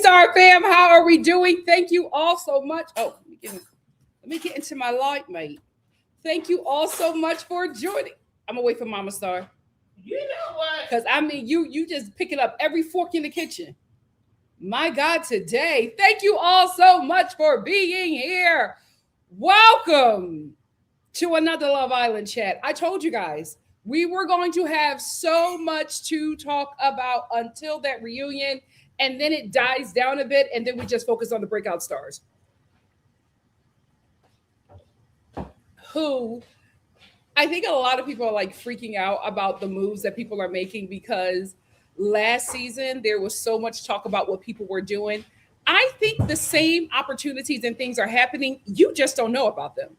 Star fam, how are we doing? Thank you all so much. Oh, let me get into my light, mate. Thank you all so much for joining. I'm away from Mama Star. You know what? Because I mean, you just picking up every fork in the kitchen. My God, today, thank you all so much for being here. Welcome to another Love Island chat. I told you guys we were going to have so much to talk about until that reunion, and then it dies down a bit, and then we just focus on the breakout stars. Who I think a lot of people are like freaking out about the moves that people are making, because last season there was so much talk about what people were doing. I think the same opportunities and things are happening. You just don't know about them.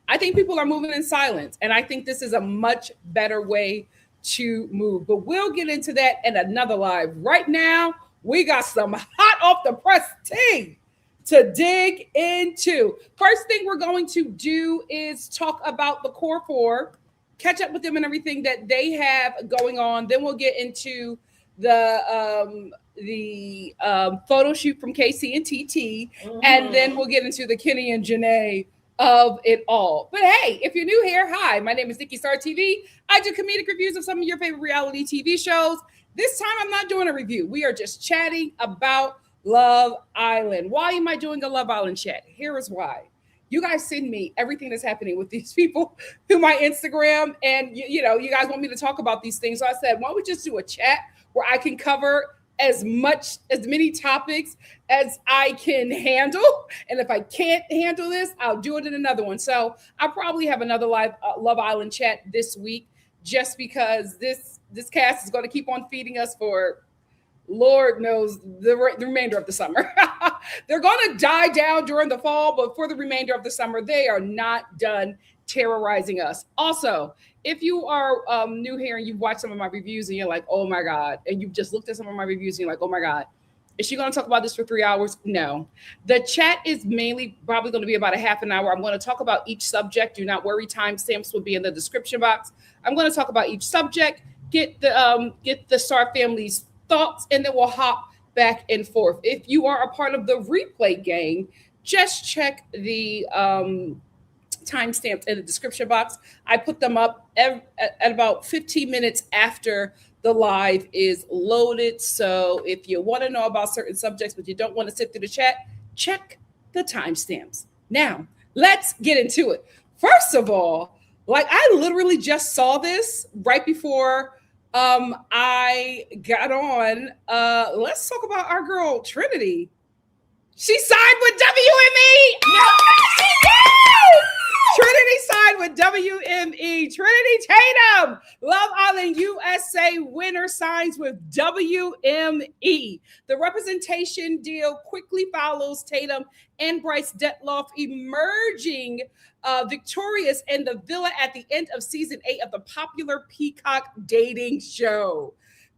I think people are moving in silence, and I think this is a much better way to move. But we'll get into that in another live. Right now, we got some hot off the press tea to dig into. First thing we're going to do is talk about the core four, catch up with them and everything that they have going on. Then we'll get into the photo shoot from Casey and TT, and then we'll get into the Kenny and Janae of it all. But hey, if you're new here, hi, my name is Nikki.Star TV. I do comedic reviews of some of your favorite reality TV shows. This time I'm not doing a review. We are just chatting about Love Island. Why am I doing a Love Island chat? Here is why. You guys send me everything that's happening with these people through my Instagram, and you know, you guys want me to talk about these things. So I said, why don't we just do a chat where I can cover as many topics as I can handle. And if I can't handle this, I'll do it in another one. So I'll probably have another live Love Island chat this week, just because this cast is going to keep on feeding us for Lord knows the remainder of the summer. They're going to die down during the fall, but for the remainder of the summer, they are not done terrorizing us. Also, if you are new here and you've watched some of my reviews and you're like, oh my God, and you've just looked at some of my reviews and you're like, oh my God, is she going to talk about this for 3 hours? No. The chat is mainly probably going to be about a half an hour. I'm going to talk about each subject. Do not worry, timestamps will be in the description box. I'm going to talk about each subject, get the Star family's thoughts, and then we'll hop back and forth. If you are a part of the replay gang, just check the timestamps in the description box. I put them up at about 15 minutes after the live is loaded. So if you want to know about certain subjects, but you don't want to sit through the chat, check the timestamps. Now, let's get into it. First of all, like, I literally just saw this right before I got on. Let's talk about our girl Trinity. She signed with WME. No, she did. Trinity signed with WME. Trinity Tatum, Love Island USA winner, signs with WME. The representation deal quickly follows Tatum and Bryce Detloff emerging victorious in the villa at the end of season 8 of the popular Peacock dating show.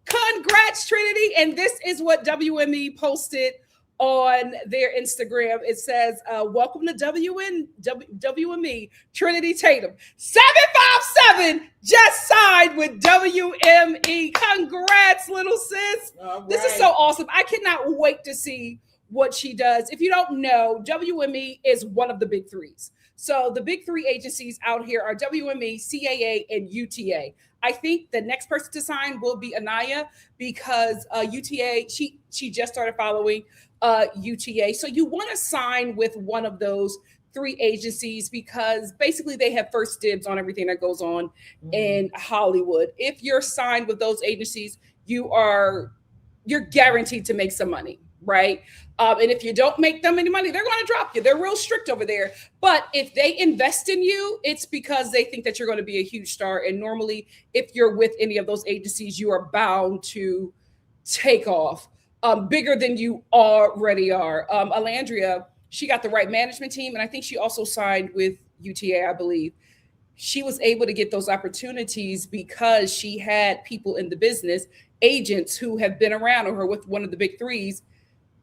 Congrats, Trinity. And this is what WME posted on their Instagram. It says, welcome to WME, Trinity Tatum. 757 just signed with WME. Congrats, little sis. Right. This is so awesome. I cannot wait to see what she does. If you don't know, WME is one of the big threes. So the big three agencies out here are WME, CAA, and UTA. I think the next person to sign will be Anaya, because UTA, she just started following UTA. So you want to sign with one of those three agencies, because basically they have first dibs on everything that goes on in Hollywood. If you're signed with those agencies, you're guaranteed to make some money, right? And if you don't make them any money, they're going to drop you. They're real strict over there. But if they invest in you, it's because they think that you're going to be a huge star. And normally, if you're with any of those agencies, you are bound to take off bigger than you already are. Alandria, she got the right management team. And I think she also signed with UTA, I believe. She was able to get those opportunities because she had people in the business, agents who have been around her with one of the big threes,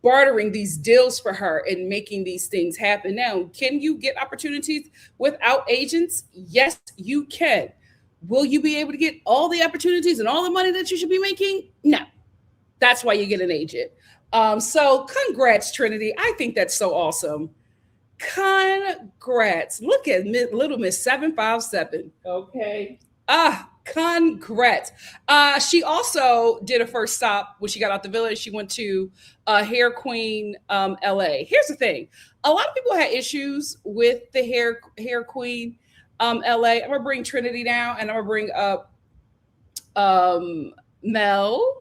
bartering these deals for her and making these things happen. Now, can you get opportunities without agents? Yes, you can. Will you be able to get all the opportunities and all the money that you should be making? No. That's why you get an agent. So congrats, Trinity. I think that's so awesome. Congrats. Look at little Miss 757. Okay. Congrats. She also did a first stop when she got out the village. She went to Hair Queen LA. Here's the thing. A lot of people had issues with the Hair Queen LA. I'm going to bring Trinity down, and I'm going to bring up Mel.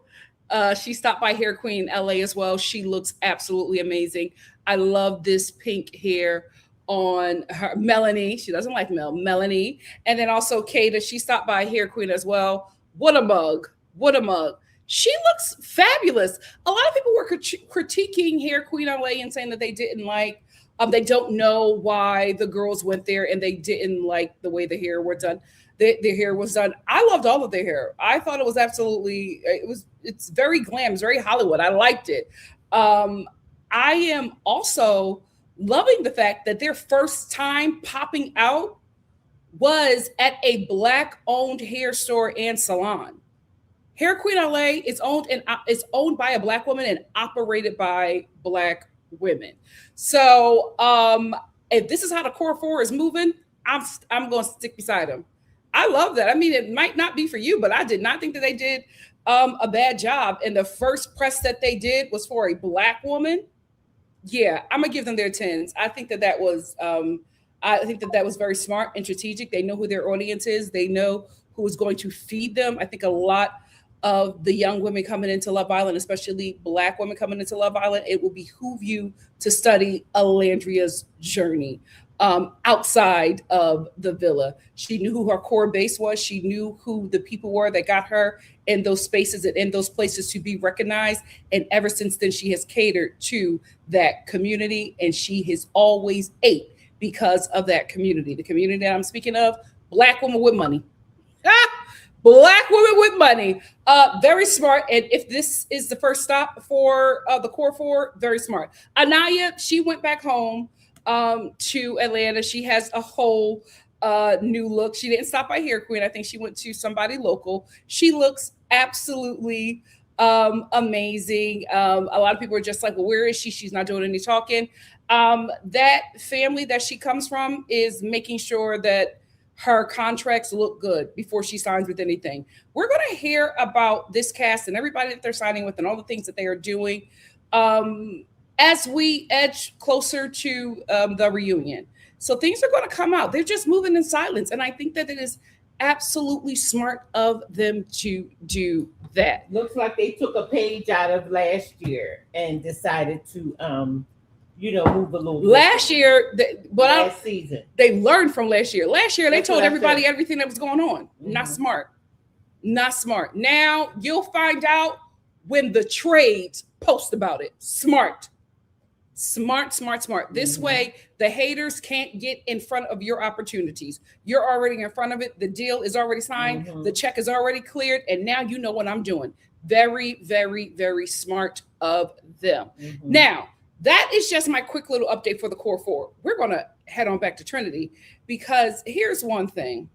She stopped by Hair Queen LA as well. She looks absolutely amazing. I love this pink hair on her. Melanie, she doesn't like Melanie. And then also Kata, she stopped by Hair Queen as well. What a mug. What a mug. She looks fabulous. A lot of people were critiquing Hair Queen LA and saying that they didn't like, they don't know why the girls went there and they didn't like the way the hair were done. Their hair was done. I loved all of their hair. I thought it was it's very glam, it's very Hollywood. I liked it. I am also loving the fact that their first time popping out was at a Black-owned hair store and salon. Hair Queen LA is owned by a Black woman and operated by Black women. So if this is how the core four is moving, I'm going to stick beside them. I love that. I mean, it might not be for you, but I did not think that they did a bad job. And the first press that they did was for a Black woman. Yeah, I'm gonna give them their 10s. I think that was very smart and strategic. They know who their audience is. They know who is going to feed them. I think a lot of the young women coming into Love Island, especially Black women coming into Love Island, it will behoove you to study Alandria's journey outside of the villa. She knew who her core base was. She knew who the people were that got her in those spaces and in those places to be recognized. And ever since then, she has catered to that community, and she has always ate because of that community. The community that I'm speaking of, Black women with money. Black women with money. Very smart. And if this is the first stop for the core four, very smart. Anaya, she went back home to Atlanta. She has a whole new look. She didn't stop by Hair Queen. I think she went to somebody local. She looks absolutely amazing. A lot of people are just like, well, where is she? She's not doing any talking. That family that she comes from is making sure that her contracts look good before she signs with anything. We're going to hear about this cast and everybody that they're signing with and all the things that they are doing as we edge closer to the reunion. So things are going to come out. They're just moving in silence. And I think that it is absolutely smart of them to do that. Looks like they took a page out of last year and decided to move a little last year, last season. They learned from last year. Last year, they told everybody said. everything that was going on. Mm-hmm. Not smart. Not smart. Now, you'll find out when the trades post about it. Smart. Smart. This way, the haters can't get in front of your opportunities. You're already in front of it. The deal is already signed. Mm-hmm. The check is already cleared. And now you know what I'm doing. Very, very, very smart of them. Mm-hmm. Now, that is just my quick little update for the core four. We're going to head on back to Trinity because here's one thing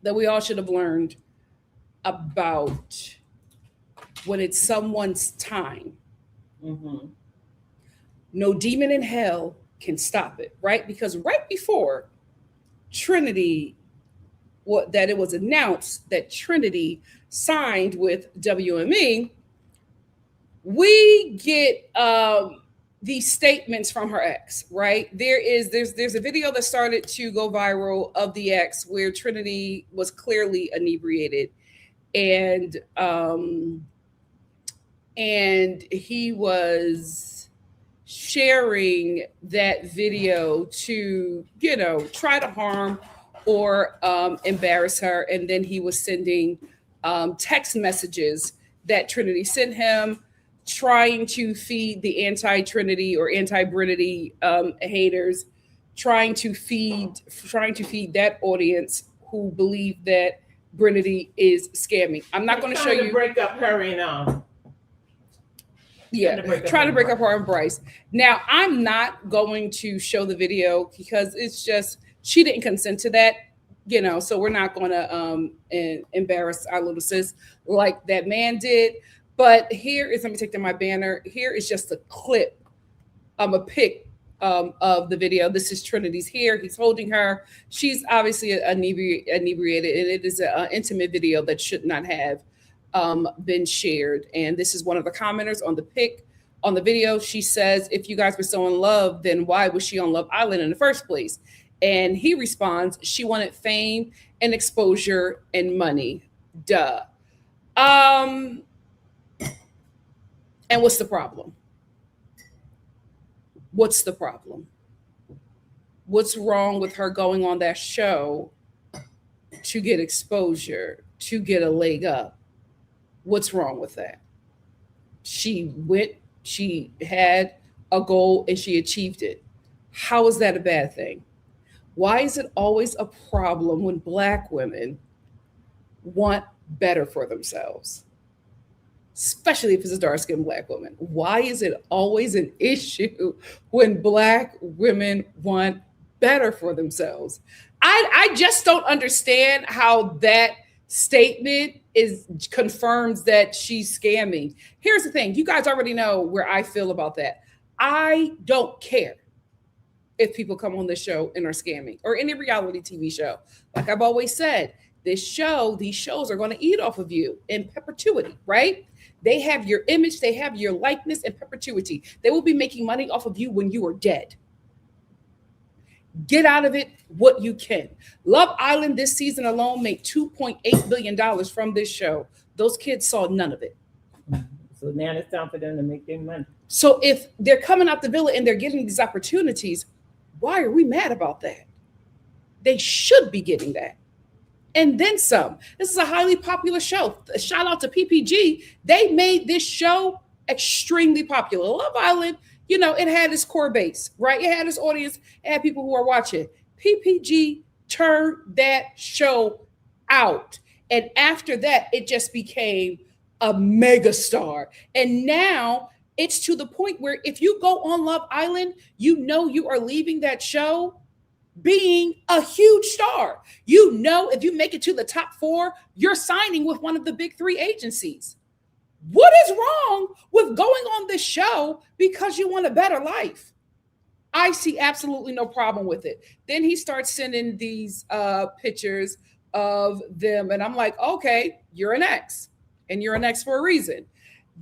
that we all should have learned about when it's someone's time. Mm-hmm. No demon in hell can stop it, right? Because right before Trinity, that it was announced that Trinity signed with WME, we get these statements from her ex, right? There's a video that started to go viral of the ex where Trinity was clearly inebriated, and he was sharing that video to try to harm or embarrass her, and then he was sending text messages that Trinity sent him, trying to feed the anti-Trinity or anti-Brinity haters, trying to feed that audience who believe that Brinity is scamming. I'm not going to show you. Break up her and trying to break up her and Bryce. Now, I'm not going to show the video because it's just she didn't consent to that. So we're not going to embarrass our little sis like that man did. But here is, let me take down my banner. Here is just a clip, a pic of the video. This is Trinity's here. He's holding her. She's obviously inebriated, and it is an intimate video that should not have been shared. And this is one of the commenters on the pic, on the video. She says, if you guys were so in love, then why was she on Love Island in the first place? And he responds, she wanted fame and exposure and money. Duh. And what's the problem? What's the problem? What's wrong with her going on that show to get exposure, to get a leg up? What's wrong with that? She went, she had a goal and she achieved it. How is that a bad thing? Why is it always a problem when Black women want better for themselves? Especially if it's a dark-skinned Black woman. Why is it always an issue when Black women want better for themselves? I just don't understand how that statement confirms that she's scamming. Here's the thing. You guys already know where I feel about that. I don't care if people come on this show and are scamming, or any reality TV show. Like I've always said, these shows are going to eat off of you in perpetuity, right? They have your image, they have your likeness in perpetuity. They will be making money off of you when you are dead. Get out of it what you can. Love Island this season alone made $2.8 billion from this show. Those kids saw none of it. So now it's time for them to make their money. So if they're coming out the villa and they're getting these opportunities, why are we mad about that? They should be getting that. And then some. This is a highly popular show. Shout out to PPG. They made this show extremely popular. Love Island, it had its core base, right? It had its audience, it had people who are watching. PPG turned that show out. And after that, it just became a mega star. And now it's to the point where if you go on Love Island, you are leaving that show being a huge star. If you make it to the top 4, you're signing with one of the big 3 agencies. What is wrong with going on this show because you want a better life? I see absolutely no problem with it. Then he starts sending these pictures of them, and I'm like, okay, you're an ex, and you're an ex for a reason.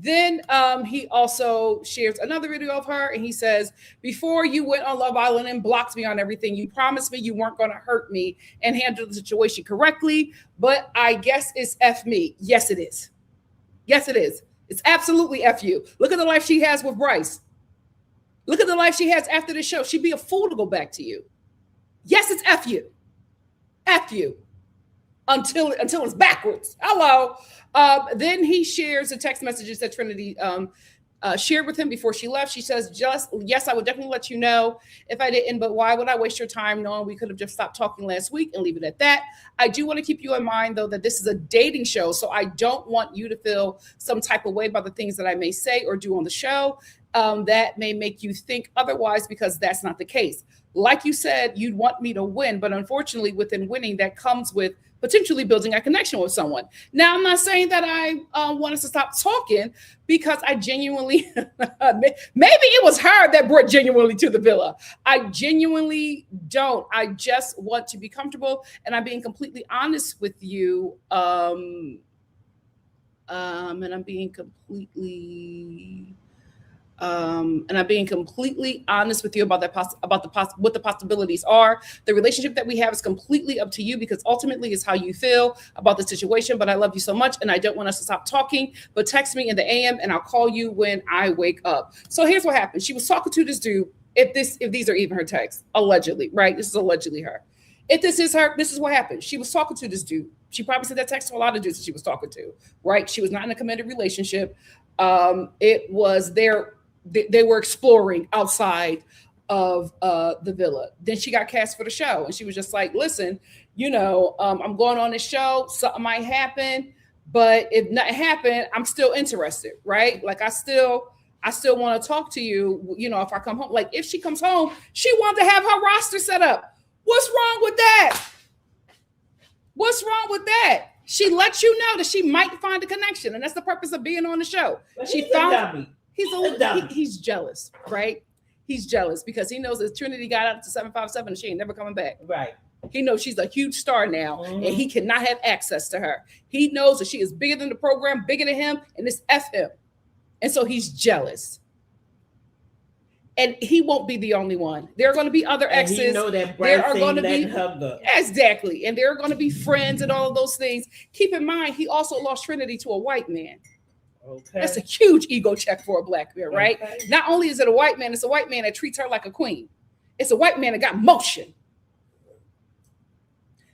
Then he also shares another video of her, and he says, before you went on Love Island and blocked me on everything, you promised me you weren't going to hurt me and handle the situation correctly, but I guess it's F me. Yes, it is. Yes, it is. It's absolutely F you. Look at the life she has with Bryce. Look at the life she has after the show. She'd be a fool to go back to you. Yes, it's F you. F you. Until it's backwards. Hello. Then he shares the text messages that Trinity shared with him before she left. She says, yes, I would definitely let you know if I didn't, but why would I waste your time knowing we could have just stopped talking last week and leave it at that? I do want to keep you in mind, though, that this is a dating show, so I don't want you to feel some type of way about the things that I may say or do on the show that may make you think otherwise, because that's not the case. Like you said, you'd want me to win, but unfortunately, within winning, that comes with potentially building a connection with someone. Now, I'm not saying that I want us to stop talking, because I genuinely, maybe it was her that brought genuinely to the villa. I genuinely don't. I just want to be comfortable, and I'm being completely honest with you. And I'm being completely honest with you about what the possibilities are. The relationship that we have is completely up to you, because ultimately it's how you feel about the situation. But I love you so much, and I don't want us to stop talking. But text me in the AM, and I'll call you when I wake up. So here's what happened. She was talking to this dude. If these are even her texts, allegedly, right? This is allegedly her. If this is her, this is what happened. She was talking to this dude. She probably sent that text to a lot of dudes that she was talking to, right? She was not in a committed relationship. It was they were exploring outside of the villa. Then she got cast for the show, and she was just like, listen, I'm going on this show. Something might happen, but if nothing happened, I'm still interested, right? Like I still want to talk to you, if I come home. Like if she comes home, she wanted to have her roster set up. What's wrong with that? What's wrong with that? She lets you know that she might find a connection, and that's the purpose of being on the show. But She he's found a dummy. he's jealous, right? He's jealous because he knows that Trinity got out to 757 and she ain't never coming back. Right. He knows she's a huge star now, and he cannot have access to her. He knows that she is bigger than the program, bigger than him, and it's F him. And so he's jealous. And he won't be the only one. There are going to be other exes. And you know that there are going to be her go. Exactly, and there are going to be friends and all of those things. Keep in mind, he also lost Trinity to a white man. Okay. That's a huge ego check for a black man, right? Okay. Not only is it a white man, it's a white man that treats her like a queen. It's a white man that got motion.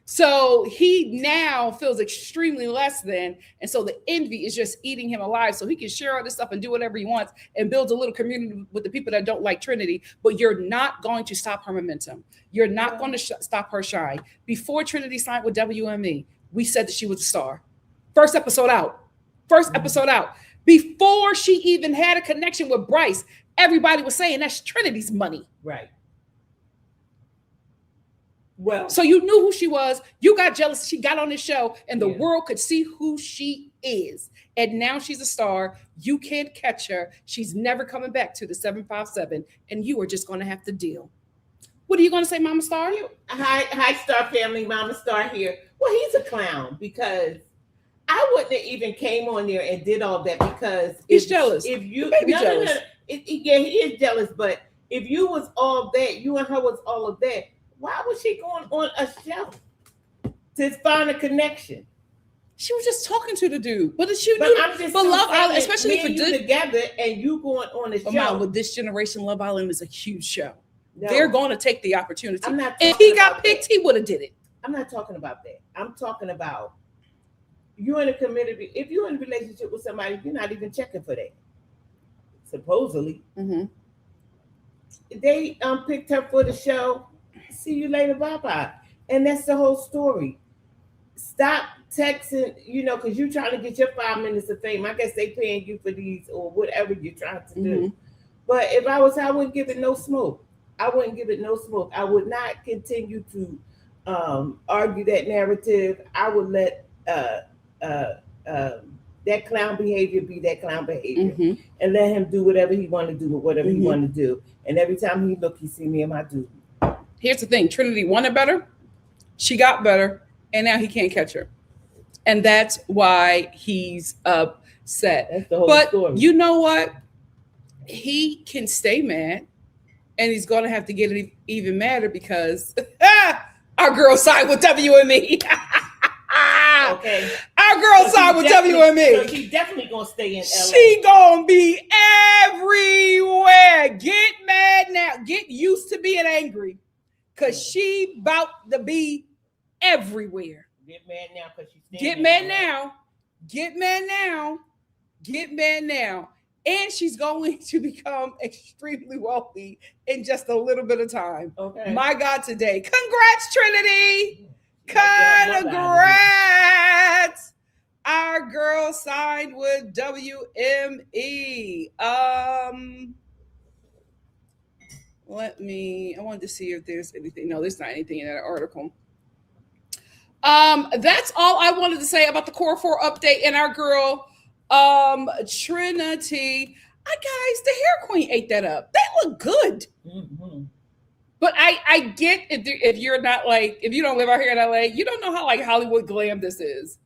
So he now feels extremely less than, and so the envy is just eating him alive. So he can share all this stuff and do whatever he wants and build a little community with the people that don't like Trinity. But you're not going to stop her momentum. You're not going to stop her shine. Before Trinity signed with WME, we said that she was a star. First episode out. Before she even had a connection with Bryce, everybody was saying that's Trinity's money. Right. Well, so you knew who she was. You got jealous. She got on this show, and the world could see who she is. And now she's a star. You can't catch her. She's never coming back to the 757, and you are just going to have to deal. What are you going to say, Mama Star? Hi, Star family. Mama Star here. Well, he's a clown, because I wouldn't have even came on there and did all that, because he's jealous. If you jealous. Yeah, he is jealous. But if you was all that, you and her was all of that, Why was she going on a show to find a connection? She was just talking to the dude. But she But knew, I'm just but Love saying, Island, especially me for and you together, and you going on a show. Mom, with this generation, Love Island is a huge show. No, they're going to take the opportunity. I'm not if he got about picked, that. he would have did it. I'm not talking about that. I'm talking about you're in a community. If you're in a relationship with somebody, you're not even checking for that. Supposedly, they picked her for the show. See you later, bye bye. And that's the whole story. Stop texting, because you're trying to get your 5 minutes of fame. I guess they paying you for these or whatever you're trying to do. But if I was, I wouldn't give it no smoke. I wouldn't give it no smoke. I would not continue to argue that narrative. I would let that clown behavior be that clown behavior, and let him do whatever he want to do with whatever he want to do. And every time he look, he see me and my dude. Here's the thing: Trinity wanted better, she got better, and now he can't catch her, and that's why he's upset. That's the whole but story. You know what? He can stay mad, and he's going to have to get it even madder because our girl side with WME. Okay. Our girl side with WME. So she's definitely gonna stay in LA. She gonna be everywhere. Get mad now. Get used to being angry, cause she about to be everywhere. Get mad now, cause she's get mad now. Get mad now. Get mad now. And she's going to become extremely wealthy in just a little bit of time. Okay. My God, today. Congrats, Trinity. Congrats. Our girl signed with WME. I wanted to see if there's anything. No, there's not anything in that article. That's all I wanted to say about the Core 4 update and our girl Trinity. Guys, the hair queen ate that up. That looked good. But I get if you're not if you don't live out here in LA, you don't know how Hollywood glam this is.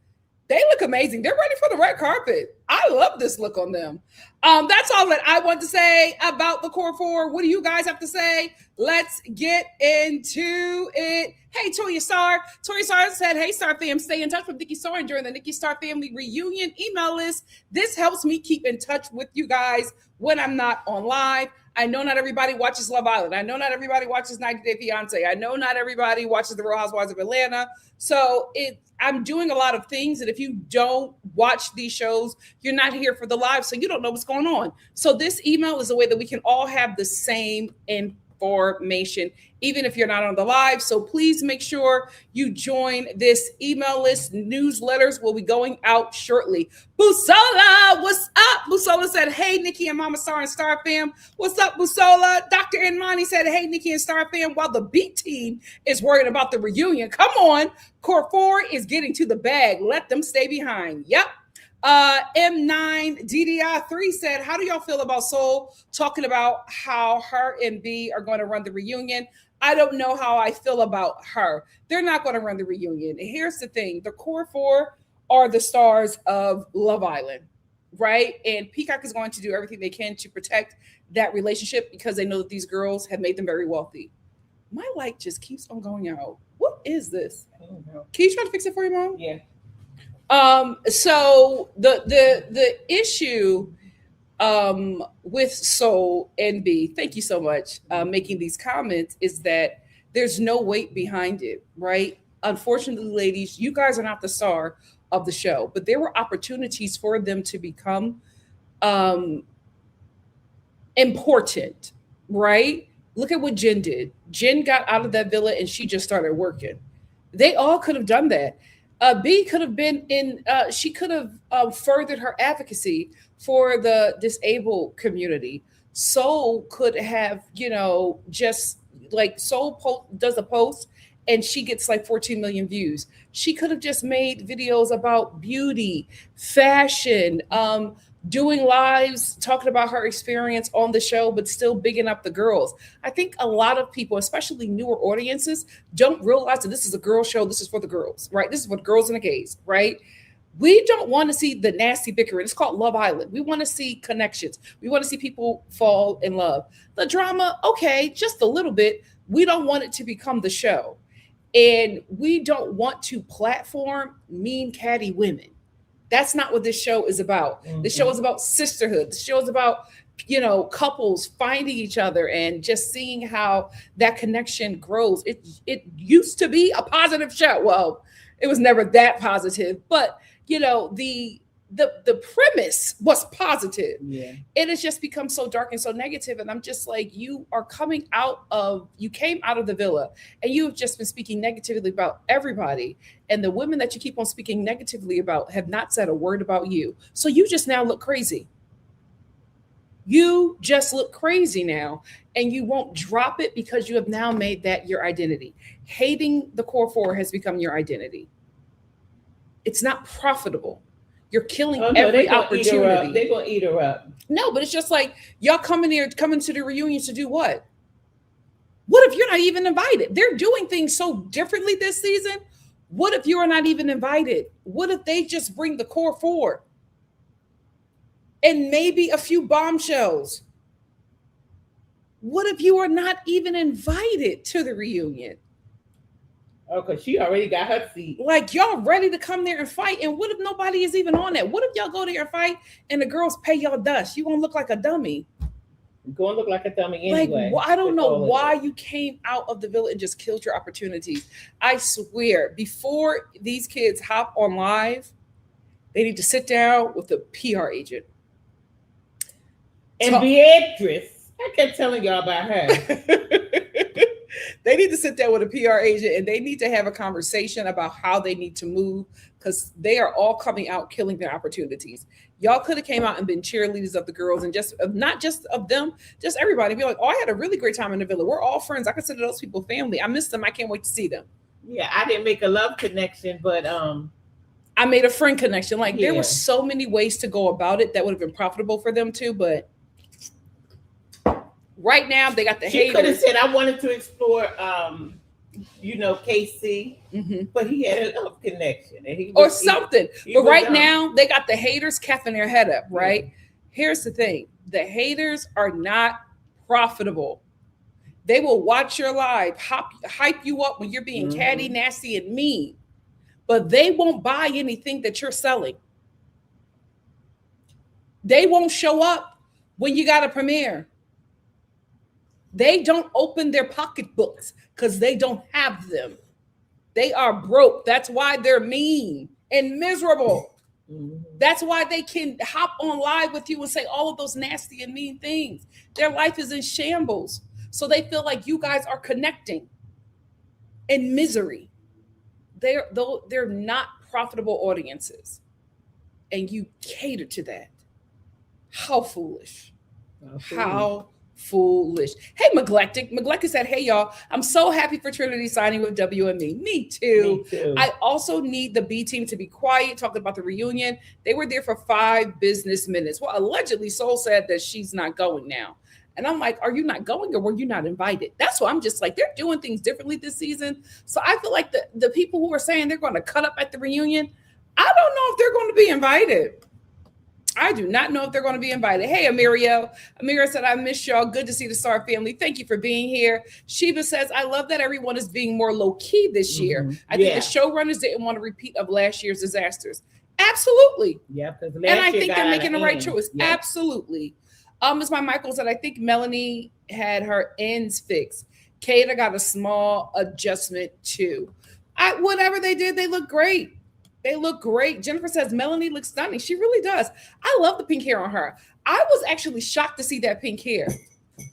They look amazing. They're ready for the red carpet. I love this look on them. That's all that I want to say about the Core 4. What do you guys have to say? Let's get into it. Hey, ToyaStar. ToyaStar said, hey, Star fam, stay in touch with Nikki.Star and join the Nikki.Star family reunion email list. This helps me keep in touch with you guys when I'm not on live. I know not everybody watches Love Island. I know not everybody watches 90 Day Fiance. I know not everybody watches The Real Housewives of Atlanta. So I'm doing a lot of things. And if you don't watch these shows, you're not here for the live. So you don't know what's going on. So this email is a way that we can all have the same information, even if you're not on the live. So please make sure you join this email list. Newsletters will be going out shortly. Busola, what's up? Busola said, hey, Nikki and Mama Star and Star fam. What's up, Busola? Dr. Inmani said, hey, Nikki and Star fam, while the B team is worried about the reunion. Come on. Core 4 is getting to the bag. Let them stay behind. Yep. M9 DDI3 said, how do y'all feel about Soul talking about how her and B are going to run the reunion? I don't know how I feel about her. They're not going to run the reunion. Here's the thing. The Core 4 are the stars of Love Island, right? And Peacock is going to do everything they can to protect that relationship because they know that these girls have made them very wealthy. My light just keeps on going out. What is this? I don't know. Can you try to fix it for you, Mom? Yeah. So the issue with Soul and B, thank you so much, making these comments, is that there's no weight behind it, right? Unfortunately, ladies, you guys are not the star of the show, but there were opportunities for them to become important, right? Look at what Jen did. Jen got out of that villa and she just started working. They all could have done that. B could have been she could have furthered her advocacy for the disabled community. Soul could have, just Soul does a post and she gets 14 million views. She could have just made videos about beauty, fashion, doing lives, talking about her experience on the show, but still bigging up the girls. I think a lot of people, especially newer audiences, don't realize that this is a girl show. This is for the girls, right? This is for the girls and the gays, right? We don't want to see the nasty bickering. It's called Love Island. We want to see connections. We want to see people fall in love. The drama, okay, just a little bit, We don't want it to become the show. And we don't want to platform mean, catty women. That's not what this show is about. The show is about sisterhood. The show is about, couples finding each other and just seeing how that connection grows. It used to be a positive show. Well, it was never that positive, but the premise was positive. Yeah. It has just become so dark and so negative. And I'm just like, you came out of the villa and you've just been speaking negatively about everybody. And the women that you keep on speaking negatively about have not said a word about you. So you just now look crazy. You just look crazy now, and you won't drop it because you have now made that your identity. Hating the core four has become your identity. It's not profitable. You're killing every opportunity. They're going to eat her up. No, but it's just like, y'all coming to the reunions to do what? What if you're not even invited? They're doing things so differently this season. What if you're not even invited? What if they just bring the core four? And maybe a few bombshells. What if you are not even invited to the reunion? Oh, because she already got her seat. Like, y'all ready to come there and fight. And what if nobody is even on that? What if y'all go there and fight and the girls pay y'all dust? You gonna look like a dummy. You're gonna look like a dummy anyway. Like, I don't know why you came out of the villa and just killed your opportunities. I swear, before these kids hop on live, they need to sit down with a PR agent. And Beatrice, I kept telling y'all about her. They need to sit there with a PR agent and they need to have a conversation about how they need to move, because they are all coming out killing their opportunities. Y'all could have came out and been cheerleaders of the girls, and just not just of them, just everybody. Be like, oh, I had a really great time in the villa. We're all friends. I consider those people family. I miss them. I can't wait to see them. Yeah, I didn't make a love connection, but I made a friend connection. Like, there were so many ways to go about it that would have been profitable for them too, but right now they got the haters. She could have said, I wanted to explore KC, but he had a love connection and or something. But right now they got the haters capping their head up, right? Mm-hmm. Here's the thing. The haters are not profitable. They will watch your live, hype you up when you're being catty, nasty, and mean, but they won't buy anything that you're selling. They won't show up when you got a premiere. They don't open their pocketbooks because they don't have them. They are broke. That's why they're mean and miserable. That's why they can hop on live with you and say all of those nasty and mean things. Their life is in shambles. So they feel like you guys are connecting in misery. They're not profitable audiences. And you cater to that. How foolish. How foolish. Hey, Neglected said, hey, y'all, I'm so happy for Trinity signing with WME. Me too. I also need the B team to be quiet, talking about the reunion. They were there for 5 business minutes. Well, allegedly, Soul said that she's not going now. And I'm like, are you not going, or were you not invited? That's why I'm just like, they're doing things differently this season. So I feel like the people who are saying they're going to cut up at the reunion, I don't know if they're going to be invited. I do not know if they're going to be invited. Hey, Amiria. Amira said, I miss y'all. Good to see the Star family. Thank you for being here. Sheba says, I love that everyone is being more low-key this year. I think the showrunners didn't want a repeat of last year's disasters. Absolutely. Yeah, and I think they're making the right choice. Yep. Absolutely. As my Michael said, I think Melanie had her ends fixed. Kata got a small adjustment too. Whatever they did, they look great. They look great. Jennifer says Melanie looks stunning. She really does. I love the pink hair on her. I was actually shocked to see that pink hair.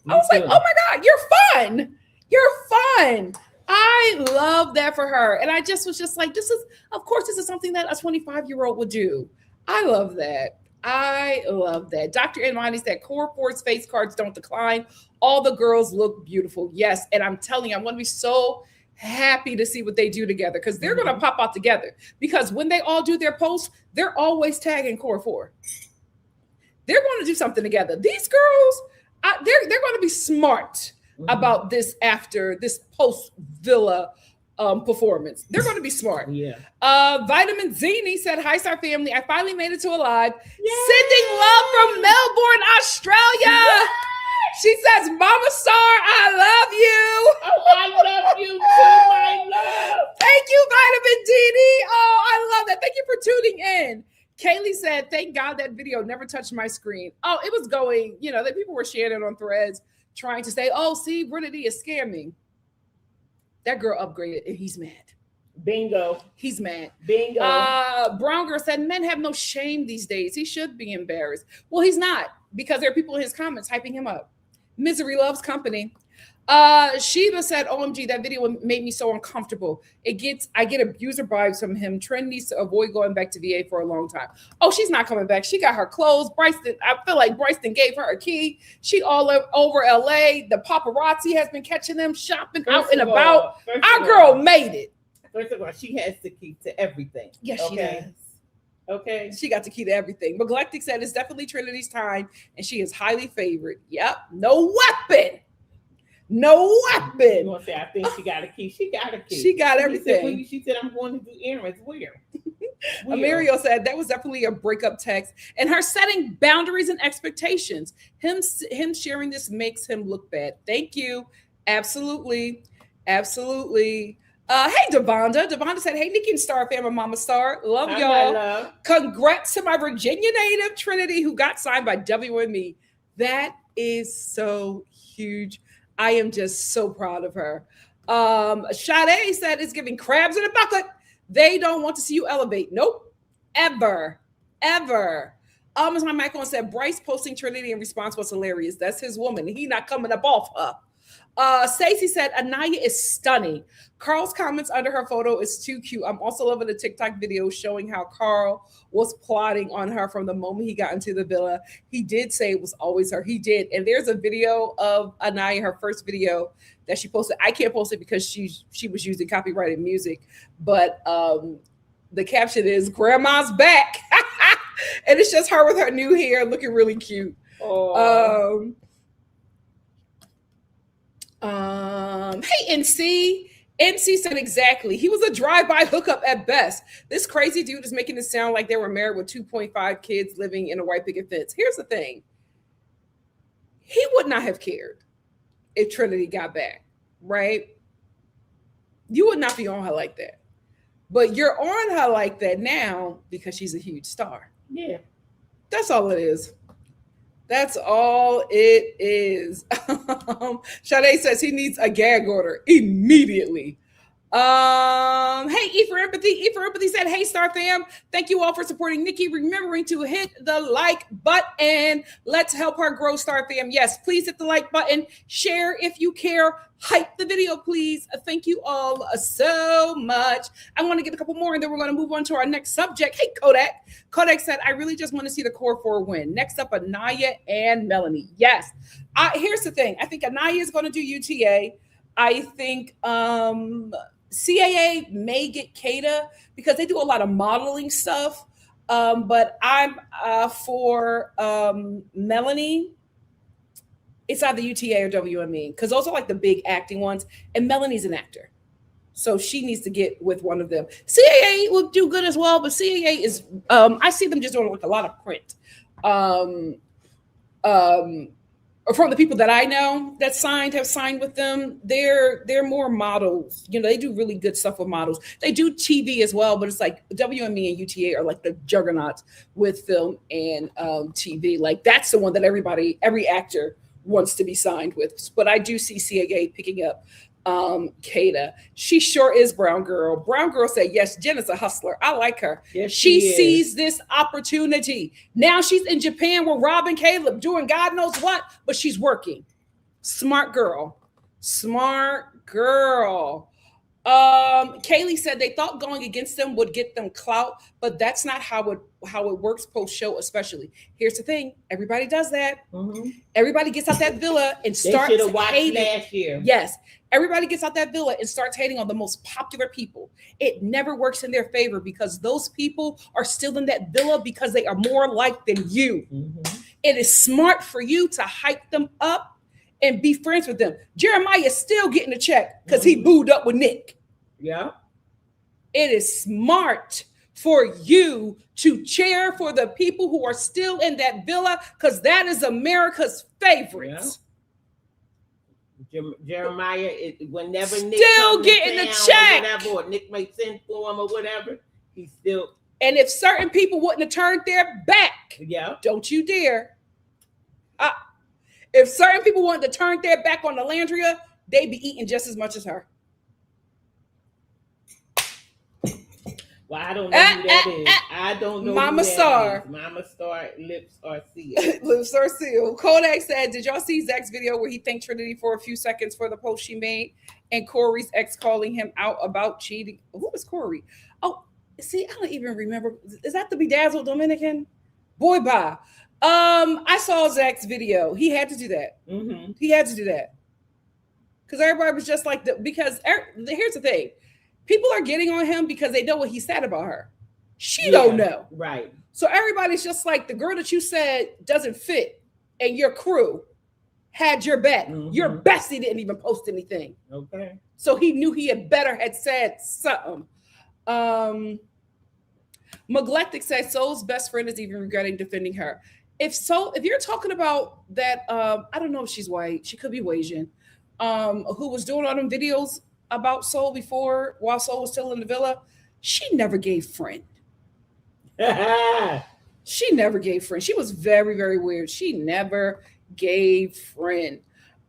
I was like, oh my God, you're fun. You're fun. I love that for her. And I just was just like, this is something that a 25-year-old would do. I love that. I love that. Dr. Enmani said Core 4's face cards don't decline. All the girls look beautiful. Yes. And I'm telling you, I'm going to be so happy to see what they do together, because they're going to pop out together, because when they all do their posts, they're always tagging Core 4. They're going to do something together. These girls, they're going to be smart about this after this post Villa performance. They're going to be smart. Yeah. Vitamin Zini said, hi, Star family. I finally made it to a live. Yay! Sending love from Melbourne, Australia. Yay! She says, Mama Star, I love you. Oh, I love you too, my love. Thank you, Vitamin Didi. Oh, I love that. Thank you for tuning in. Kaylee said, thank God that video never touched my screen. Oh, it was going, that people were sharing it on threads trying to say, oh, see, Brittany is scamming. That girl upgraded and he's mad. Bingo. He's mad. Bingo. Brown girl said, men have no shame these days. He should be embarrassed. Well, he's not, because there are people in his comments hyping him up. Misery loves company. Sheba said, OMG, that video made me so uncomfortable. I get abuser vibes from him. Trent needs to avoid going back to VA for a long time. Oh, she's not coming back. She got her clothes. I feel like Bryson gave her a key. She all over LA. The paparazzi has been catching them shopping out and about. Our girl made it. First of all, she has the key to everything. Yes, she does. Okay. She got the key to everything. Neglectic said it's definitely Trinity's time, and she is highly favored. Yep. No weapon. No weapon. You want to say, I think she got a key. She got a key. She got everything. She said, I'm going to do errands. Where? Amario said that was definitely a breakup text, and her setting boundaries and expectations. Him sharing this makes him look bad. Thank you. Absolutely. Hey, Devonda. Devonda said, hey, NikkiNoStar family, Mama Star. Love y'all. Love. Congrats to my Virginia native Trinity who got signed by WME. That is so huge. I am just so proud of her. Sade said it's giving crabs in a bucket. They don't want to see you elevate. Nope. Ever. As my mic on said, Bryce posting Trinity in response was hilarious. That's his woman. He not coming up off her. Stacey said, Anaya is stunning. Carl's comments under her photo is too cute. I'm also loving the TikTok video showing how Carl was plotting on her from the moment he got into the villa. He did say it was always her. He did. And there's a video of Anaya, her first video that she posted. I can't post it because she was using copyrighted music. But the caption is, Grandma's back. And it's just her with her new hair looking really cute. Oh. Hey, NC. NC said exactly. He was a drive-by hookup at best. This crazy dude is making it sound like they were married with 2.5 kids living in a white picket fence. Here's the thing. He would not have cared if Trinity got back, right? You would not be on her like that. But you're on her like that now because she's a huge star. Yeah. That's all it is. That's all it is. Sade says he needs a gag order immediately. Hey, E for Empathy. E for Empathy said, hey, Star fam. Thank you all for supporting Nikki. Remembering to hit the like button. Let's help her grow, Star fam. Yes, please hit the like button. Share if you care. Hype the video, please. Thank you all so much. I want to get a couple more, and then we're going to move on to our next subject. Hey, Kodak. Kodak said, I really just want to see the core four win. Next up, Anaya and Melanie. Yes. Here's the thing. I think Anaya is going to do UTA. I think CAA may get Kata because they do a lot of modeling stuff. But I'm for Melanie. It's either UTA or WME because those are like the big acting ones. And Melanie's an actor. So she needs to get with one of them. CAA will do good as well, but CAA is, I see them just doing like a lot of print. From the people that I know that have signed with them, they're more models. You know, they do really good stuff with models. They do TV as well, but it's like WME and UTA are like the juggernauts with film and TV. Like that's the one that every actor wants to be signed with. But I do see CAA picking up Kata. She sure is Brown Girl. Brown Girl said, yes, Jen is a hustler. I like her. Yes, she sees this opportunity. Now she's in Japan with Rob and Caleb doing God knows what, but she's working. Smart girl. Kaylee said they thought going against them would get them clout, but that's not how it works post-show, especially. Here's the thing. Everybody does that. Mm-hmm. Everybody gets out that villa and starts hating. Last year. Yes. Everybody gets out that villa and starts hating on the most popular people. It never works in their favor because those people are still in that villa because they are more liked than you. Mm-hmm. It is smart for you to hype them up and be friends with them. Jeremiah is still getting a check because he booed up with Nick. Yeah. It is smart for you to cheer for the people who are still in that villa because that is America's favorites. Jeremiah, whenever Nick still getting the check, or whatever, or Nick may send for him or whatever, he's still. And if certain people wouldn't have turned their back, don't you dare. If certain people wanted to turn their back on Landria, they'd be eating just as much as her. Well, I don't know who that is. I don't know Mama.Star. Mama.Star, lips are sealed. Lips are sealed. Kodak said, did y'all see Zach's video where he thanked Trinity for a few seconds for the post she made? And Corey's ex calling him out about cheating. Who was Corey? Oh, see, I don't even remember. Is that the Bedazzled Dominican? Boy, bye. I saw Zach's video. He had to do that. Mm-hmm. He had to do that. Because everybody was just like, here's the thing. People are getting on him because they know what he said about her. She don't know. Right. So everybody's just like, the girl that you said doesn't fit and your crew had your back. Mm-hmm. Your bestie didn't even post anything. Okay. So he knew he had said something. Neglected said Soul's best friend is even regretting defending her. If you're talking about that, I don't know if she's white. She could be Asian. Who was doing all them videos about Soul before, while Soul was still in the villa, she never gave friend. She never gave friend. She was very, very weird. She never gave friend.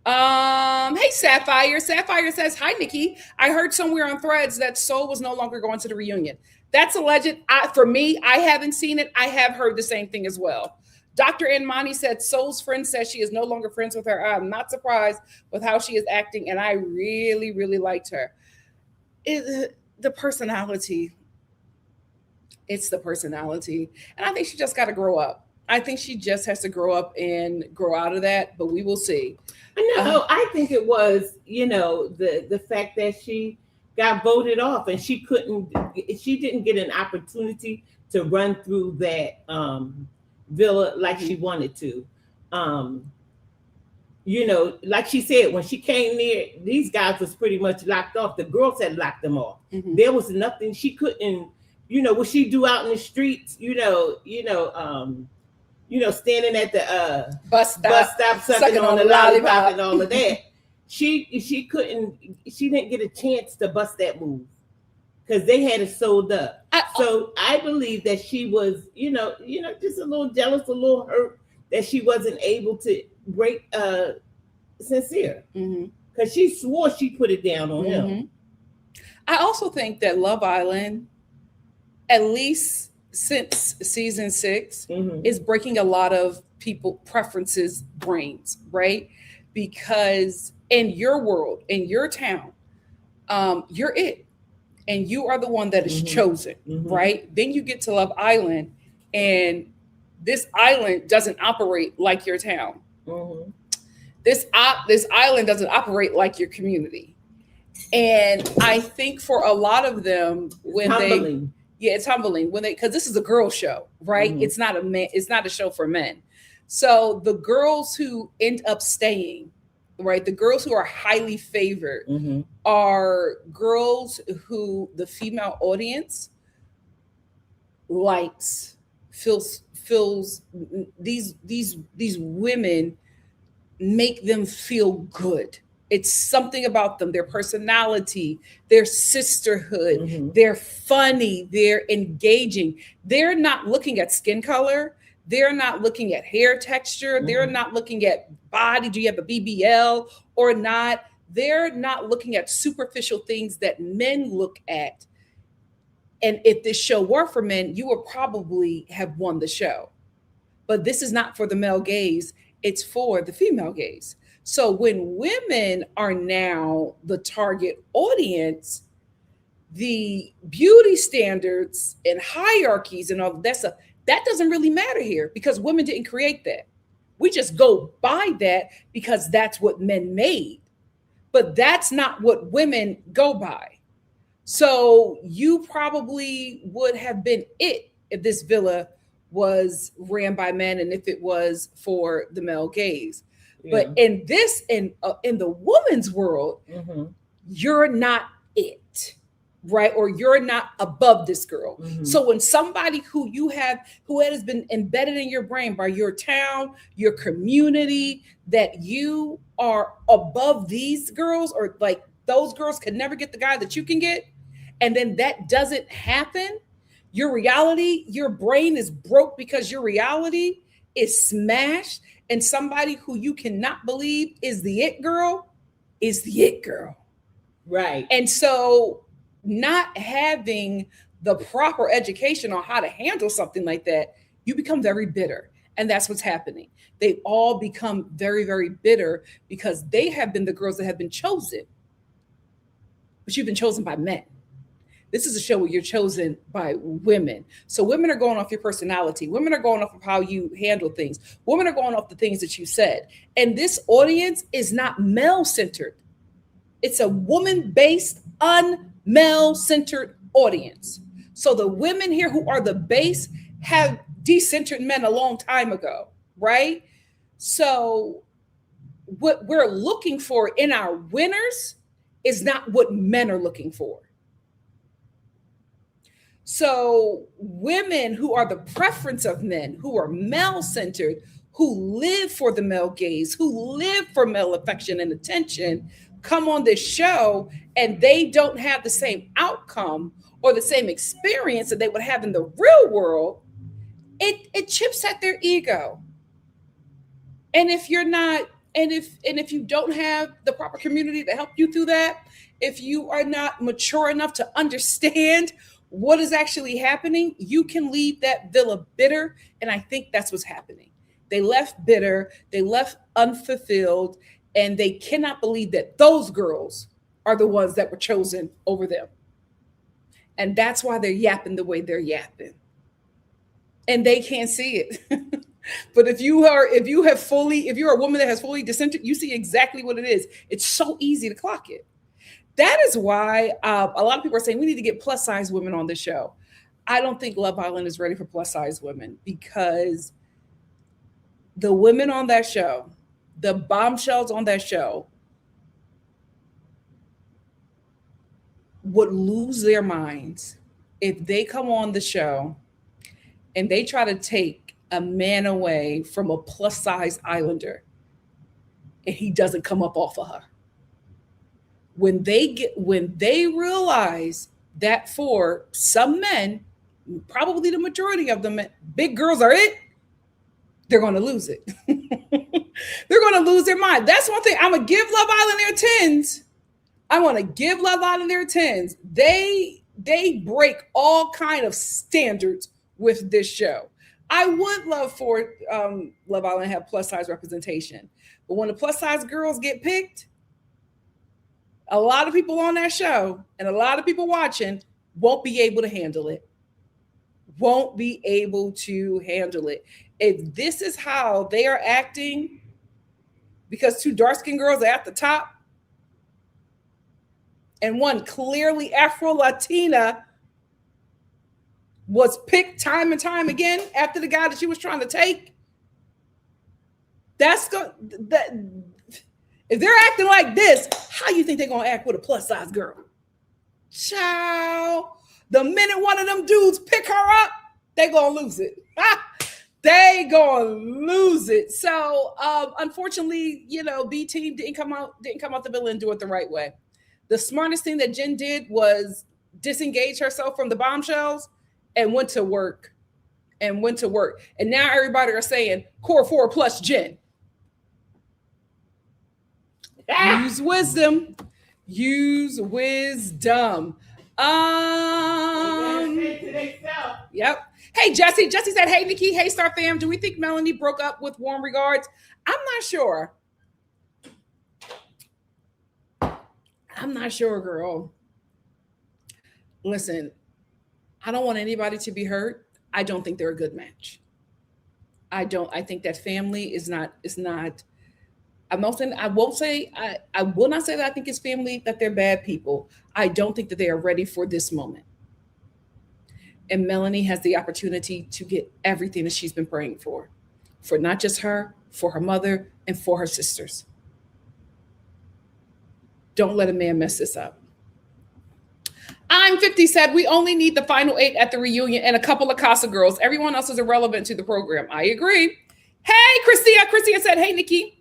Hey, Sapphire. Sapphire says, hi, Nikki. I heard somewhere on Threads that Soul was no longer going to the reunion. That's alleged. For me, I haven't seen it. I have heard the same thing as well. Dr. Enmani said Soul's friend says she is no longer friends with her. I'm not surprised with how she is acting, and I really, really liked her. The personality. It's the personality. And I think she just got to grow up. I think she just has to grow up and grow out of that, but we will see. No, I think it was, the fact that she got voted off and she didn't get an opportunity to run through that villa like she wanted to. Like she said, when she came near, these guys was pretty much locked off. The girls had locked them off. Mm-hmm. There was nothing she couldn't, what she do out in the streets, standing at the bus stop sucking on the lollipop and all of that. She didn't get a chance to bust that move because they had it sold up. So I believe that she was, just a little jealous, a little hurt that she wasn't able to break Sincere because she swore she put it down on him. I also think that Love Island, at least since season 6, is breaking a lot of people preferences brains, right? Because in your world, in your town, you're it. And you are the one that is chosen, right? Then you get to Love Island, and this island doesn't operate like your town. This island doesn't operate like your community. And I think for a lot of them, it's humbling because this is a girl show, right? It's not a show for men. So the girls who end up staying, right? The girls who are highly favored are girls who the female audience feels these women make them feel good. It's something about them, their personality, their sisterhood, they're funny, they're engaging. They're not looking at skin color. They're not looking at hair texture. They're not looking at body. Do you have a BBL or not? They're not looking at superficial things that men look at. And if this show were for men, you would probably have won the show. But this is not for the male gaze. It's for the female gaze. So when women are now the target audience, the beauty standards and hierarchies and all that stuff, that doesn't really matter here because women didn't create that. We just go by that because that's what men made. But that's not what women go by. So you probably would have been it if this villa was ran by men and if it was for the male gaze. Yeah. But in the woman's world, you're not it. right? Or you're not above this girl. Mhm. So when somebody who has been embedded in your brain by your town, your community, that you are above these girls, or like those girls can never get the guy that you can get, and then that doesn't happen, your reality, your brain is broke because your reality is smashed, and somebody who you cannot believe is the it girl is the it girl. Right. And so not having the proper education on how to handle something like that, you become very bitter. And that's what's happening. They all become very, very bitter because they have been the girls that have been chosen. But you've been chosen by men. This is a show where you're chosen by women. So women are going off your personality. Women are going off of how you handle things. Women are going off the things that you said. And this audience is not male-centered. It's a woman-based, unmale-centered audience. So the women here who are the base have decentered men a long time ago, right? So what we're looking for in our winners is not what men are looking for. So women who are the preference of men, who are male-centered, who live for the male gaze, who live for male affection and attention, come on this show and they don't have the same outcome or the same experience that they would have in the real world, it chips at their ego. And if you're not, and if you don't have the proper community to help you through that, if you are not mature enough to understand what is actually happening, you can leave that villa bitter. And I think that's what's happening. They left bitter, they left unfulfilled, and they cannot believe that those girls are the ones that were chosen over them. And that's why they're yapping the way they're yapping. And they can't see it. But if you're a woman that has fully dissented, you see exactly what it is. It's so easy to clock it. That is why a lot of people are saying we need to get plus size women on this show. I don't think Love Island is ready for plus size women because the women on that show, the bombshells on that show, would lose their minds if they come on the show and they try to take a man away from a plus size islander and he doesn't come up off of her. When they realize that for some men, probably the majority of them, big girls are it, they're going to lose it. They're going to lose their mind. That's one thing. I'm going to give Love Island their 10s. I want to give Love Island their 10s. They break all kind of standards with this show. I would love for Love Island to have plus size representation. But when the plus size girls get picked, a lot of people on that show and a lot of people watching won't be able to handle it. Won't be able to handle it. If this is how they are acting, because two dark-skinned girls are at the top and one clearly Afro-Latina was picked time and time again after the guy that she was trying to take, if they're acting like this, how you think they're going to act with a plus-size girl? Child, the minute one of them dudes pick her up, they're going to lose it. They going to lose it. So, unfortunately, B team didn't come out the villa and do it the right way. The smartest thing that Jen did was disengage herself from the bombshells and went to work. And now everybody are saying core 4 plus Jen. Use wisdom. Yep. Hey, Jesse. Jesse said, hey, Nikki. Hey, Star fam. Do we think Melanie broke up with warm regards? I'm not sure. Girl. Listen, I don't want anybody to be hurt. I don't think they're a good match. I think that family is not. I will not say that I think it's family, that they're bad people. I don't think that they are ready for this moment. And Melanie has the opportunity to get everything that she's been praying for not just her, for her mother, and for her sisters. Don't let a man mess this up. I'm 50 said we only need the final 8 at the reunion and a couple of Casa girls. Everyone else is irrelevant to the program. I agree. Hey, Christia. Christia said, hey, Nikki.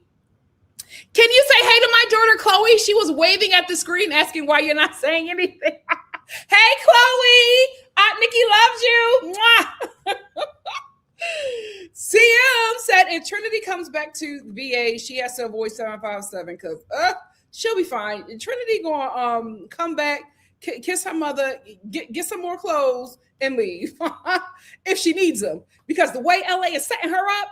Can you say hey to my daughter, Chloe? She was waving at the screen asking why you're not saying anything. Hey, Chloe. Aunt Nikki loves you. Mwah. CM said if Trinity comes back to VA, she has to avoid 757 because she'll be fine. Trinity gonna come back, kiss her mother, get some more clothes, and leave if she needs them. Because the way LA is setting her up,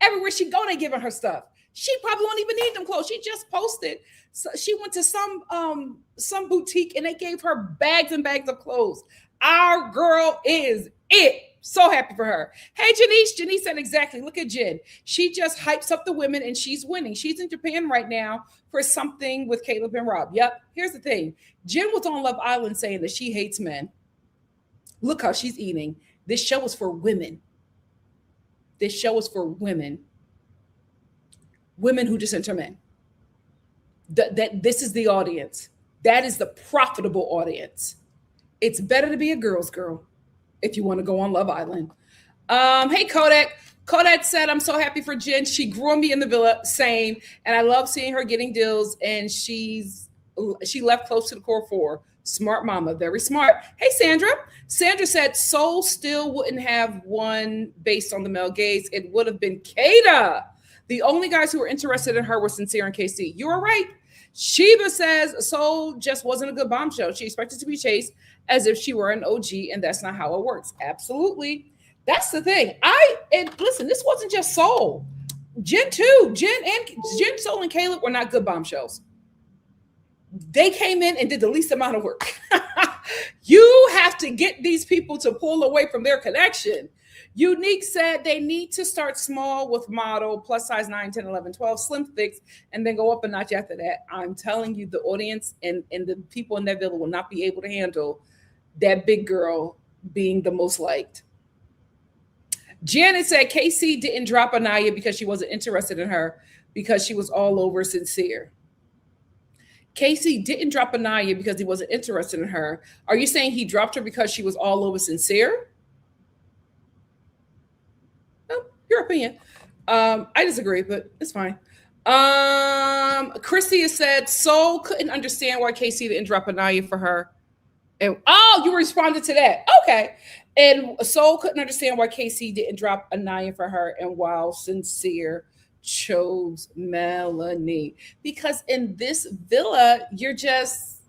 everywhere she go, they giving her stuff. She probably won't even need them clothes. She just posted. So she went to some boutique and they gave her bags and bags of clothes. Our girl is it. So happy for her. Hey, Janice. Janice said exactly. Look at Jen. She just hypes up the women and she's winning. She's in Japan right now for something with Caleb and Rob. Yep. Here's the thing. Jen was on Love Island saying that she hates men. Look how she's eating. This show is for women. This show is for women. Women who just enter men. This is the audience. That is the profitable audience. It's better to be a girl's girl if you want to go on Love Island. Hey, Kodak. Kodak said, I'm so happy for Jen. She grew on me in the villa, same. And I love seeing her getting deals. And she left close to the core 4. Smart mama, very smart. Hey, Sandra. Sandra said, Soul still wouldn't have won based on the male gaze. It would have been Kata. The only guys who were interested in her were Sincere and KC. You are right. Sheba says Soul just wasn't a good bombshell. She expected to be chased as if she were an OG, and that's not how it works. Absolutely. That's the thing. And listen, this wasn't just Soul. Jen too. Jen, Soul, and Caleb were not good bombshells. They came in and did the least amount of work. You have to get these people to pull away from their connection. Unique said they need to start small with model, plus size 9, 10, 11, 12, slim fix, and then go up a notch after that. I'm telling you, the audience and the people in that villa will not be able to handle that big girl being the most liked. Janet said Casey didn't drop Anaya because she wasn't interested in her because she was all over Sincere. Casey didn't drop Anaya because he wasn't interested in her. Are you saying he dropped her because she was all over Sincere? No, your opinion. I disagree, but it's fine. Chrissy has said Soul couldn't understand why Casey didn't drop Anaya for her. And you responded to that. Okay. And Soul couldn't understand why Casey didn't drop Anaya for her, and while Sincere chose Melanie. Because in this villa, you're just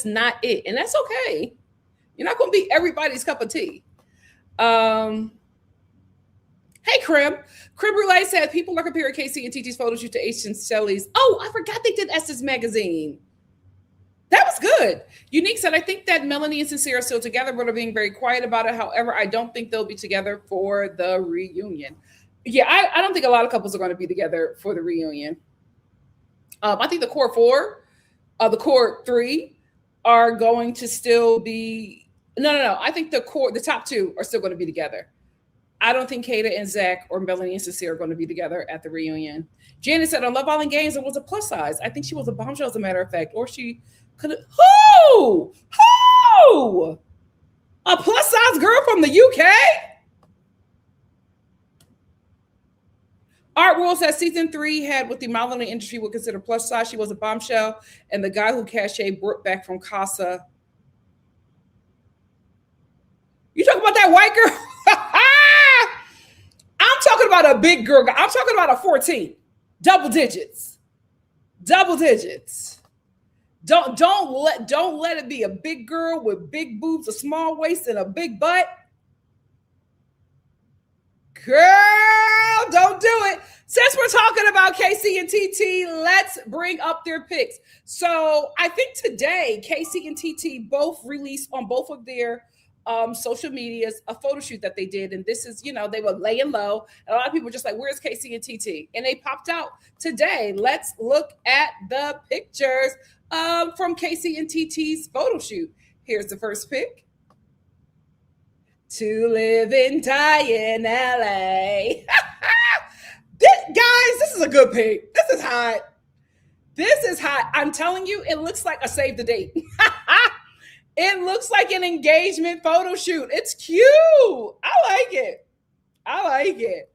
not it. And that's okay. You're not going to be everybody's cup of tea. Hey, Crib. Crib Roulette said people are comparing Casey and Titi's photo shoot to H and Shelley's. Oh, I forgot they did Essence Magazine. That was good. Unique said, I think that Melanie and Sincere are still together, but are being very quiet about it. However, I don't think they'll be together for the reunion. Yeah, I don't think a lot of couples are going to be together for the reunion. I think the core 4, the core 3 are going to still be. No. I think the top 2 are still going to be together. I don't think Kata and Zach or Melanie and Sincere are going to be together at the reunion. Janet said on Love Island Games, it was a plus size. I think she was a bombshell, as a matter of fact, or she could have. Who? A plus size girl from the UK? Art World says season 3 had what the modeling industry would consider plus size. She was a bombshell, and the guy who cachet brought back from Casa. You talking about that white girl? I'm talking about a big girl. I'm talking about a 14. Double digits. Don't let it be a big girl with big boobs, a small waist, and a big butt. Girl, don't do it. Since we're talking about KC and TT, let's bring up their picks. So I think today, KC and TT both released on both of their social medias a photo shoot that they did. And this is, they were laying low. And a lot of people were just like, where's KC and TT? And they popped out today. Let's look at the pictures from KC and TT's photo shoot. Here's the first pic. To live and die in LA. This is a good pic. This is hot. I'm telling you, it looks like a save the date. It looks like an engagement photo shoot. It's cute. I like it. I like it.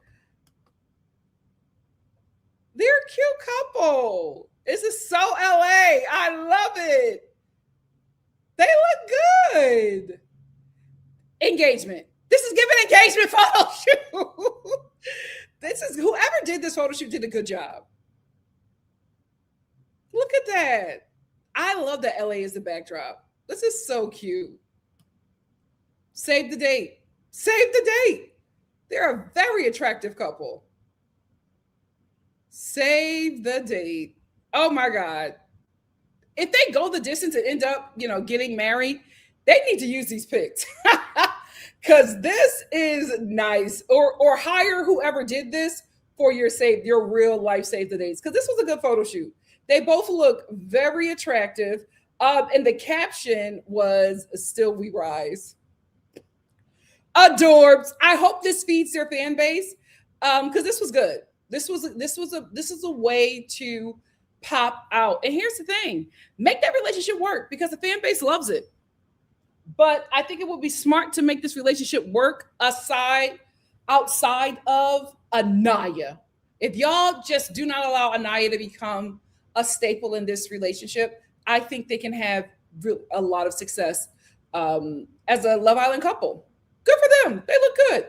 They're a cute couple. This is so LA. I love it. They look good. Engagement. This is giving engagement photo shoot. This is whoever did this photo shoot did a good job. Look at that. I love that LA is the backdrop. This is so cute. Save the date. Save the date. They're a very attractive couple. Save the date. Oh my God. If they go the distance and end up, getting married, they need to use these pics. Because this is nice. Or hire whoever did this for your real life save the dates. Because this was a good photo shoot. They both look very attractive. And the caption was "Still We Rise." Adorbs. I hope this feeds their fan base. Because this was good. This is a way to pop out. And here's the thing: make that relationship work because the fan base loves it. But I think it would be smart to make this relationship work outside of Anaya. If y'all just do not allow Anaya to become a staple in this relationship, I think they can have a lot of success as a Love Island couple. Good for them. They look good.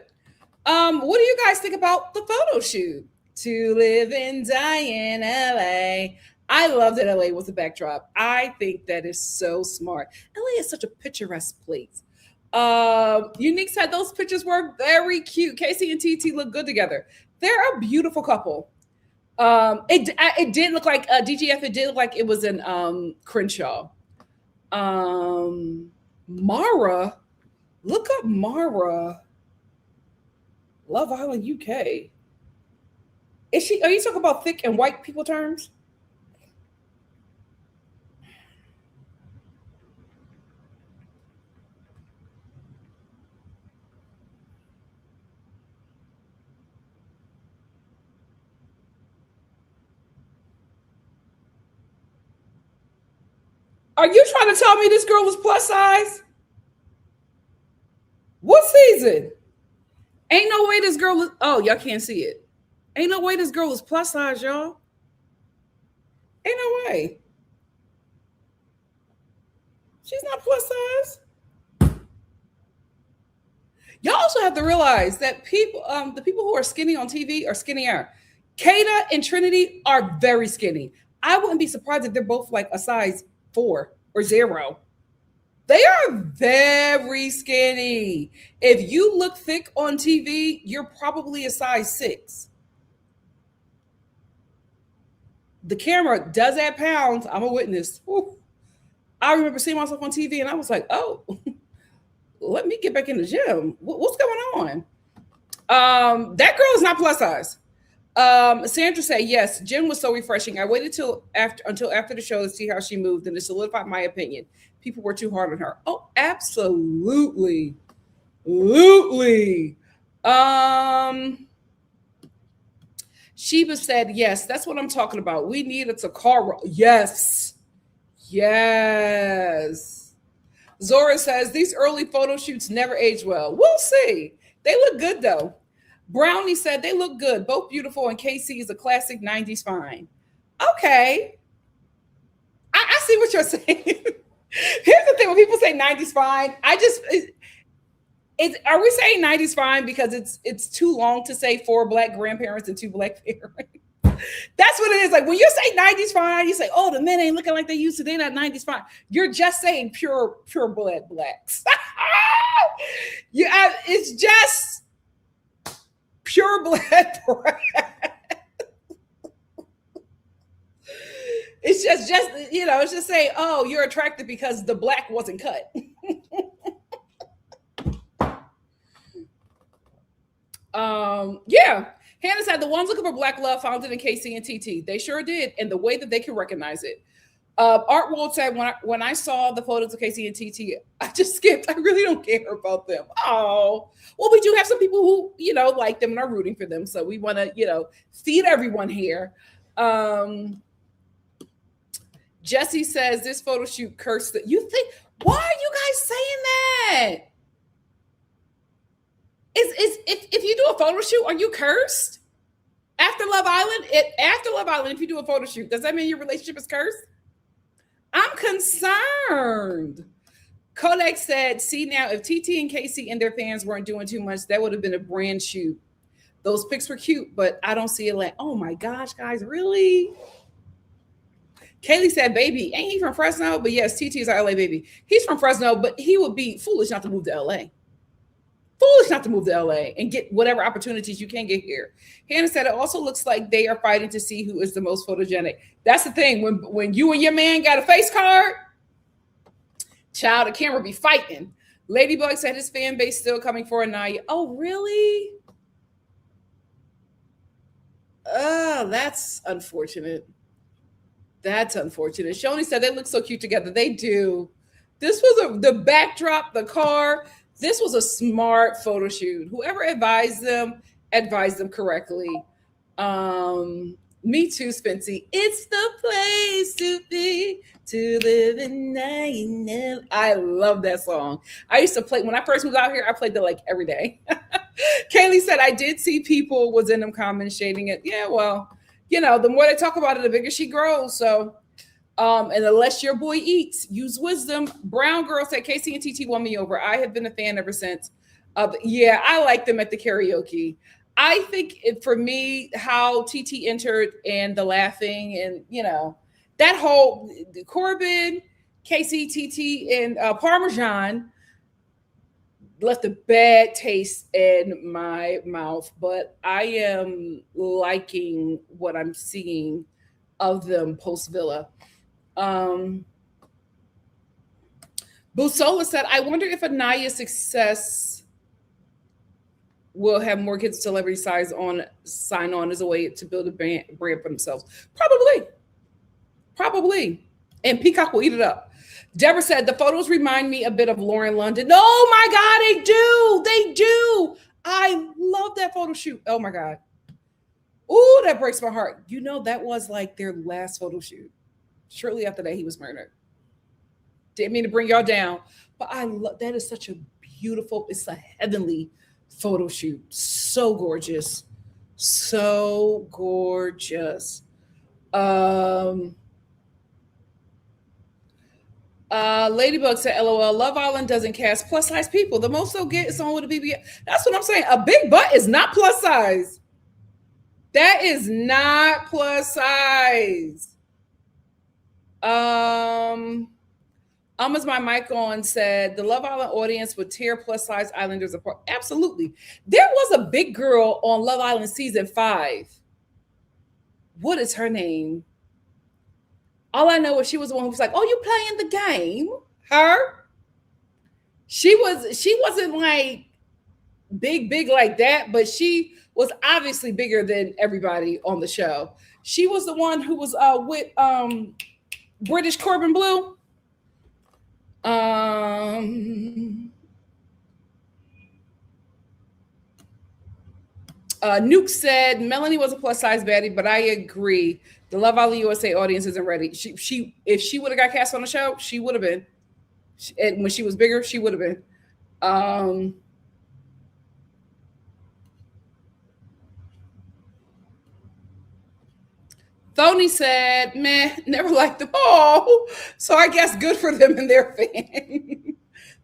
What do you guys think about the photo shoot? To live and die in LA. I love that LA was the backdrop. I think that is so smart. LA is such a picturesque place. Unique said those pictures were very cute. Casey and Titi look good together. They're a beautiful couple. It did look like DGF. It did look like it was in Crenshaw. Mara, look up Mara. Love Island UK. Is she? Are you talking about thick and white people terms? Are you trying to tell me this girl was plus size? What season? Ain't no way this girl was. Oh, y'all can't see it. Ain't no way this girl was plus size, y'all. Ain't no way. She's not plus size. Y'all also have to realize that the people who are skinny on TV are skinnier. Kata and Trinity are very skinny. I wouldn't be surprised if they're both like a size 4 or 0. They are very skinny. If you look thick on TV, you're probably a size 6. The camera does add pounds. I'm a witness. Whew. I remember seeing myself on TV and I was like, oh, let me get back in the gym. What's going on? That girl is not plus size. Sandra said, yes, Jen was so refreshing. I waited until after the show to see how she moved, and it solidified my opinion. People were too hard on her. Oh, absolutely. Absolutely. Sheba said, yes, that's what I'm talking about. We need a Takara. Yes. Yes. Zora says, these early photo shoots never age well. We'll see. They look good, though. Brownie said, they look good. Both beautiful, and KC is a classic 90s fine. Okay. I see what you're saying. Here's the thing. When people say 90s fine, are we saying 90s fine because it's too long to say 4 black grandparents and 2 black parents? That's what it is. Like when you say 90s fine, you say, oh, the men ain't looking like they used to. They're not 90s fine. You're just saying pure blood blacks. It's just pure blood black. It's just it's just saying, oh, you're attracted because the black wasn't cut. Yeah. Hannah said the ones looking for black love found it in KC and TT. They sure did, and the way that they can recognize it. Art World said when I saw the photos of KC and TT, I just skipped. I really don't care about them. Oh, well, we do have some people who like them and are rooting for them, so we want to feed everyone here. Jesse says this photo shoot cursed. You think Why are you guys saying that? If you do a photo shoot, are you cursed? After Love Island, if you do a photo shoot, does that mean your relationship is cursed? I'm concerned. Kodak said, see now, if TT and Casey and their fans weren't doing too much, that would have been a brand shoot. Those pics were cute, but I don't see it like, oh my gosh, guys, really? Kaylee said, baby, ain't he from Fresno? But yes, TT is our LA baby. He's from Fresno, but he would be foolish not to move to LA. Foolish not to move to LA and get whatever opportunities you can get here. Hannah said, it also looks like they are fighting to see who is the most photogenic. That's the thing. When you and your man got a face card, child, the camera be fighting. Ladybug said his fan base still coming for Anaya. Oh, really? Oh, that's unfortunate. That's unfortunate. Shoni said they look so cute together. They do. This was the backdrop, the car. This was a smart photo shoot. Whoever advised them correctly. Me too, Spency. It's the place to be, to live in night. I love that song. I used to play, when I first moved out here, I played that like every day. Kaylee said, I did see people was in them comments shading it. Yeah, well, you know, the more they talk about it, the bigger she grows. So, and the less your boy eats, use wisdom. Brown Girl said, Casey and TT won me over. I have been a fan ever since. Yeah, I like them at the karaoke. I think for me, how TT entered and the laughing and, you know, that whole Corbin, Casey, TT, and Parmesan left a bad taste in my mouth, but I am liking what I'm seeing of them post Villa. Busola said, I wonder if Anaya's success will have more kids celebrity sign on as a way to build a brand for themselves. Probably. And Peacock will eat it up. Deborah said, the photos remind me a bit of Lauren London. Oh my God, they do. I love that photo shoot. Oh my God. Ooh, that breaks my heart. You know, that was like their last photo shoot. Shortly after that, he was murdered. Didn't mean to bring y'all down, but I love, that is such a beautiful, it's a heavenly photo shoot. So gorgeous. So gorgeous. Ladybug said, LOL, Love Island doesn't cast plus size people. The most they'll get is someone with a BBL. That's what I'm saying. A big butt is not plus size. That is not plus size. Is my mic on said the Love Island audience would tear plus size Islanders apart. Absolutely. There was a big girl on Love Island season 5. What is her name? All I know is she was the one who was like, oh, you playing the game? Her? She wasn't like big like that, but she was obviously bigger than everybody on the show. She was the one who was with British Corbin Blue. Nuke said Melanie was a plus size baddie, but I agree. The Love Island USA audience isn't ready. She if she would have got cast on the show, she would have been. When she was bigger, she would have been. Thony said, "Meh, never liked them all." So I guess good for them and their fan.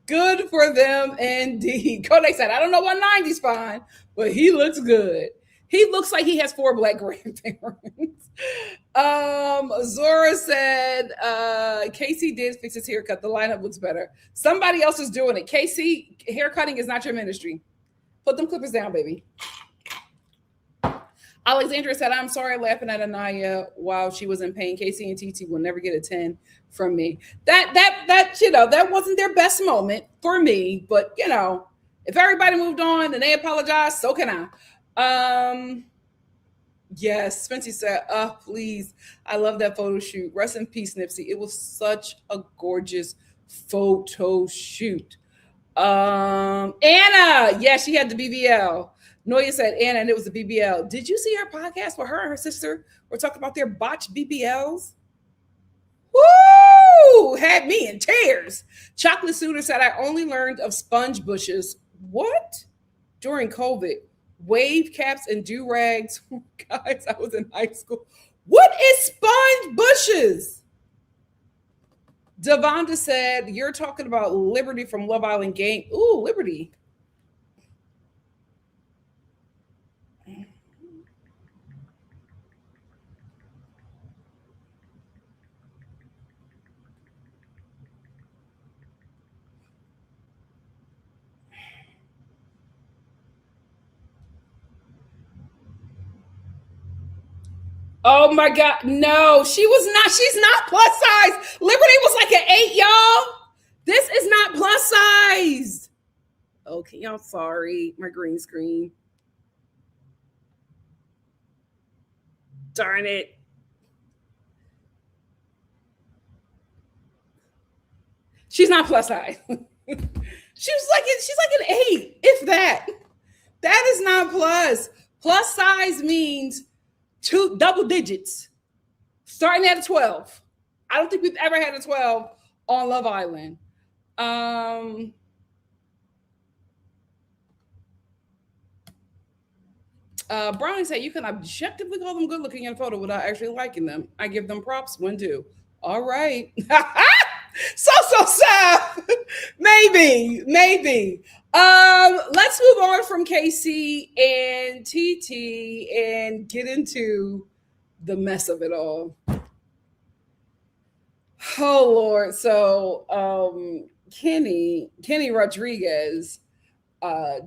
Good for them indeed. Kodak said, I don't know what 90's fine, but he looks good. He looks like he has 4 black grandparents. Zora said, Casey did fix his haircut. The lineup looks better. Somebody else is doing it. Casey, haircutting is not your ministry. Put them clippers down, baby. Alexandra said, I'm sorry laughing at Anaya while she was in pain. Casey and TT will never get a 10 from me. That you know, that wasn't their best moment for me, but you know, if everybody moved on and they apologized, so can I. Yes, Spency said, please. I love that photo shoot. Rest in peace, Nipsey. It was such a gorgeous photo shoot. Anna, yeah, she had the BBL. Noya said Anna, and it was the BBL. Did you see her podcast where her and her sister were talking about their botched BBLs? Woo! Had me in tears. Chocolate Suitor said, I only learned of sponge bushes. What? During COVID. Wave caps and do-rags. Guys, I was in high school. What is sponge bushes? Devonda said, you're talking about Liberty from Love Island game. Ooh, Liberty. Oh my God. No, she was not. She's not plus size. Liberty was like an 8, y'all. This is not plus size. Okay, I'm sorry. My green screen. Darn it. She's not plus size. she's like an 8, if that. That is not plus. Plus size means double digits, starting at a 12. I don't think we've ever had a 12 on Love Island. Brownie said you can objectively call them good looking in a photo without actually liking them. I give them props when due. All right. so sad. maybe. Let's move on from KC and TT and get into the mess of it all. Oh Lord. So Kenny Rodriguez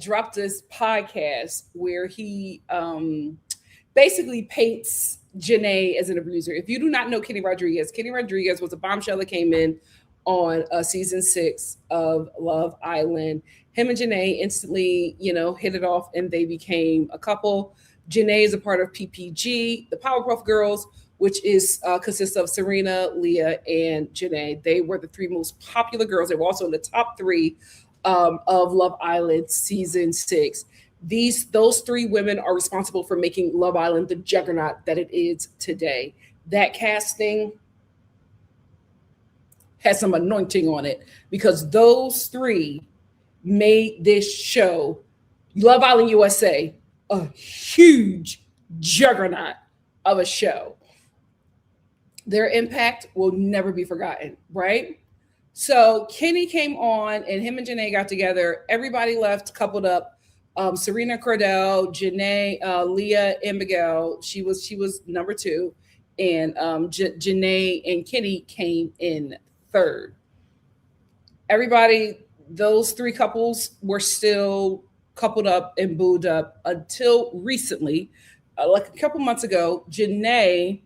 dropped this podcast where he basically paints Janae as an abuser. If you do not know Kenny Rodriguez was a bombshell that came in on season 6 of Love Island. Him and Janae instantly, hit it off and they became a couple. Janae is a part of PPG, the Powerpuff Girls, which consists of Serena, Leah, and Janae. They were the 3 most popular girls. They were also in the top 3 of Love Island season 6. Those 3 women are responsible for making Love Island the juggernaut that it is today. That casting has some anointing on it because those 3 made this show, Love Island USA, a huge juggernaut of a show. Their impact will never be forgotten, right? So Kenny came on and him and Janae got together. Everybody left, coupled up. Serena Cordell, Janae, Leah, and Miguel. She was number 2. And Janae and Kenny came in 3rd. Everybody, those 3 couples were still coupled up and booed up until recently, like a couple months ago. Janae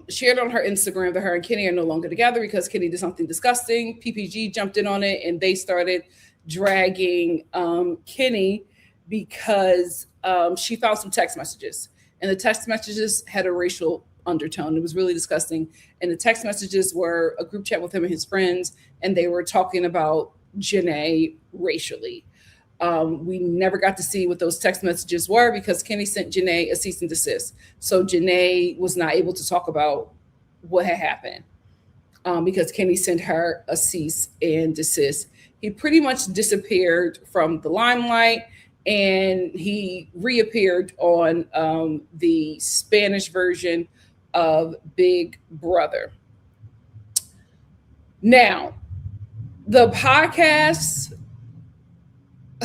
shared on her Instagram that her and Kenny are no longer together because Kenny did something disgusting. PPG jumped in on it and they started dragging Kenny because she found some text messages. And the text messages had a racial undertone. It was really disgusting. And the text messages were a group chat with him and his friends, and they were talking about Janae racially. We never got to see what those text messages were because Kenny sent Janae a cease and desist. So Janae was not able to talk about what had happened because Kenny sent her a cease and desist. He pretty much disappeared from the limelight and he reappeared on the Spanish version of Big Brother. Now, the podcast,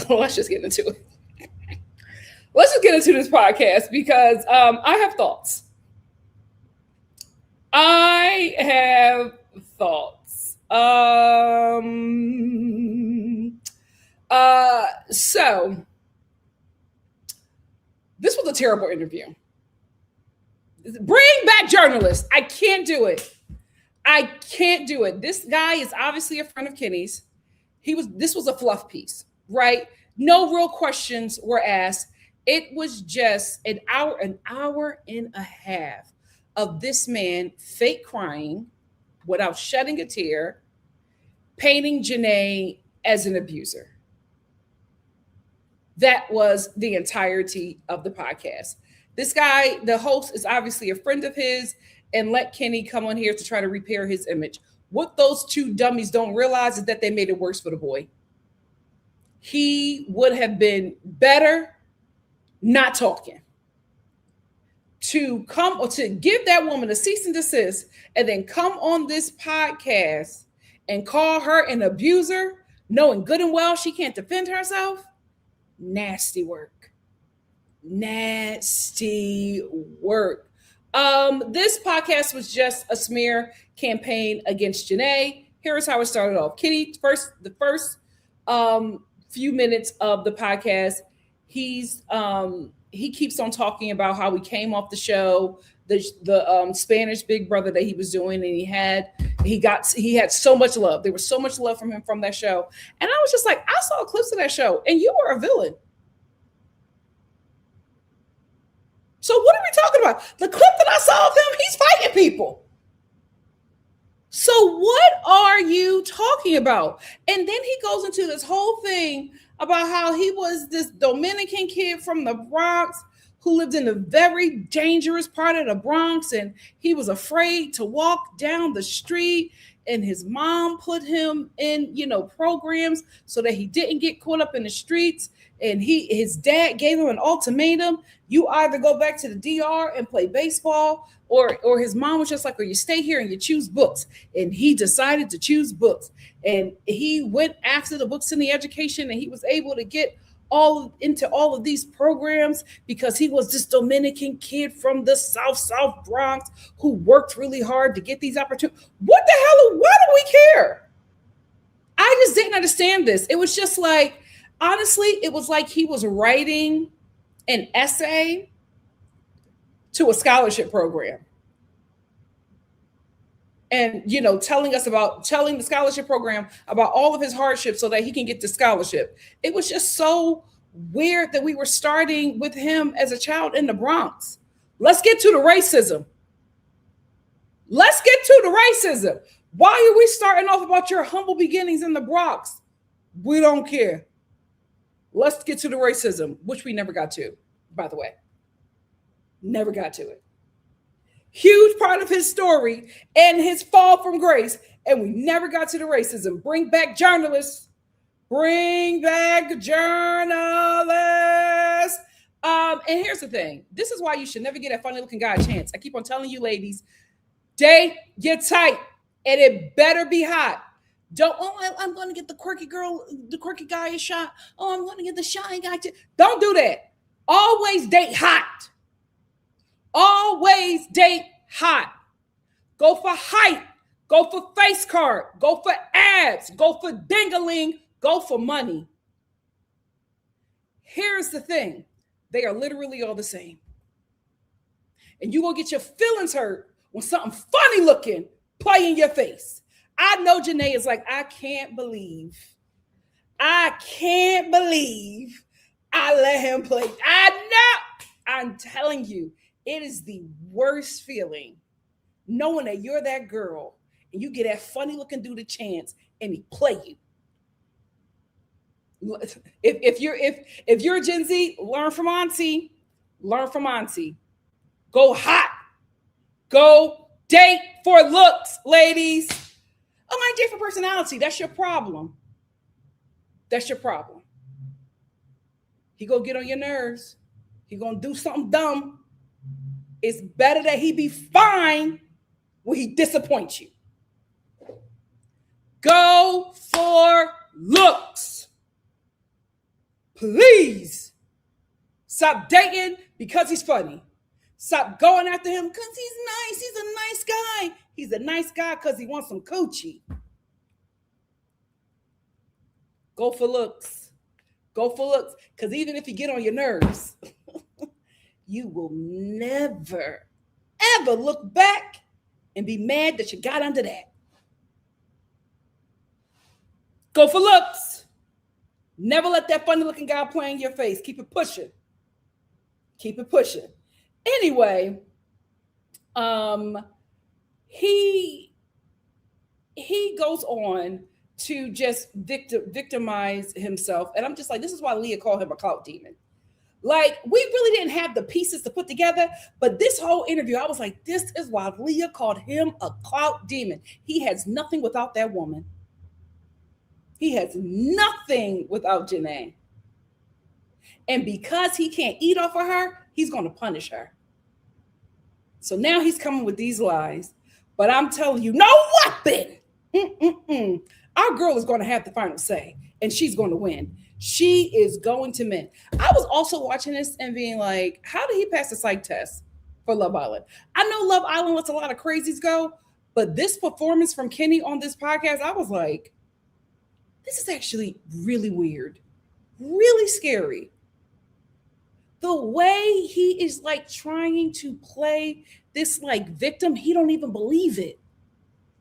let's just get into it. Let's just get into this podcast because I have thoughts. So this was a terrible interview. Bring back journalists. I can't do it. This guy is obviously a friend of Kenny's. This was a fluff piece, right? No real questions were asked. It was just an hour and a half of this man fake crying without shedding a tear, painting Janae as an abuser. That was the entirety of the podcast. This guy, the host, is obviously a friend of his, and let Kenny come on here to try to repair his image. What those two dummies don't realize is that they made it worse for the boy. He would have been better not talking. To come or to give that woman a cease and desist and then come on this podcast and call her an abuser, knowing good and well she can't defend herself, nasty work. Nasty work. This podcast was just a smear campaign against Janae. Here's how it started off. Kenny, the first few minutes of the podcast, he keeps on talking about how he came off the show, the Spanish Big Brother that he was doing, and he had so much love. There was so much love from him from that show, and I was just like, I saw clips of that show, and you were a villain. So what are we talking about? The clip that I saw of him, he's fighting people. So what are you talking about? And then he goes into this whole thing about how he was this Dominican kid from the Bronx who lived in a very dangerous part of the Bronx, and he was afraid to walk down the street, and his mom put him in, programs so that he didn't get caught up in the streets. And his dad gave him an ultimatum. You either go back to the DR and play baseball, or his mom was just like, or you stay here and you choose books. And he decided to choose books. And he went after the books and the education, and he was able to get into all of these programs because he was this Dominican kid from the South Bronx who worked really hard to get these opportunities. What the hell? Why do we care? I just didn't understand this. It was just like, honestly, it was like he was writing an essay to a scholarship program. And, telling the scholarship program about all of his hardships so that he can get the scholarship. It was just so weird that we were starting with him as a child in the Bronx. Let's get to the racism. Why are we starting off about your humble beginnings in the Bronx? We don't care. Let's get to the racism, which we never got to, by the way. Never got to it. Huge part of his story and his fall from grace, and we never got to the racism. Bring back journalists. Bring back journalists. And here's the thing. This is why you should never get a funny looking guy a chance. I keep on telling you, ladies, date your type, and it better be hot. I'm going to get the quirky guy a shot. Oh, I'm going to get the shy guy. Don't do that. Always date hot. Always date hot. Go for height. Go for face card. Go for abs. Go for ding-a-ling. Go for money. Here's the thing. They are literally all the same. And you will get your feelings hurt when something funny looking play in your face. I know Janae is like, I can't believe I let him play. I know. I'm telling you, it is the worst feeling knowing that you're that girl and you get that funny looking dude a chance and he play you. If you're Gen Z, learn from Auntie. Go hot. Go date for looks, ladies. Oh, my date for personality. That's your problem. He gonna get on your nerves. He gonna do something dumb. It's better that he be fine when he disappoints you. Go for looks. Please. Stop dating because he's funny. Stop going after him because he's nice. He's a nice guy. He's a nice guy because he wants some coochie. Go for looks. Because even if you get on your nerves, you will never, ever look back and be mad that you got under that. Go for looks. Never let that funny looking guy play in your face. Keep it pushing. Anyway, he goes on to just victimize himself. And I'm just like, this is why Leah called him a clout demon. Like, we really didn't have the pieces to put together. But this whole interview, I was like, this is why Leah called him a clout demon. He has nothing without that woman. He has nothing without Janae. And because he can't eat off of her, he's going to punish her. So now he's coming with these lies. But I'm telling you, no weapon. Our girl is going to have the final say. And she's going to win. She is going to win. I was also watching this and being like, how did he pass the psych test for Love Island? I know Love Island lets a lot of crazies go. But this performance from Kenny on this podcast, I was like, this is actually really weird. Really scary. The way he is like trying to play this like victim, he don't even believe it.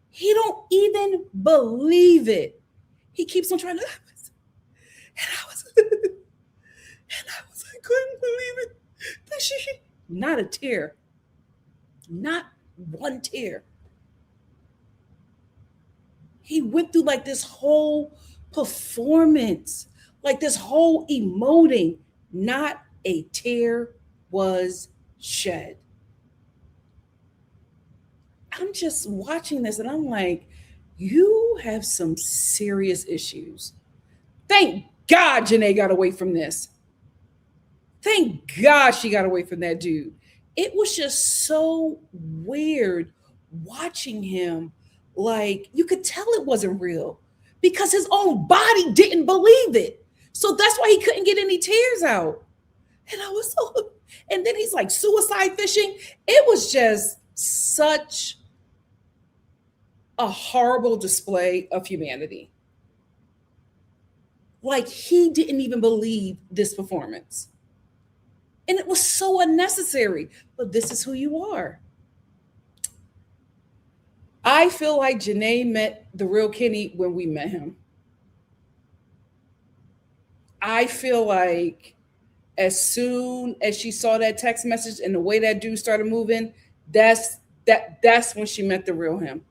He don't even believe it. He keeps on trying to, and I couldn't believe it. That she, not a tear. Not one tear. He went through like this whole performance, like this whole emoting, not a tear was shed. I'm just watching this and I'm like, you have some serious issues. Thank God Janae got away from this. Thank God she got away from that dude. It was just so weird watching him. Like, you could tell it wasn't real because his own body didn't believe it. So that's why he couldn't get any tears out. And I was so, and then he's like suicide fishing. It was just such a horrible display of humanity. Like, he didn't even believe this performance. And it was so unnecessary. But this is who you are. I feel like Janae met the real Kenny when we met him. I feel like as soon as she saw that text message and the way that dude started moving, that's when she met the real him.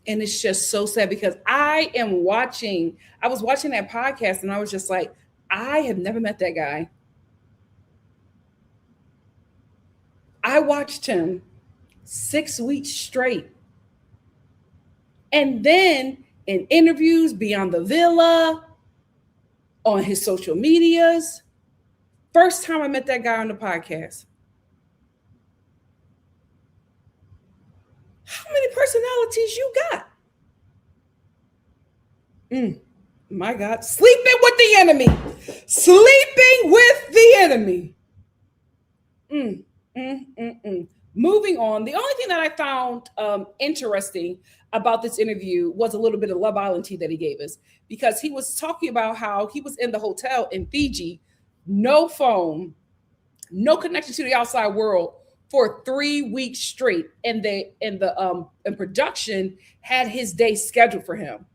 And it's just so sad because I was watching that podcast and I was just like, I have never met that guy. I watched him 6 weeks straight. And then in interviews beyond the villa, on his social medias. First time I met that guy on the podcast. How many personalities you got? My God. Sleeping with the enemy. Sleeping with the enemy. Moving on. The only thing that I found interesting about this interview was a little bit of Love Island tea that he gave us, because he was talking about how he was in the hotel in Fiji, no phone, no connection to the outside world for 3 weeks straight. And production had his day scheduled for him.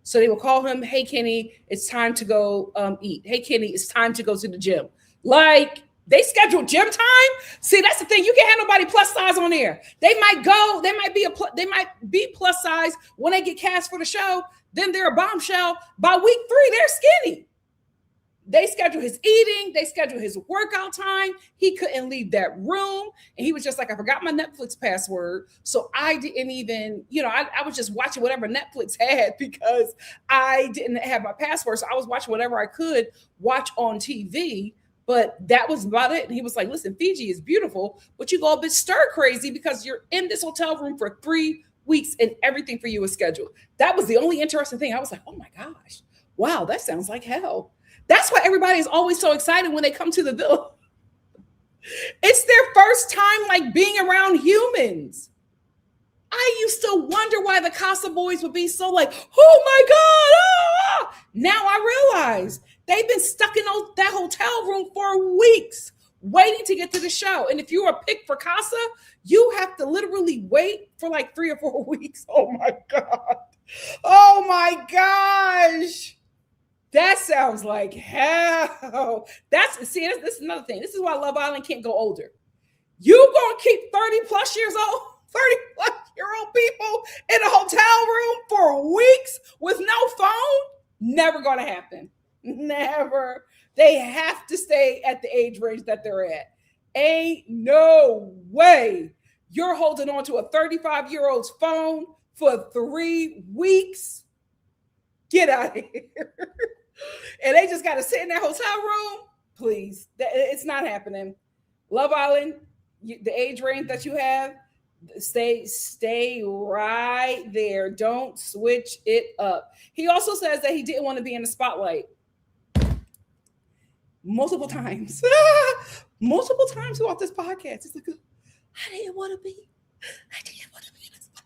So they would call him, hey, Kenny, it's time to go eat. Hey, Kenny, it's time to go to the gym. Like, they schedule gym time. See, that's the thing. You can't have nobody plus size on there. They might go. They might be plus size when they get cast for the show. Then they're a bombshell. By week 3, they're skinny. They schedule his eating. They schedule his workout time. He couldn't leave that room. And he was just like, I forgot my Netflix password. So I didn't even, I was just watching whatever Netflix had because I didn't have my password. So I was watching whatever I could watch on TV. But that was about it. And he was like, listen, Fiji is beautiful, but you go a bit stir crazy because you're in this hotel room for 3 weeks and everything for you is scheduled. That was the only interesting thing. I was like, oh my gosh, wow, that sounds like hell. That's why everybody is always so excited when they come to the villa. It's their first time like being around humans. I used to wonder why the Casa boys would be so like, oh my God. Ah! Now I realize they've been stuck in that hotel room for weeks waiting to get to the show. And if you're a pick for Casa, you have to literally wait for like 3 or 4 weeks. Oh my God. Oh my gosh. That sounds like hell. This is another thing. This is why Love Island can't go older. You gonna keep 30 plus years old, 30 plus year old people in a hotel room for weeks with no phone? Never gonna happen. Never They have to stay at the age range that they're at. Ain't no way you're holding on to a 35-year-old's phone for 3 weeks. Get out of here. And they just got to sit in that hotel room. Please. It's not happening. Love Island, the age range that you have, stay right there. Don't switch it up. He also says that he didn't want to be in the spotlight. Multiple times. Multiple times throughout this podcast. It's like, I didn't want to be in the spotlight.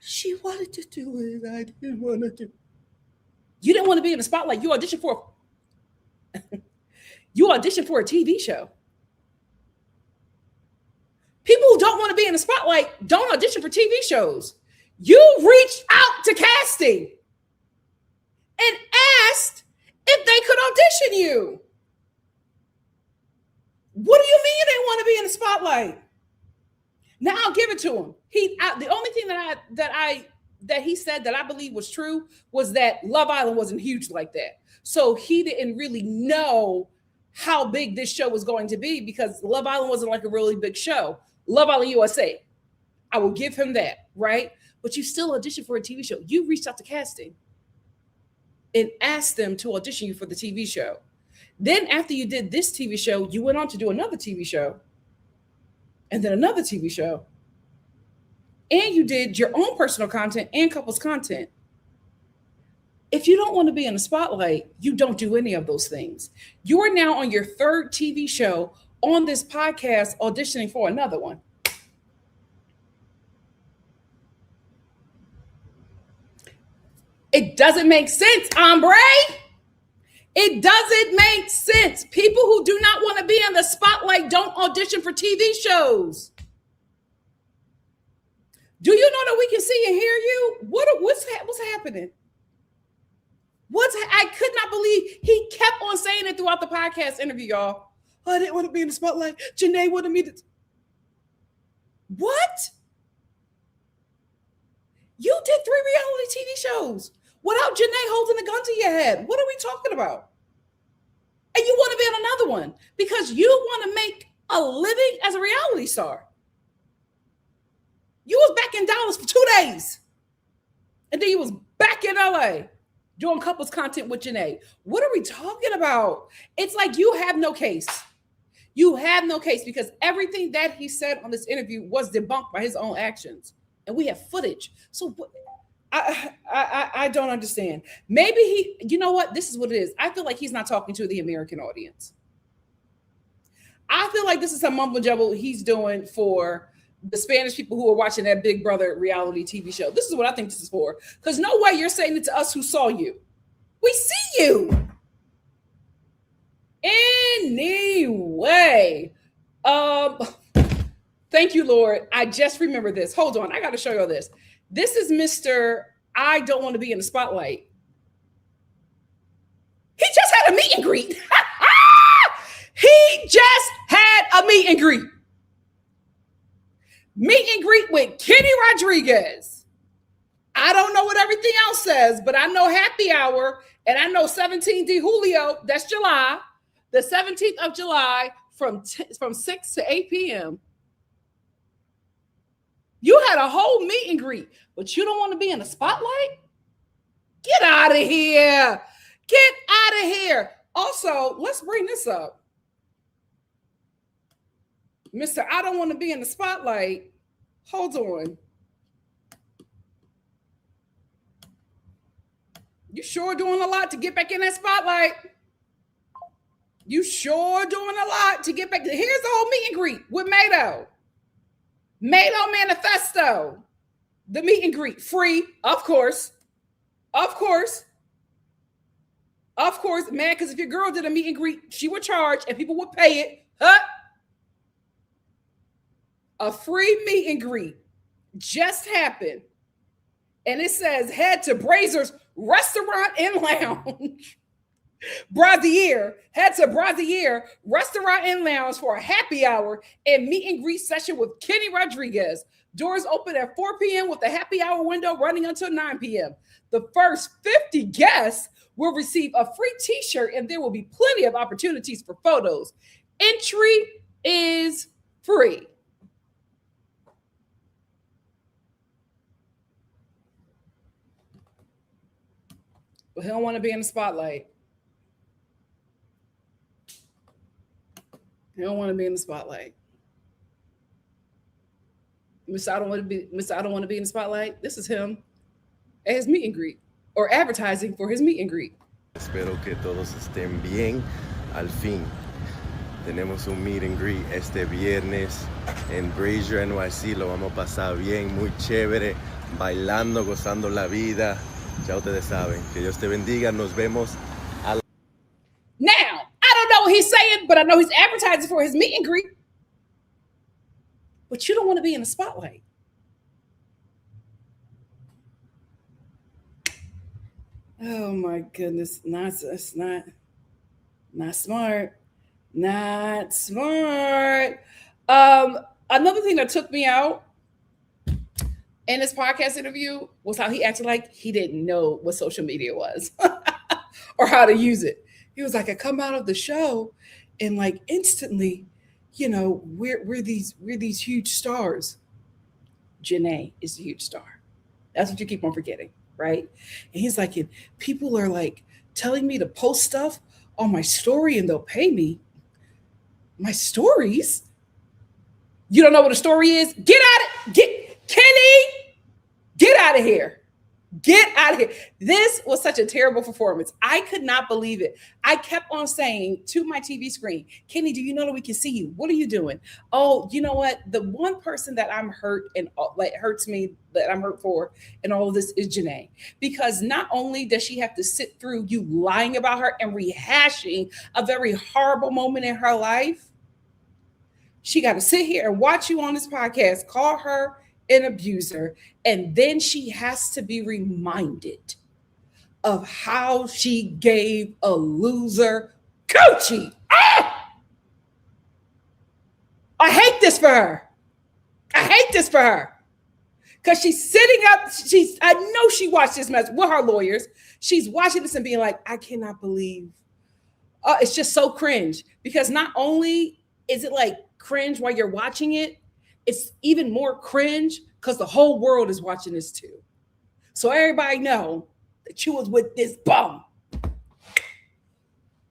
She wanted to do it. I didn't want to do it. You didn't want to be in the spotlight. You auditioned for a TV show. People who don't want to be in the spotlight don't audition for TV shows. You reached out to casting and asked if they could audition you. What do you mean you didn't want to be in the spotlight? Now I'll give it to him. The only thing that he said that I believe was true was that Love Island wasn't huge like that. So he didn't really know how big this show was going to be because Love Island wasn't like a really big show. Love Island USA, I will give him that, right? But you still auditioned for a TV show. You reached out to casting and asked them to audition you for the TV show. Then after you did this TV show, you went on to do another TV show and then another TV show. And you did your own personal content and couples content. If you don't want to be in the spotlight, you don't do any of those things. You are now on your third TV show on this podcast auditioning for another one. It doesn't make sense, hombre. It doesn't make sense. People who do not want to be in the spotlight don't audition for TV shows. Do you know that we can see and hear you? What's happening? I could not believe he kept on saying it throughout the podcast interview, y'all. I didn't want to be in the spotlight. Janae wanted me to. What? You did 3 reality TV shows without Janae holding a gun to your head. What are we talking about? And you want to be on another one because you want to make a living as a reality star. You was back in Dallas for 2 days. And then you was back in LA doing couples content with Janae. What are we talking about? It's like you have no case. You have no case because everything that he said on this interview was debunked by his own actions. And we have footage. So I don't understand. Maybe you know what? This is what it is. I feel like he's not talking to the American audience. I feel like this is some mumbo jumbo he's doing for the Spanish people who are watching that Big Brother reality TV show. This is what I think this is for. Because no way you're saying it to us who saw you. We see you. Anyway. Thank you, Lord. I just remember this. Hold on. I got to show you this. This is Mr. I don't want to be in the spotlight. He just had a meet and greet. He just had a meet and greet. Meet and greet with Kenny Rodriguez. I don't know what everything else says, but I know happy hour and I know 17 de Julio. That's July, the 17th of July from 6 to 8 p.m. You had a whole meet and greet, but you don't want to be in the spotlight? Get out of here. Get out of here. Also, let's bring this up. Mr. I don't want to be in the spotlight. Hold on. You sure doing a lot to get back in that spotlight. You sure doing a lot to get back. Here's the whole meet and greet with Mado. Mado Manifesto. The meet and greet. Free, of course. Of course. Of course, man, because if your girl did a meet and greet, she would charge and people would pay it. Huh? A free meet and greet just happened. And it says head to Brazer's Restaurant and Lounge. Brazier, head to Brazier Restaurant and Lounge for a happy hour and meet and greet session with Kenny Rodriguez. Doors open at 4 p.m. with the happy hour window running until 9 p.m. The first 50 guests will receive a free t-shirt and there will be plenty of opportunities for photos. Entry is free. But he don't want to be in the spotlight. He don't want to be in the spotlight. Mr. I don't want to be Mr. I don't want to be in the spotlight. This is him at his meet and greet or advertising for his meet and greet. Espero que todos estén bien. Al fin tenemos un meet and greet este viernes en Brazier NYC. Lo vamos a pasar bien, muy chévere, bailando, gozando la vida. Ya ustedes saben. Que Dios te bendiga. Nos vemos. Now, I don't know what he's saying, but I know he's advertising for his meet and greet. But you don't want to be in the spotlight. Oh my goodness. That's not smart. Not smart. Another thing that took me out in this podcast interview was how he acted like he didn't know what social media was or how to use it. He was like, I come out of the show and like instantly, you know, we're these huge stars. Jana is a huge star. That's what you keep on forgetting, right? And he's like, and people are like telling me to post stuff on my story and they'll pay me. My stories? You don't know what a story is? Get out of Kenny, get out of here. Get out of here. This was such a terrible performance. I could not believe it. I kept on saying to my TV screen, Kenny, do you know that we can see you? What are you doing? Oh, you know what? The one person that I'm hurt and like hurts me, that I'm hurt for and all of this is Janae. Because not only does she have to sit through you lying about her and rehashing a very horrible moment in her life, she got to sit here and watch you on this podcast, call her an abuser, and then she has to be reminded of how she gave a loser coochie. Ah! I hate this for her. I hate this for her. Because she's sitting up, I know she watched this mess with her lawyers. She's watching this and being like, I cannot believe. It's just so cringe. Because not only is it like cringe while you're watching it, it's even more cringe because the whole world is watching this too. So everybody know that you was with this bum.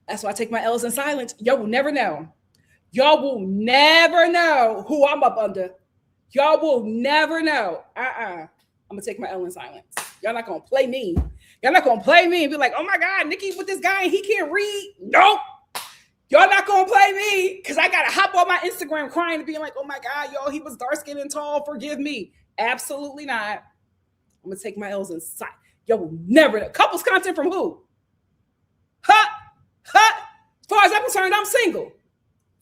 That's why I take my L's in silence. Y'all will never know. Y'all will never know who I'm up under. Y'all will never know. I'm gonna take my L in silence. Y'all not gonna play me. Y'all not gonna play me and be like, oh my God, Nikki with this guy and he can't read. Nope. Y'all not gonna play me because I gotta hop on my Instagram crying and being like, oh my God, y'all, he was dark skinned and tall. Forgive me. Absolutely not. I'm gonna take my L's in sight. Y'all will never know. Couples content from who? Huh? As far as I'm concerned, I'm single.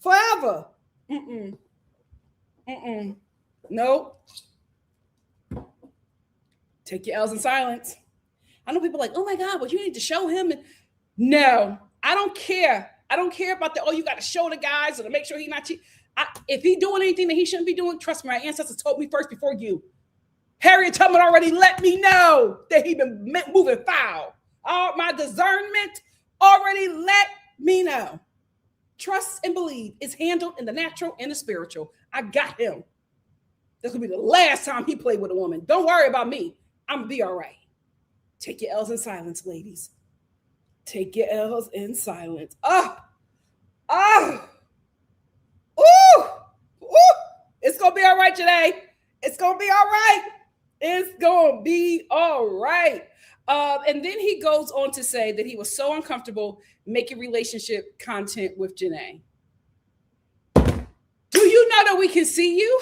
Forever. Nope. Take your L's in silence. I know people are like, oh my God, but you need to show him. No, I don't care. I don't care about the, you got to show the guys or to make sure he's not cheating. If he's doing anything that he shouldn't be doing, trust me, my ancestors told me first before you. Harriet Tubman already let me know that he been moving foul. My discernment already let me know. Trust and believe is handled in the natural and the spiritual. I got him. This will be the last time he played with a woman. Don't worry about me. I'm going to be all right. Take your L's in silence, ladies. Take your L's in silence. It's going to be all right today. It's going to be all right. It's going to be all right. And then he goes on to say that he was so uncomfortable making relationship content with Janae. Do you know that we can see you?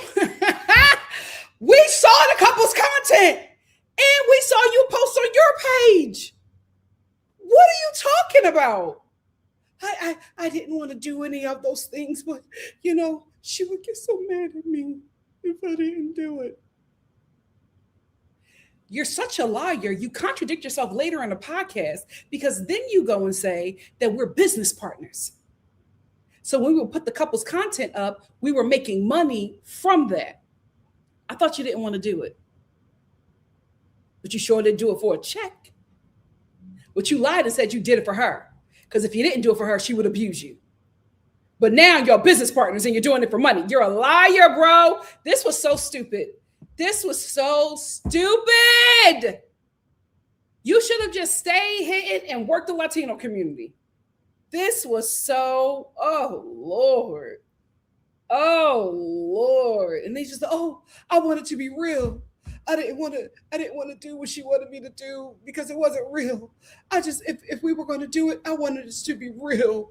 We saw the couple's content and we saw you post on your page. What are you talking about? I didn't want to do any of those things, but you know, she would get so mad at me if I didn't do it. You're such a liar. You contradict yourself later in the podcast because then you go and say that we're business partners. So when we would put the couple's content up, we were making money from that. I thought you didn't want to do it. But you sure didn't do it for a check. But you lied and said you did it for her. Because if you didn't do it for her, she would abuse you. But now you're business partners and you're doing it for money. You're a liar, bro. This was so stupid. This was so stupid. You should have just stayed hidden and worked the Latino community. This was so, oh Lord. Oh Lord. And they just, oh, I wanted to be real. I didn't want to do what she wanted me to do because it wasn't real. I just, if we were going to do it, I wanted it to be real.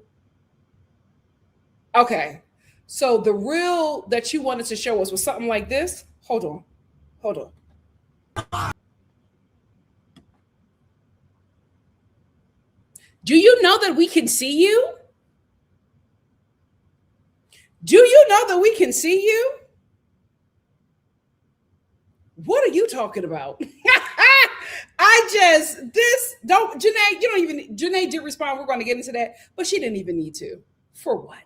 Okay. So the real that you wanted to show us was something like this. Hold on. Do you know that we can see you? Do you know that we can see you? What are you talking about? Janae did respond. We're going to get into that, but she didn't even need to. For what?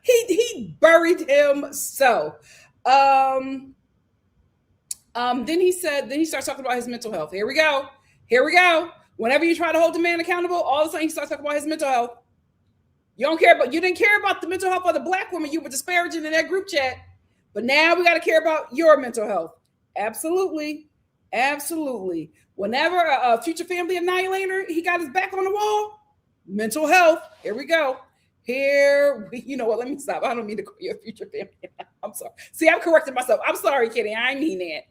He buried him. So, then he starts talking about his mental health. Here we go. Whenever you try to hold the man accountable, all of a sudden he starts talking about his mental health. You didn't care about the mental health of the black woman you were disparaging in that group chat. But now we got to care about your mental health. Absolutely. Whenever a future family annihilator, he got his back on the wall. Mental health. Here we go. You know what? Let me stop. I don't mean to call you a future family. I'm sorry. See, I'm correcting myself. I'm sorry, Kitty. I mean that.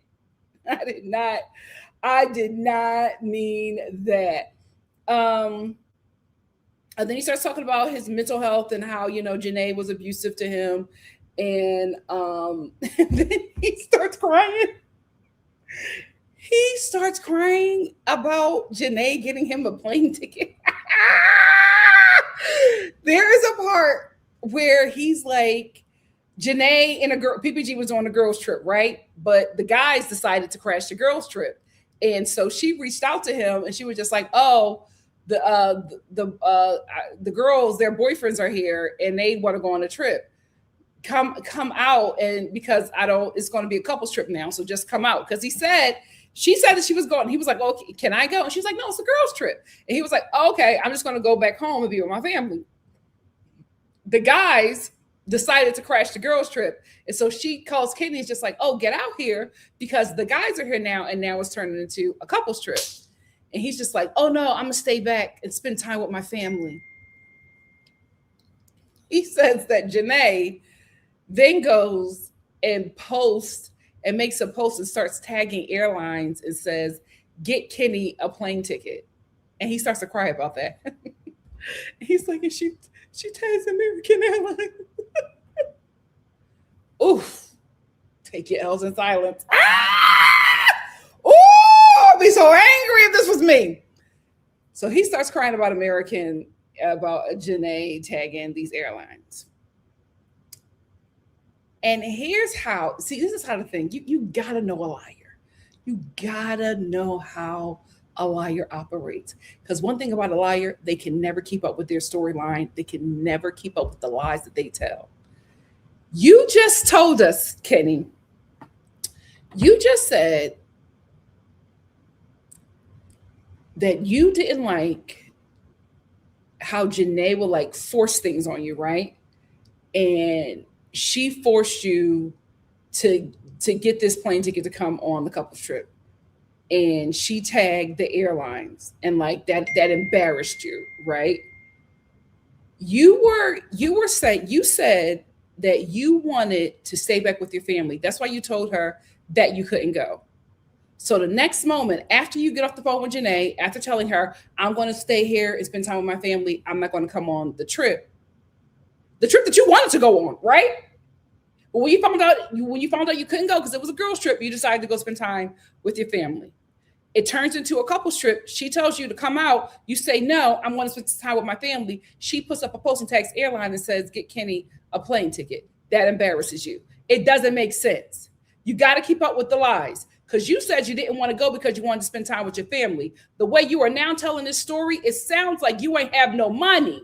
I did not mean that. And then he starts talking about his mental health and how, Janae was abusive to him. And then he starts crying. He starts crying about Janae getting him a plane ticket. There is a part where he's like, Janae and PPG was on a girls trip, right? But the guys decided to crash the girls trip. And so she reached out to him and she was just like, oh, the girls, their boyfriends are here and they want to go on a trip. Come out, and because it's going to be a couples trip now, so just come out. Because she said that she was going. He was like, "Okay, can I go?" And she's like, "No, it's a girls trip." And he was like, "Okay, I'm just going to go back home and be with my family." The guys decided to crash the girls trip, and so she calls Kenny. It's just like, "Oh, get out here because the guys are here now, and now it's turning into a couples trip." And he's just like, "Oh no, I'm gonna stay back and spend time with my family." He says that Janae then goes and posts and makes a post and starts tagging airlines and says, "Get Kenny a plane ticket." And he starts to cry about that. He's like, and she tags American Airlines. Oof. Take your L's in silence. Oh, I'd be so angry if this was me. So he starts crying about Janae tagging these airlines. And here's how, this is how to think. You gotta know a liar. You gotta know how a liar operates. Because one thing about a liar, they can never keep up with their storyline. They can never keep up with the lies that they tell. You just told us, Kenny, you just said that you didn't like how Janae will force things on you, right? And she forced you to get this plane ticket to come on the couples trip. And she tagged the airlines and that embarrassed you, right? You said that you wanted to stay back with your family. That's why you told her that you couldn't go. So the next moment after you get off the phone with Janae, after telling her, I'm going to stay here and spend time with my family, I'm not going to come on the trip that you wanted to go on, right? But when you found out you couldn't go because it was a girls trip, you decided to go spend time with your family. It turns into a couples trip. She tells you to come out. You say, no, I'm going to spend time with my family. She puts up a post and tags airline and says, get Kenny a plane ticket. That embarrasses you. It doesn't make sense You got to keep up with the lies, because you said you didn't want to go because you wanted to spend time with your family. The way you are now telling this story, it sounds like you ain't have no money,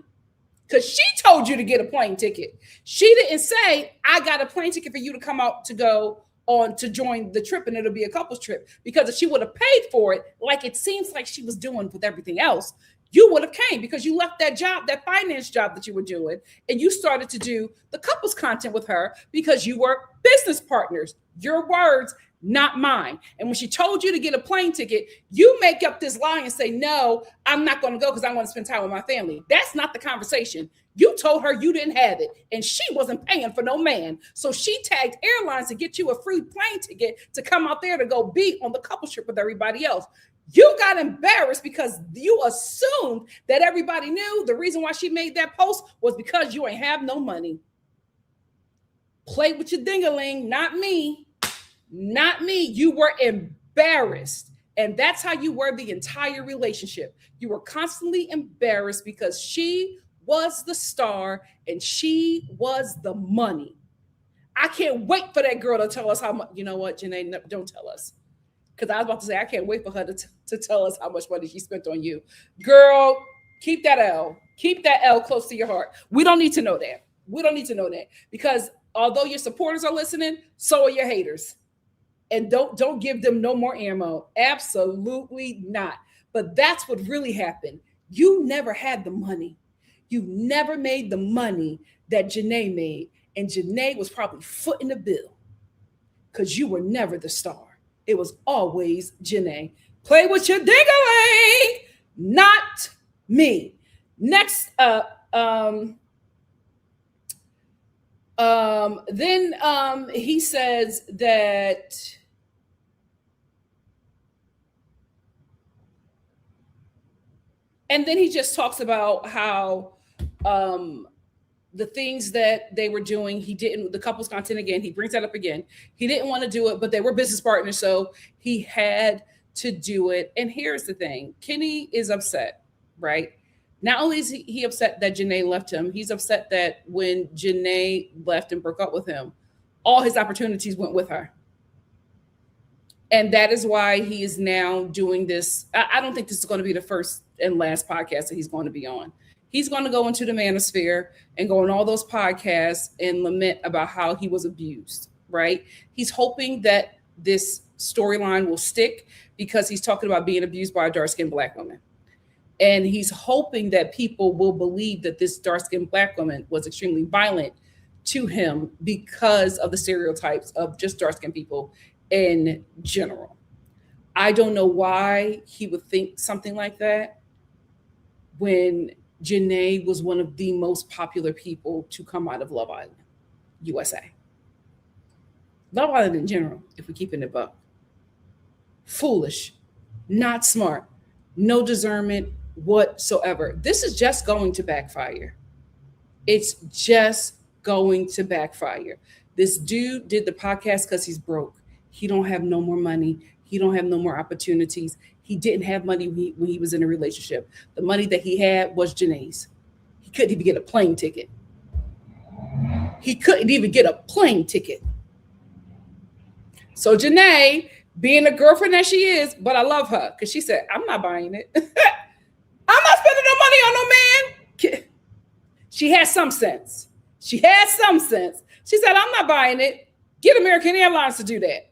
because she told you to get a plane ticket. She didn't say, I got a plane ticket for you to come out to go on to join the trip, and it'll be a couple's trip. Because if she would have paid for it, like it seems like she was doing with everything else, you would have came, because you left that job, that finance job that you were doing, and you started to do the couples content with her because you were business partners. Your words, not mine. And when she told you to get a plane ticket, you make up this lie and say, no, I'm not going to go because I want to spend time with my family. That's not the conversation. You told her you didn't have it, and she wasn't paying for no man. So she tagged airlines to get you a free plane ticket to come out there to go be on the couple trip with everybody else. You got embarrassed because you assumed that everybody knew the reason why she made that post was because you ain't have no money. Play with your ding-a-ling, not me. Not me. You were embarrassed. And that's how you were the entire relationship. You were constantly embarrassed because she was the star and she was the money. I can't wait for that girl to tell us how much. You know what, Janae, no, don't tell us. Because I was about to say, I can't wait for her to tell us how much money she spent on you. Girl, keep that L. Keep that L close to your heart. We don't need to know that. We don't need to know that. Because although your supporters are listening, so are your haters. And don't give them no more ammo. Absolutely not. But that's what really happened. You never had the money. You never made the money that Janae made. And Janae was probably footing the bill because you were never the star. It was always Janae. Play with your ding-a-ling, not me. Next then he says that and then he just talks about how the things that they were doing, he didn't, the couples content again, he brings that up again. He didn't want to do it, but they were business partners, so he had to do it. And here's the thing, Kenny is upset, right? Not only is he upset that Janae left him, he's upset that when Janae left and broke up with him, all his opportunities went with her. And that is why he is now doing this. I don't think this is going to be the first and last podcast that he's going to be on. He's going to go into the manosphere and go on all those podcasts and lament about how he was abused, right? He's hoping that this storyline will stick because he's talking about being abused by a dark-skinned Black woman. And he's hoping that people will believe that this dark-skinned Black woman was extremely violent to him because of the stereotypes of just dark-skinned people in general. I don't know why he would think something like that when Janae was one of the most popular people to come out of Love Island, USA. Love Island in general, if we keep it in the buck. Foolish, not smart, no discernment whatsoever. This is just going to backfire. It's just going to backfire. This dude did the podcast because he's broke. He don't have no more money. He don't have no more opportunities. He didn't have money when he was in a relationship. The money that he had was Janae's. He couldn't even get a plane ticket. He couldn't even get a plane ticket. So Janae, being a girlfriend that she is, but I love her because she said, I'm not buying it. I'm not spending no money on no man. She has some sense. She has some sense. She said, I'm not buying it. Get American Airlines to do that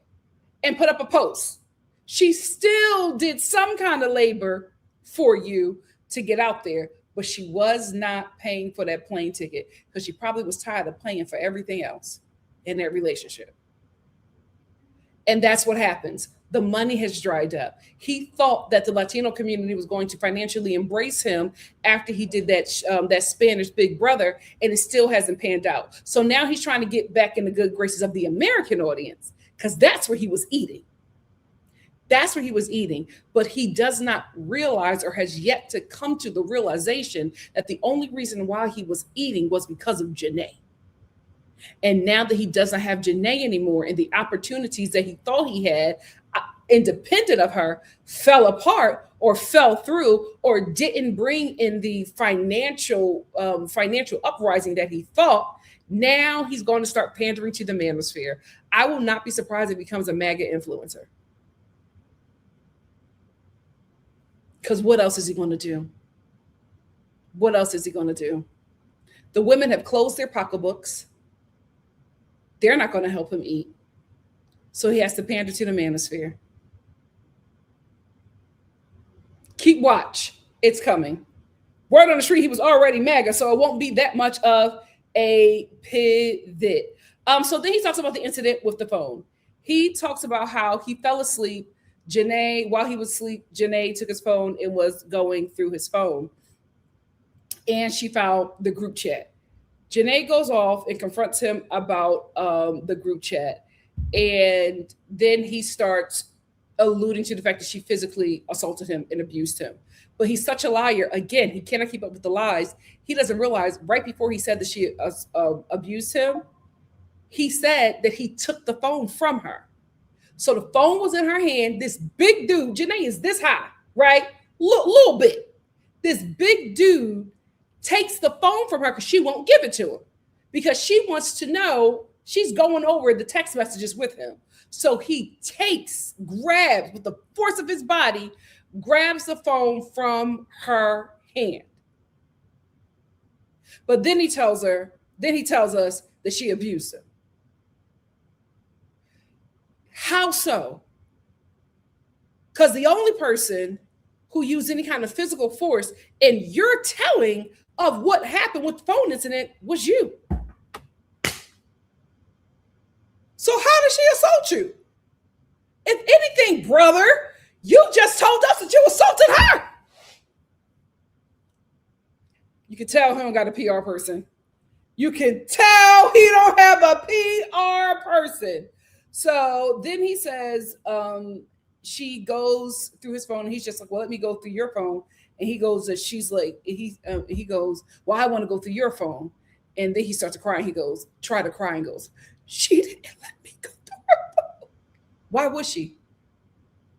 and put up a post. She still did some kind of labor for you to get out there, but she was not paying for that plane ticket because she probably was tired of paying for everything else in that relationship. And that's what happens. The money has dried up. He thought that the Latino community was going to financially embrace him after he did that Spanish Big Brother, and it still hasn't panned out. So now he's trying to get back in the good graces of the American audience because that's where he was eating. That's where he was eating, but he does not realize or has yet to come to the realization that the only reason why he was eating was because of Janae. And now that he doesn't have Janae anymore and the opportunities that he thought he had, independent of her, fell apart or fell through or didn't bring in the financial uprising that he thought, Now he's going to start pandering to the manosphere. I will not be surprised if he becomes a MAGA influencer. Because what else is he going to do? What else is he going to do? The women have closed their pocketbooks. They're not going to help him eat. So he has to pander to the manosphere. Keep watch. It's coming. Word on the street, he was already MAGA, so it won't be that much of a pivot. So then he talks about the incident with the phone. He talks about how he fell asleep. While he was asleep, Janae took his phone and was going through his phone. And she found the group chat. Janae goes off and confronts him about the group chat. And then he starts alluding to the fact that she physically assaulted him and abused him. But he's such a liar. Again, he cannot keep up with the lies. He doesn't realize right before he said that she abused him, he said that he took the phone from her. So the phone was in her hand. This big dude, Janae is this high, right? Little bit. This big dude takes the phone from her because she won't give it to him because she wants to know she's going over the text messages with him. So he grabs with the force of his body, grabs the phone from her hand. But then he tells us that she abused him. How so? Because the only person who used any kind of physical force in your telling of what happened with the phone incident was you. So how did she assault you? If anything, brother, you just told us that you assaulted her. You can tell he don't got a PR person. You can tell he don't have a PR person. So then he says, she goes through his phone and he's just like, well, let me go through your phone. And he goes, she's like, he goes, well, I want to go through your phone. And then he starts to cry. He goes, try to cry and goes, she didn't let me go through her phone. Why would she?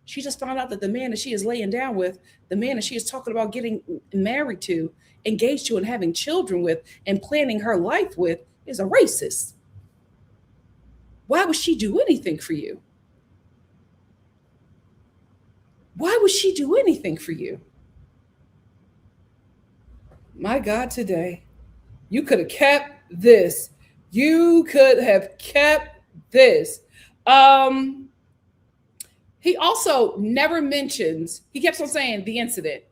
She just found out that the man that she is laying down with, the man that she is talking about getting married to, engaged to, and having children with, and planning her life with, is a racist. Why would she do anything for you? Why would she do anything for you? My God, today, you could have kept this. You could have kept this. He also never mentions, he keeps on saying the incident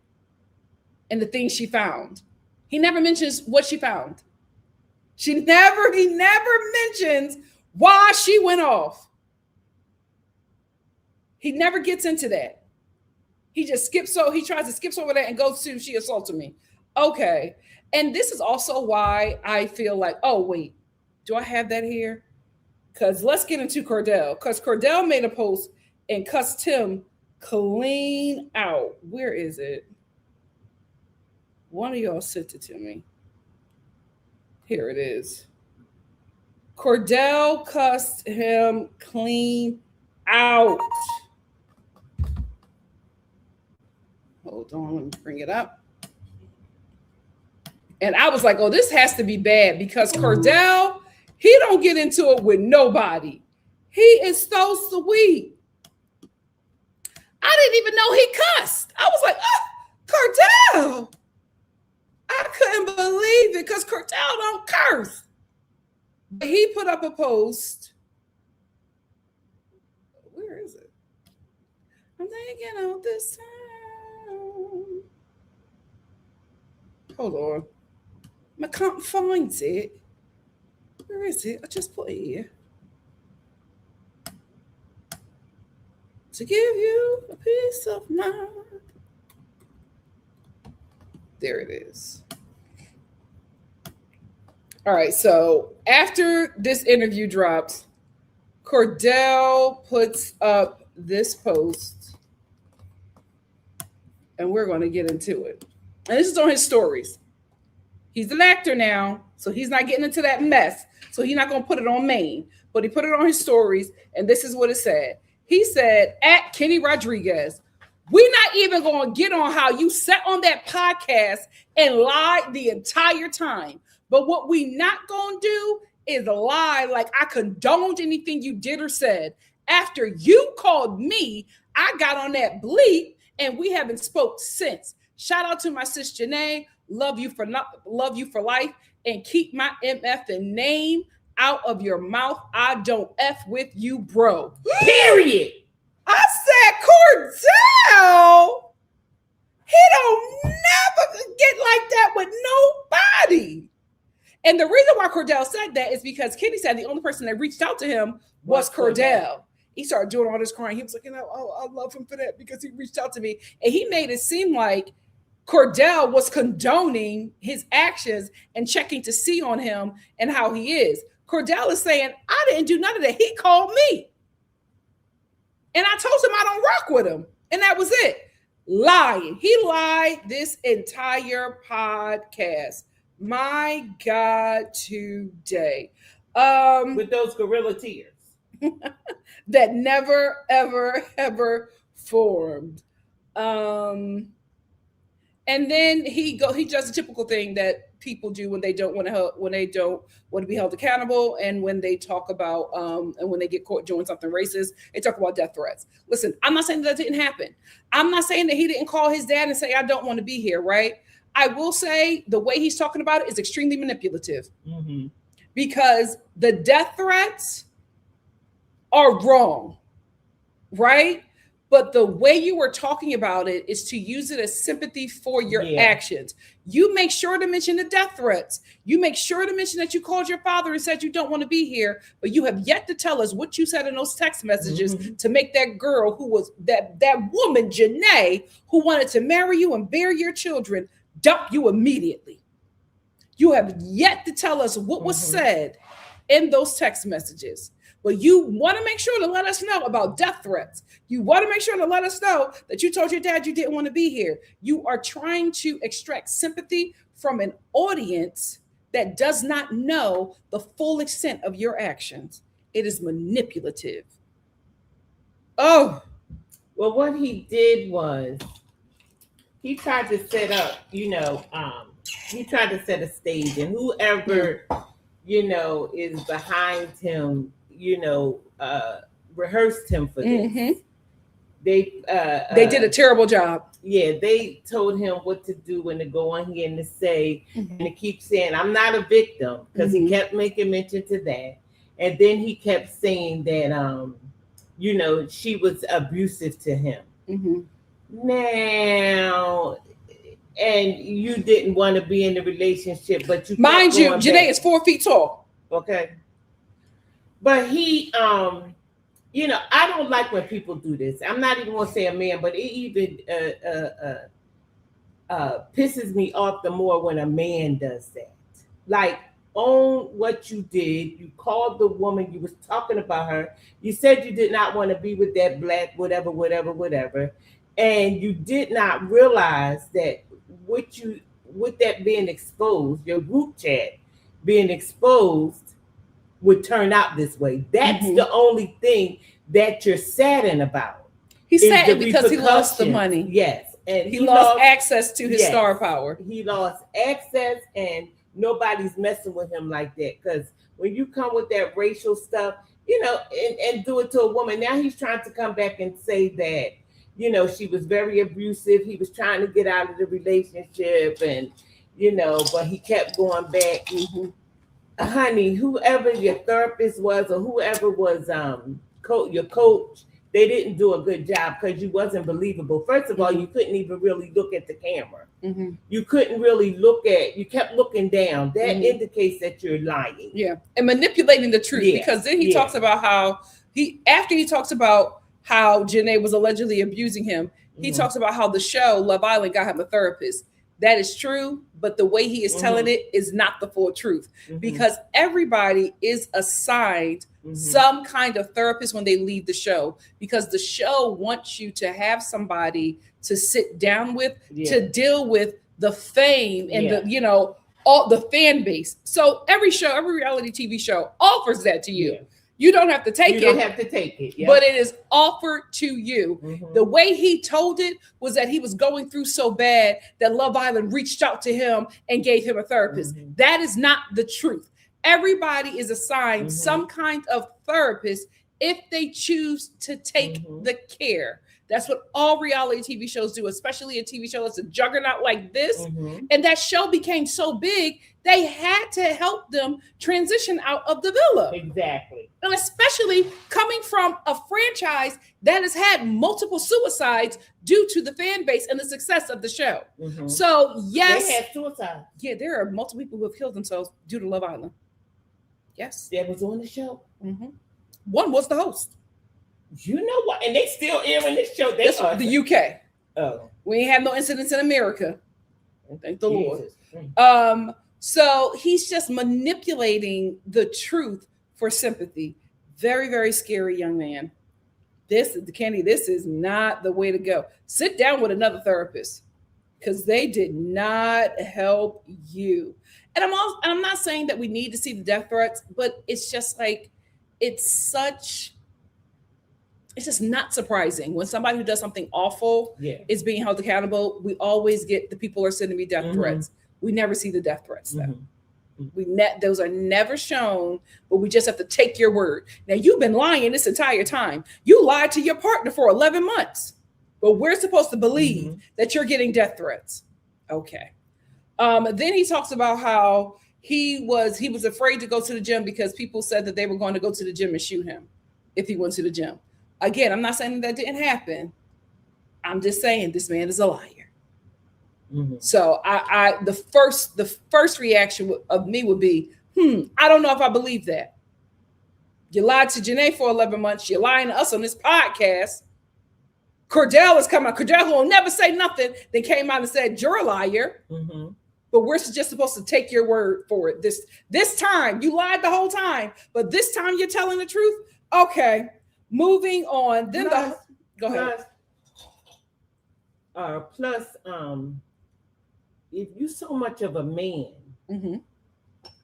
and the things she found. He never mentions what she found. He never mentions why she went off. He never gets into that. He tries to skip over that and goes to, she assaulted me. Okay. And this is also why I feel like, oh, wait, do I have that here? Because let's get into Cordell. Because Cordell made a post and cussed him clean out. Where is it? One of y'all sent it to me. Here it is. Cordell cussed him clean out. Hold on, let me bring it up. And I was like, oh, this has to be bad because Cordell, he don't get into it with nobody. He is so sweet. I didn't even know he cussed. I was like, oh, Cordell. I couldn't believe it because Cordell don't curse. But he put up a post. Where is it? I'm thinking of this time. Hold on. I can't find it. Where is it? I just put it here. To give you a peace of mind. There it is. All right, so after this interview drops, Cordell puts up this post, and we're going to get into it. And this is on his stories. He's an actor now, so he's not getting into that mess. So he's not going to put it on main, but he put it on his stories, and this is what it said. He said, at Kenny Rodriguez, we're not even going to get on how you sat on that podcast and lied the entire time. But what we not gonna do is lie like I condoned anything you did or said. After you called me, I got on that bleep and we haven't spoke since. Shout out to my sis Janae. Love you for life, and keep my MF and name out of your mouth. I don't F with you, bro. Period. I said, Cordell, he don't never get like that with nobody. And the reason why Cordell said that is because Kenny said the only person that reached out to him was Cordell. He started doing all this crying. He was like, I love him for that because he reached out to me. And he made it seem like Cordell was condoning his actions and checking to see on him and how he is. Cordell is saying, I didn't do none of that. He called me. And I told him I don't rock with him. And that was it. Lying. He lied this entire podcast. My God, today. With those gorilla tears. That never, ever, ever formed. And then he does the typical thing that people do when they don't want to be held accountable, and when they talk about and when they get caught doing something racist, they talk about death threats. Listen, I'm not saying that didn't happen. I'm not saying that he didn't call his dad and say, I don't want to be here, right? I will say the way he's talking about it is extremely manipulative, because the death threats are wrong, right? But the way you were talking about it is to use it as sympathy for your actions. You make sure to mention the death threats. You make sure to mention that you called your father and said you don't want to be here, but you have yet to tell us what you said in those text messages to make that girl who was that woman, Janae, who wanted to marry you and bear your children, dump you immediately. You have yet to tell us what was said in those text messages. But you want to make sure to let us know about death threats. You want to make sure to let us know that you told your dad you didn't want to be here. You are trying to extract sympathy from an audience that does not know the full extent of your actions. It is manipulative. Oh. Well, what he did was he tried to set up, he tried to set a stage, and whoever, is behind him, rehearsed him for this. They did a terrible job. Yeah, they told him what to do and to go on here and to say, and to keep saying, I'm not a victim, because he kept making mention to that. And then he kept saying that, she was abusive to him. Now, and you didn't want to be in the relationship, but you mind you, Janae is 4 feet tall. Okay. But he, I don't like when people do this. I'm not even going to say a man, but it even pisses me off the more when a man does that. Like, own what you did. You called the woman. You was talking about her. You said you did not want to be with that black whatever. And you did not realize that with that being exposed, your group chat being exposed, would turn out this way. That's the only thing that you're saddened about. He's sad because he lost the money. Yes. And he lost access to his star power. He lost access, and nobody's messing with him like that. Because when you come with that racial stuff, and do it to a woman, now he's trying to come back and say that, she was very abusive. He was trying to get out of the relationship, and, but he kept going back. Honey, whoever your therapist was, or whoever was your coach, they didn't do a good job, because you wasn't believable. First of all, you couldn't even really look at the camera. You couldn't really you kept looking down. That indicates that you're lying. Yeah, and manipulating the truth, because then he talks about how after he talks about how Janae was allegedly abusing him, he talks about how the show Love Island got him a therapist. That is true, but the way he is telling it is not the full truth, because everybody is assigned some kind of therapist when they leave the show, because the show wants you to have somebody to sit down with, to deal with the fame and all the fan base. So every reality TV show offers that to you. You don't have to take it. You don't have to take it. Yep. But it is offered to you. Mhm. The way he told it was that he was going through so bad that Love Island reached out to him and gave him a therapist. Mhm. That is not the truth. Everybody is assigned Mhm. some kind of therapist if they choose to take Mhm. the care. That's what all reality TV shows do, especially a TV show that's a juggernaut like this. Mhm. And that show became so big, they had to help them transition out of the villa. Exactly. And especially coming from a franchise that has had multiple suicides due to the fan base and the success of the show. Mhm. So, yes, They had suicide. yeah, there are multiple people who have killed themselves due to Love Island. Yes. That was on the show. Mhm. One was the host. You know what? And they still airing this show. They This are the UK. Oh, We ain't have no incidents in America. Thank the Lord. Jesus. So he's just manipulating the truth for sympathy. Very, very scary young man. This is not the way to go. Sit down with another therapist because they did not help you. And I'm not saying that we need to see the death threats, but it's just like it's just not surprising when somebody who does something awful Yeah. is being held accountable. We always get the people are sending me death Mhm. threats. We never see the death threats though. Mhm. Those are never shown, but we just have to take your word. Now you've been lying this entire time. You lied to your partner for 11 months, but we're supposed to believe that you're getting death threats. Okay. Then he talks about how he was afraid to go to the gym because people said that they were going to go to the gym and shoot him if he went to the gym. Again, I'm not saying that didn't happen. I'm just saying this man is a liar. Mhm. So the first reaction of me would be, I don't know if I believe that. You lied to Janae for 11 months. You're lying to us on this podcast. Cordell is coming. Cordell, who will never say nothing, then came out and said, you're a liar. Mhm. But we're just supposed to take your word for it. This time, you lied the whole time, but this time you're telling the truth. Okay, moving on. Then go ahead. Plus, if you're so much of a man, Mm-hmm.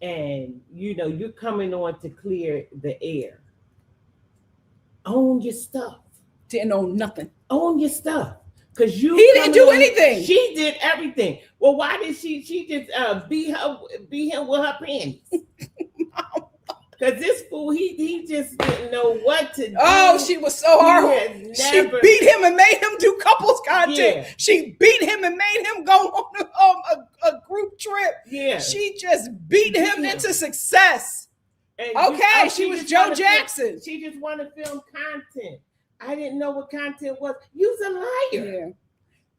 and you're coming on to clear the air, own your stuff. Didn't own nothing. Own your stuff. Because He didn't do anything. She did everything. Well, why did she just beat him with her panties? Because this fool, he just didn't know what to do. Oh, she was so hard. She beat him and made him do couples content. Yeah. She beat him and made him go on a group trip. Yeah. She just beat him into success. And Okay, she was just Joe wanna Jackson. She just wanted to film content. I didn't know what content was. You's a liar. Yeah.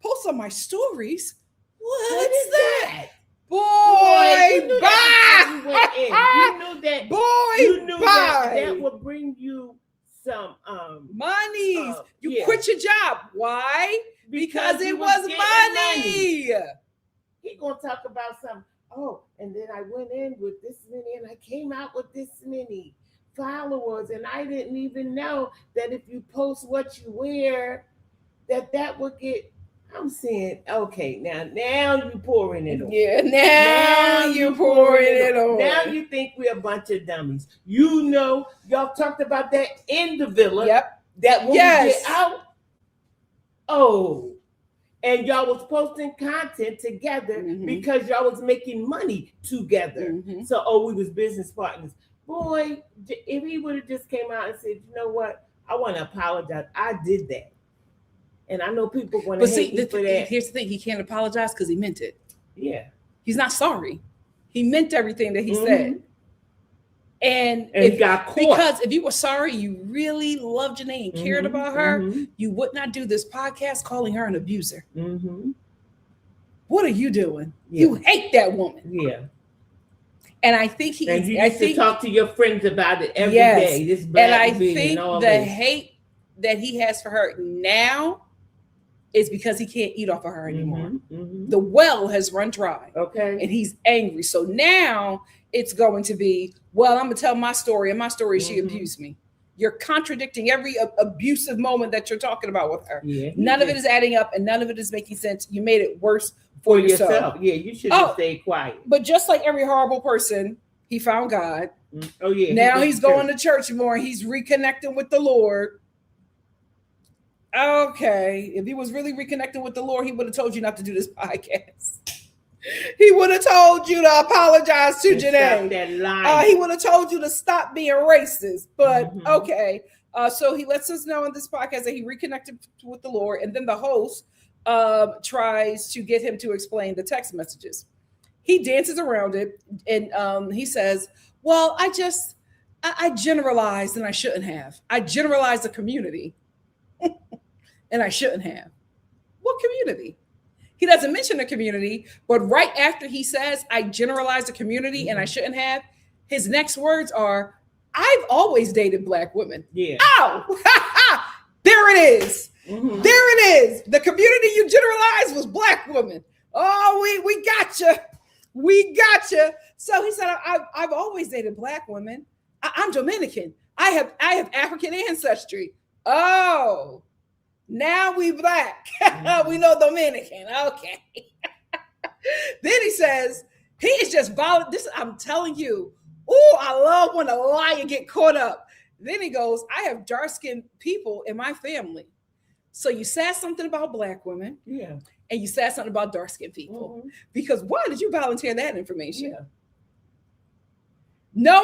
Post on my stories. What is that? Boy, you knew bye. that before you went in. You knew that. Boy, You knew bye. that would bring you some Monies. You yeah. quit your job. Why? Because you it was getting money. He gonna talk about some. Oh, and then I went in with this many, and I came out with this many followers, and I didn't even know that if you post what you wear, that would get. I'm saying, okay, now you pouring it on. Yeah, now you pouring it on. Now you think we're a bunch of dummies. Y'all talked about that in the villa. Yep. That when we Yes. get out. Oh. And y'all was posting content together because y'all was making money together. Mhm. So, we was business partners. Boy, if he would have just came out and said, you know what? I want to apologize. I did that. And I know people want to hate me for that. Here's the thing: he can't apologize because he meant it. Yeah. He's not sorry. He meant everything that he said. And he got caught. Because if you were sorry, you really loved Janae and cared about her, Mm-hmm. you would not do this podcast calling her an abuser. Mm-hmm. What are you doing? Yeah. You hate that woman. Yeah. And I think you used to talk to your friends about it every day. This and black I being think and all the this. hate that he has for her now is because he can't eat off of her anymore. Mm-hmm. The well has run dry. Okay. And he's angry. So now it's going to be, well, I'm going to tell my story. And my story is she abused me. You're contradicting every abusive moment that you're talking about with her. Yeah, none of it is adding up and none of it is making sense. You made it worse for yourself. Yeah, you should have stayed quiet. But just like every horrible person, he found God Oh yeah. Now he's going to church more. He's reconnecting with the Lord. Okay, if he was really reconnecting with the Lord, he would have told you not to do this podcast. He would have told you to apologize to Janae. He would have told you to stop being racist. But okay, so he lets us know in this podcast that he reconnected with the Lord, and then the host tries to get him to explain the text messages. He dances around it, and he says, "Well, I generalized, and I shouldn't have. I generalized the community." And I shouldn't have. What community? He doesn't mention the community, but right after he says, I generalized the community and I shouldn't have, his next words are, I've always dated Black women. Yeah. Oh, there it is. There it is. The community you generalized was Black women. Oh, we got you. We got you. So he said, I've always dated Black women. I'm Dominican. I have African ancestry. Oh, now we Black. We know Dominican. Okay. Then he says, he is just violent. This, I'm telling you. Oh, I love when a liar get caught up. Then he goes, I have dark-skinned people in my family. So you said something about Black women. Yeah. And you said something about dark-skinned people. Because why did you volunteer that information? Yeah.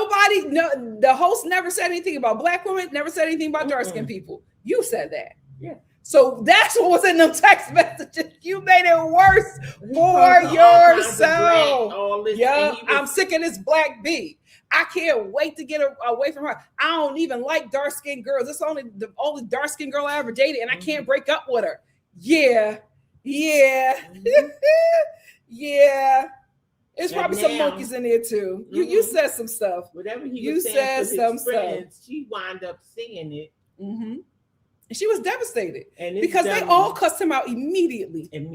The host never said anything about Black women, never said anything about dark-skinned people. You said that. Yeah. So that's what was in them text messages. You made it worse for yourself. Yeah, I'm sick of this Black B. I can't wait to get away from her. I don't even like dark-skinned girls. It's only the only dark-skinned girl I ever dated, and I can't break up with her. Yeah. Yeah. It's probably some monkeys in there too. You said some stuff. Whatever he was saying for his friends, she wound up seeing it. And she was devastated because they all cussed him out immediately. And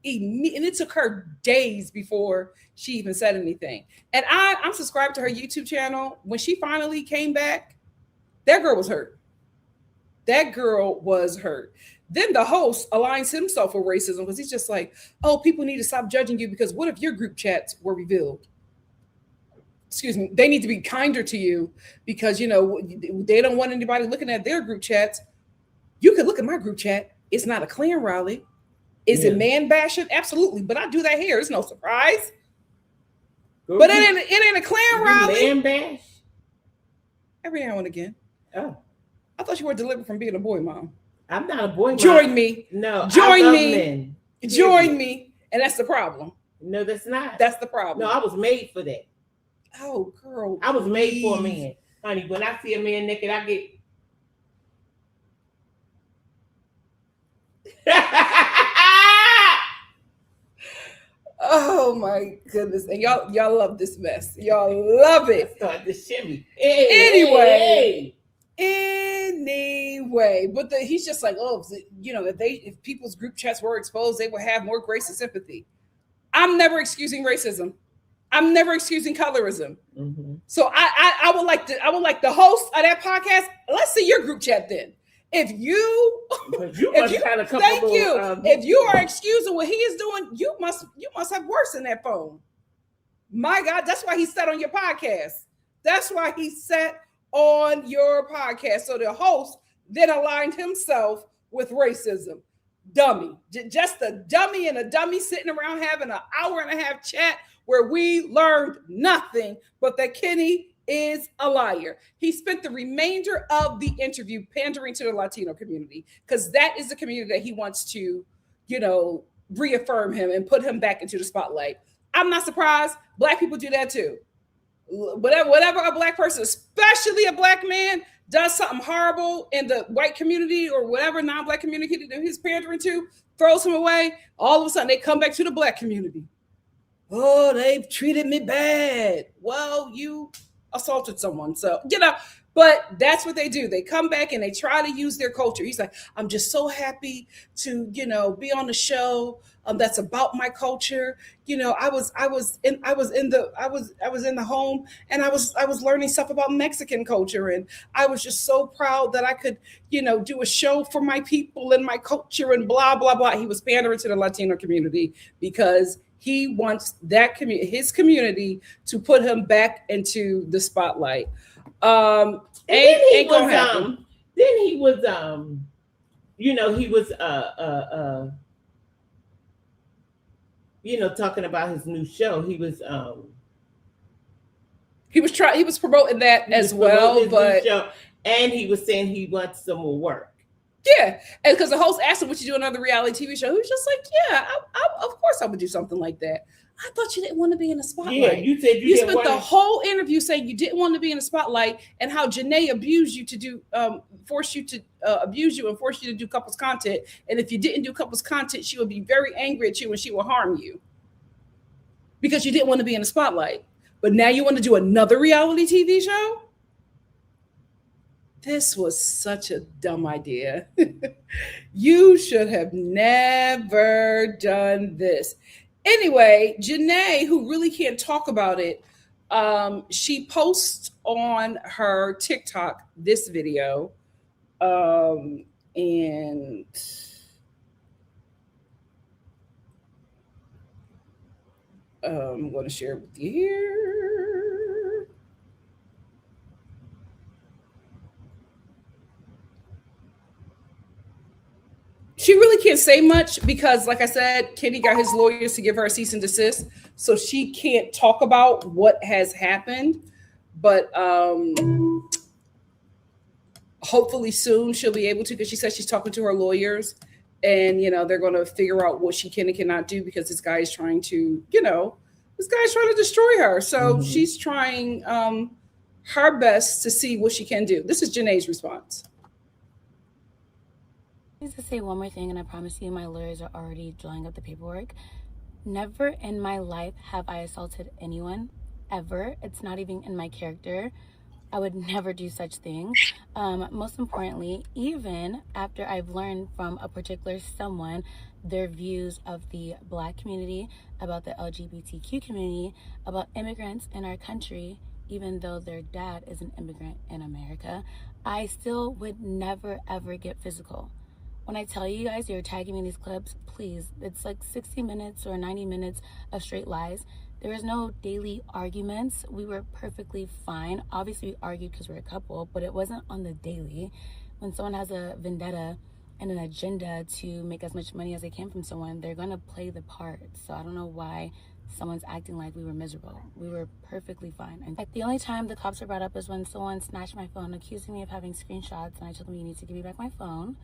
it took her days before she even said anything. And I'm subscribed to her YouTube channel. When she finally came back, that girl was hurt. That girl was hurt. Then the host aligns himself with racism because he's just like, oh, people need to stop judging you because what if your group chats were revealed? Excuse me. They need to be kinder to you because, you know, they don't want anybody looking at their group chats. You can look at my group chat. It's not a Klan rally. Is it man bashing? Absolutely. But I do that here. It's no surprise. But it ain't a Klan rally. Man bash? Every now and again. Oh. I thought you were delivered from being a boy mom. I'm not a boy mom. Join me. No. Join me. Join me. And that's the problem. No, that's not. That's the problem. No, I was made for that. Oh, girl. I was made for a man. Honey, when I see a man naked, I get... Oh my goodness. And y'all love this mess. Y'all love it. Start to shimmy. Anyway. But he's just like, oh, you know, if people's group chats were exposed, they would have more grace and sympathy. I'm never excusing racism. I'm never excusing colorism. So I would like the host of that podcast. Let's see your group chat then. If you are excusing what he is doing, you must have worse in that phone. My God, that's why he sat on your podcast. That's why he sat on your podcast. So the host then aligned himself with racism. Dummy. Just a dummy and a dummy sitting around having an hour and a half chat where we learned nothing but that Kenny is a liar. He spent the remainder of the interview pandering to the Latino community because that is the community that he wants to, you know, reaffirm him and put him back into the spotlight. I'm not surprised. Black people do that too. Whatever a Black person, especially a Black man, does something horrible in the white community or whatever non-Black community that he's pandering to, throws him away, all of a sudden they come back to the Black community. Oh, they've treated me bad. Well, you assaulted someone. So, you know, but that's what they do. They come back and they try to use their culture. He's like, I'm just so happy to, you know, be on the show that's about my culture. You know, I was in the home and I was learning stuff about Mexican culture. And I was just so proud that I could, you know, do a show for my people and my culture and blah, blah, blah. He was pandering to the Latino community because He wants that his community to put him back into the spotlight. And then he was talking about his new show. He was promoting that as well, but and he was saying he wants some more work. Yeah, and because the host asked him, "Would you do another reality TV show?" He was just like, "Yeah, of course I would do something like that." I thought you didn't want to be in the spotlight. Yeah, you said you spent the whole interview saying you didn't want to be in the spotlight, and how Janae abused you to do, force you to abuse you and force you to do couples content. And if you didn't do couples content, she would be very angry at you and she will harm you because you didn't want to be in the spotlight. But now you want to do another reality TV show? This was such a dumb idea. You should have never done this. Anyway, Janae, who really can't talk about it, she posts on her TikTok this video. And I'm going to share it with you here. She really can't say much because, like I said, Kenny got his lawyers to give her a cease and desist. So she can't talk about what has happened. But hopefully soon she'll be able to, because she says she's talking to her lawyers. And, they're going to figure out what she can and cannot do because this guy is trying to, destroy her. So she's trying her best to see what she can do. This is Janae's response. Just to say one more thing, and I promise you my lawyers are already drawing up the paperwork. Never in my life have I assaulted anyone, ever. It's not even in my character. I would never do such things. Most importantly, even after I've learned from a particular someone their views of the Black community, about the LGBTQ community, about immigrants in our country, even though their dad is an immigrant in America, I still would never ever get physical. When I tell you guys you're tagging me in these clips, please, it's like 60 minutes or 90 minutes of straight lies. There was no daily arguments. We were perfectly fine. Obviously, we argued because we're a couple, but it wasn't on the daily. When someone has a vendetta and an agenda to make as much money as they can from someone, they're going to play the part. So I don't know why someone's acting like we were miserable. We were perfectly fine. And the only time the cops were brought up is when someone snatched my phone, accusing me of having screenshots, and I told them, you need to give me back my phone.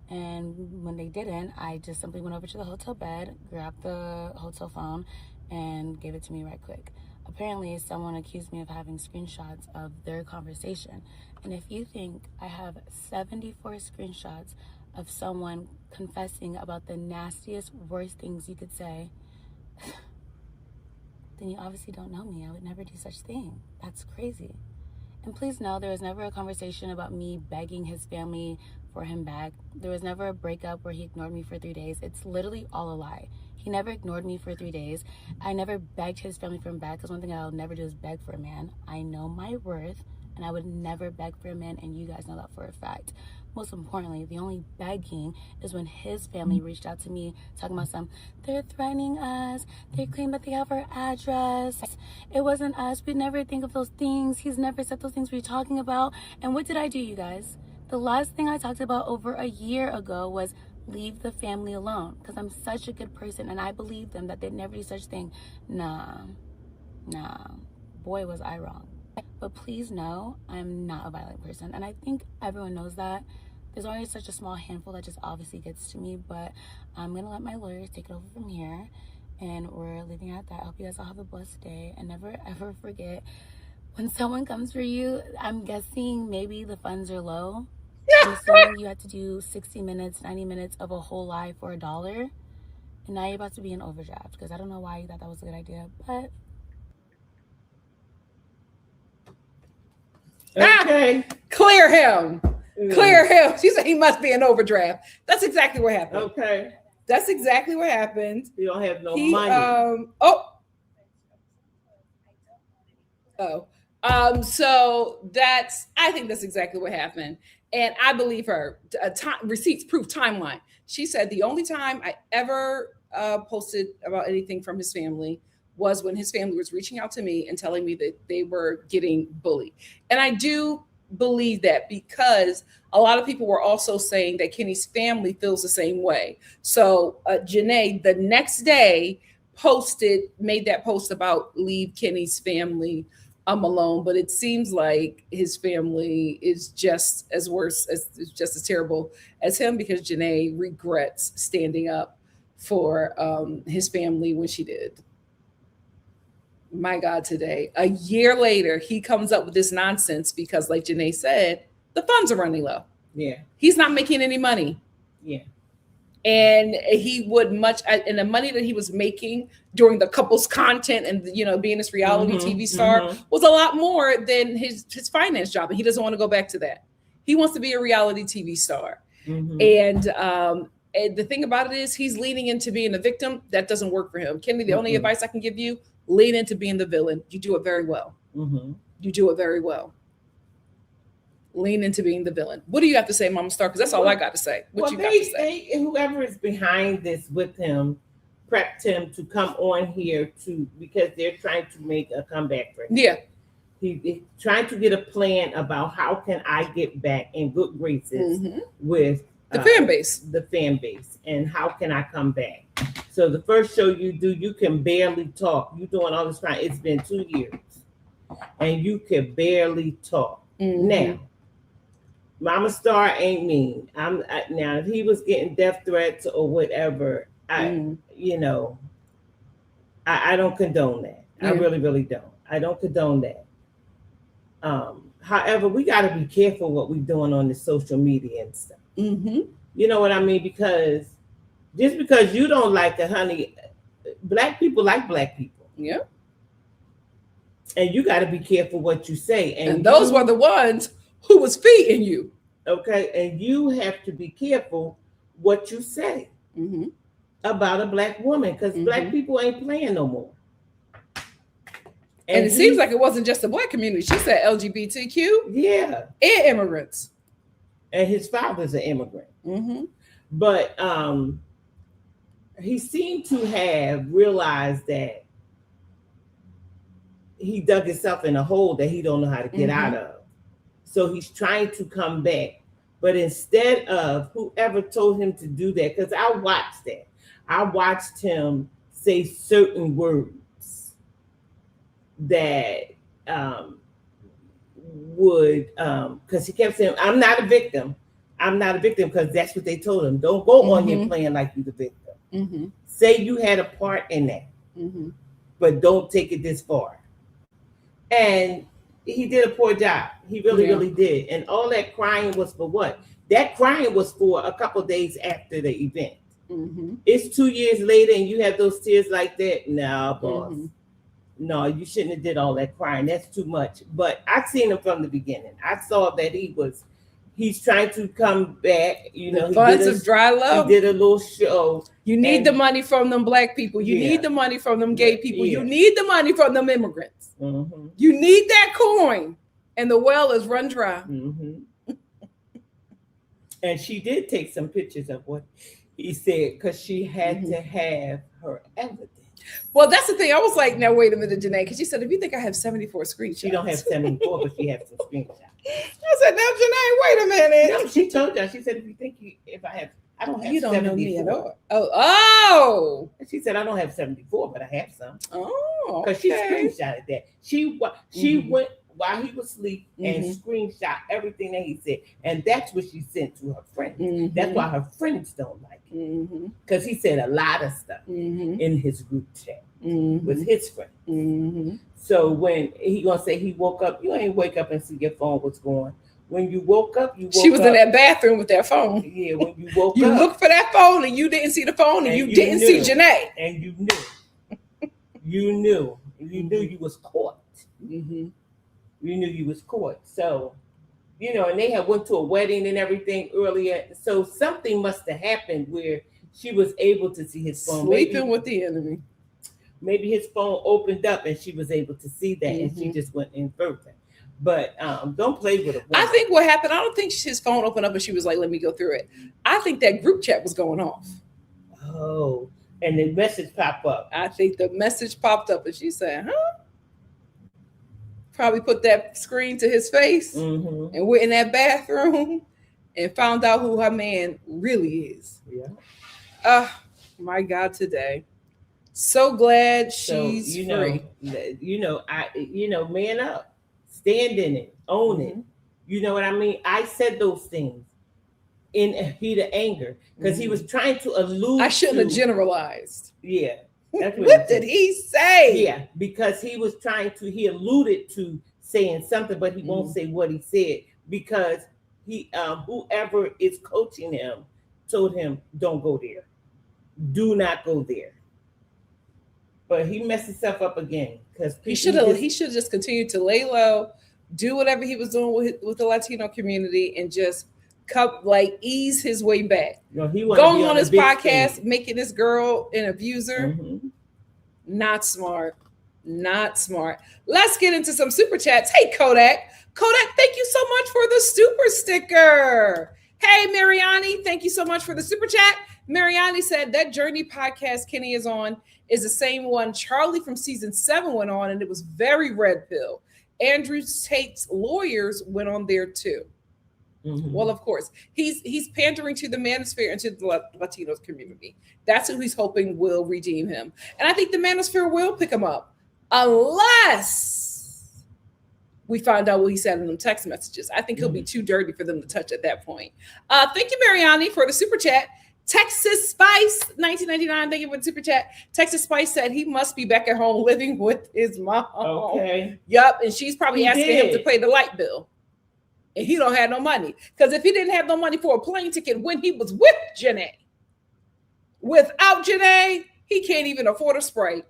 And when they didn't, I just simply went over to the hotel bed, grabbed the hotel phone, and gave it to me right quick. Apparently, someone accused me of having screenshots of their conversation. And if you think I have 74 screenshots of someone confessing about the nastiest, worst things you could say, then you obviously don't know me. I would never do such thing. That's crazy. And please know, there was never a conversation about me begging his family for him back. There was never a breakup where he ignored me for 3 days. It's literally all a lie. He never ignored me for 3 days. I never begged his family for him back, because one thing I'll never do is beg for a man. I know my worth, and I would never beg for a man, and you guys know that for a fact. Most importantly, the only begging is when his family reached out to me talking about they're threatening us, they claim that they have our address. It wasn't us. We'd never think of those things. He's never said those things we're talking about. And what did I do, you guys? The last thing I talked about over a year ago was leave the family alone, because I'm such a good person and I believe them that they'd never do such thing. Nah, boy was I wrong. But please know, I'm not a violent person, and I think everyone knows that. There's always such a small handful that just obviously gets to me, but I'm gonna let my lawyers take it over from here, and we're leaving it at that. I hope you guys all have a blessed day, and never ever forget, when someone comes for you, I'm guessing maybe the funds are low. I'm assuming you had to do 60 minutes, 90 minutes of a whole lie for $1, and now you're about to be in overdraft, because I don't know why you thought that was a good idea, but okay. Clear him. Clear him. She said he must be in overdraft. That's exactly what happened. Okay. That's exactly what happened. You don't have no money. So I think that's exactly what happened. And I believe her. Receipts prove timeline. She said the only time I ever posted about anything from his family was when his family was reaching out to me and telling me that they were getting bullied. And I do believe that because a lot of people were also saying that Kenny's family feels the same way. So Janae, the next day, made that post about leave Kenny's family alone, but it seems like his family is just as terrible as him, because Janae regrets standing up for his family when she did. My God, today, a year later, he comes up with this nonsense because, like Janae said, the funds are running low. Yeah. He's not making any money. Yeah. And he would and the money that he was making during the couple's content and, being this reality TV star was a lot more than his finance job. And he doesn't want to go back to that. He wants to be a reality TV star. And the thing about it is he's leaning into being a victim. That doesn't work for him. Kenny, the only advice I can give you, lean into being the villain. You do it very well. You do it very well. Lean into being the villain. What do you have to say, Mama Star? Because that's all I got to say. What you got to say? Whoever is behind this with him prepped him to come on here because they're trying to make a comeback for him. Yeah. He's trying to get a plan about how can I get back in good graces with the fan base. The fan base, and how can I come back? So the first show you do, you can barely talk. You're doing all this time. It's been 2 years, and you can barely talk. Now, Mama Star ain't mean. Now, if he was getting death threats or whatever, I don't condone that. I really, really don't. I don't condone that. However, we got to be careful what we're doing on the social media and stuff. You know what I mean? Because just because you don't like it, honey, black people like black people. Yeah. And you got to be careful what you say. And those were the ones who was feeding you. Okay. And you have to be careful what you say about a black woman, because black people ain't playing no more. And it seems like it wasn't just the black community. She said LGBTQ. Yeah. And immigrants. And his father's an immigrant. But he seemed to have realized that he dug himself in a hole that he don't know how to get out of. So he's trying to come back. But instead of whoever told him to do that, because I watched that. I watched him say certain words that would, because he kept saying, I'm not a victim. I'm not a victim, because that's what they told him. Don't go on here playing like you the victim. Say you had a part in that, but don't take it this far. And he did a poor job. He really, really did. And all that crying was for what? That crying was for a couple of days after the event. It's 2 years later and you have those tears like that. No, boss. No, you shouldn't have did all that crying. That's too much. But I've seen him from the beginning. I saw that he's trying to come back. Funds of dry love. He did a little show. You need the money from them black people. You need the money from them gay people. You need the money from them immigrants. You need that coin. And the well is run dry. And she did take some pictures of what he said, because she had to have her evidence. Well, that's the thing. I was like, now, wait a minute, Janae, because she said, if you think I have 74 screenshots. She don't have 74, but she has some screenshots. I said, now, Janae, wait a minute. No, she told you. She said, if you think I don't have 74. You don't know me at all. Oh. She said, I don't have 74, but I have some. Oh, because she screenshotted that. She went while he was asleep and screenshot everything that he said. And that's what she sent to her friends. That's why her friends don't like him. Because he said a lot of stuff in his group chat with his friends. So when he gonna say he woke up, you ain't wake up and see your phone was going. When you woke up, she was in that bathroom with that phone. Yeah, when you woke up. You looked for that phone and you didn't see the phone and you didn't see Janae. And you knew. You knew you was caught. You knew you was caught. So, and they had went to a wedding and everything earlier. So something must have happened where she was able to see his phone. Sleeping with the enemy. Maybe his phone opened up and she was able to see that and she just went in further. But don't play with it. I think what happened, I don't think his phone opened up and she was like, let me go through it. I think that group chat was going off. Oh, And the message pop up. I think the message popped up and she said, huh? Probably put that screen to his face and went in that bathroom and found out who her man really is. Yeah. My God, today. So glad she's free. Man up. Stand in it. Own it. You know what I mean? I said those things in heat of anger because he was trying to allude. I shouldn't have generalized. Yeah. That's what did he say? Yeah, because he alluded to saying something, but he won't say what he said because he whoever is coaching him told him, don't go there. Do not go there. But he messed himself up again because he should have just continued to lay low, do whatever he was doing with the Latino community, and just ease his way back. Going on his podcast, making this girl an abuser. Not smart. Let's get into some super chats. Hey, Kodak, thank you so much for the super sticker. Hey, Mariani, thank you so much for the super chat. Mariani said that Journey podcast Kenny is on is the same one Charlie from season 7 went on, and it was very red pill. Andrew Tate's lawyers went on there too. Well, of course, he's pandering to the manosphere and to the Latino community. That's who he's hoping will redeem him. And I think the manosphere will pick him up unless we find out what he said in them text messages. I think he'll be too dirty for them to touch at that point. Thank you, Mariani, for the super chat. Texas Spice 1999. Thank you for the super chat. Texas Spice said he must be back at home living with his mom. Okay. Yup, and she's probably asking him to pay the light bill. And he don't have no money. Because if he didn't have no money for a plane ticket when he was with Janae, without Janae, he can't even afford a Sprite.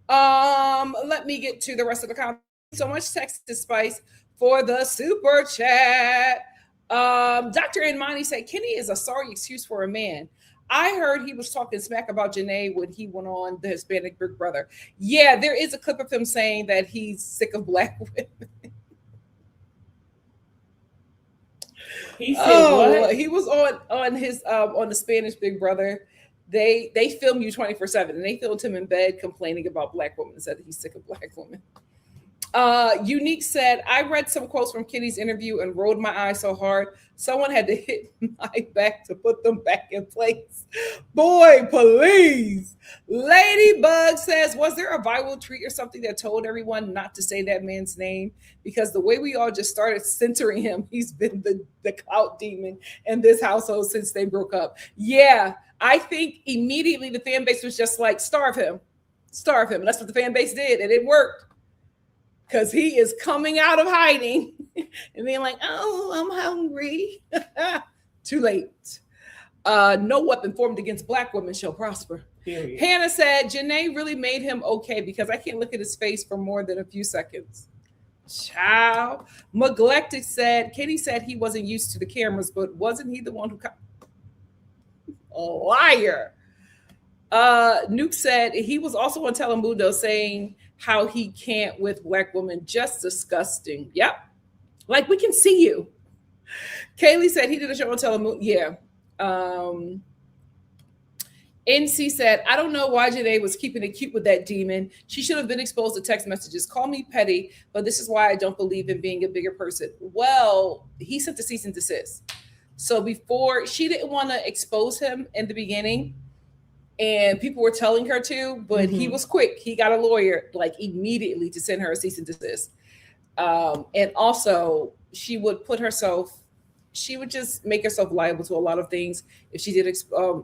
Let me get to the rest of the comments. So much Texas Spice for the super chat. Dr. Inmani said, Kenny is a sorry excuse for a man. I heard he was talking smack about Janae when he went on the Hispanic Big Brother. Yeah, there is a clip of him saying that he's sick of black women. He said what? He was on his on the Spanish Big Brother. They film you 24/7, and they filmed him in bed complaining about black women and said that he's sick of black women. Unique said, I read some quotes from Kenny's interview and rolled my eyes so hard someone had to hit my back to put them back in place. Boy, please. Ladybug says, was there a viral tweet or something that told everyone not to say that man's name? Because the way we all just started censoring him, he's been the clout demon in this household since they broke up. Yeah, I think immediately the fan base was just like, starve him. And that's what the fan base did, and it worked. Because he is coming out of hiding and being like, oh, I'm hungry. Too late. No weapon formed against black women shall prosper. Period. Hannah said, Janae really made him okay because I can't look at his face for more than a few seconds. Child. Neglected said, Kenny said he wasn't used to the cameras, but wasn't he the one who... Liar. Nuke said he was also on Telemundo saying how he can't with black women. Just disgusting. Yep. Like, we can see you. Kaylee said he did a show on Telemundo. Yeah. NC said, I don't know why Janae was keeping it cute with that demon. She should have been exposed to text messages. Call me petty, but this is why I don't believe in being a bigger person. Well, he sent the cease and desist. So before, she didn't want to expose him in the beginning, and people were telling her to, but he was quick. He got a lawyer like immediately to send her a cease and desist. And also, she would just make herself liable to a lot of things if she did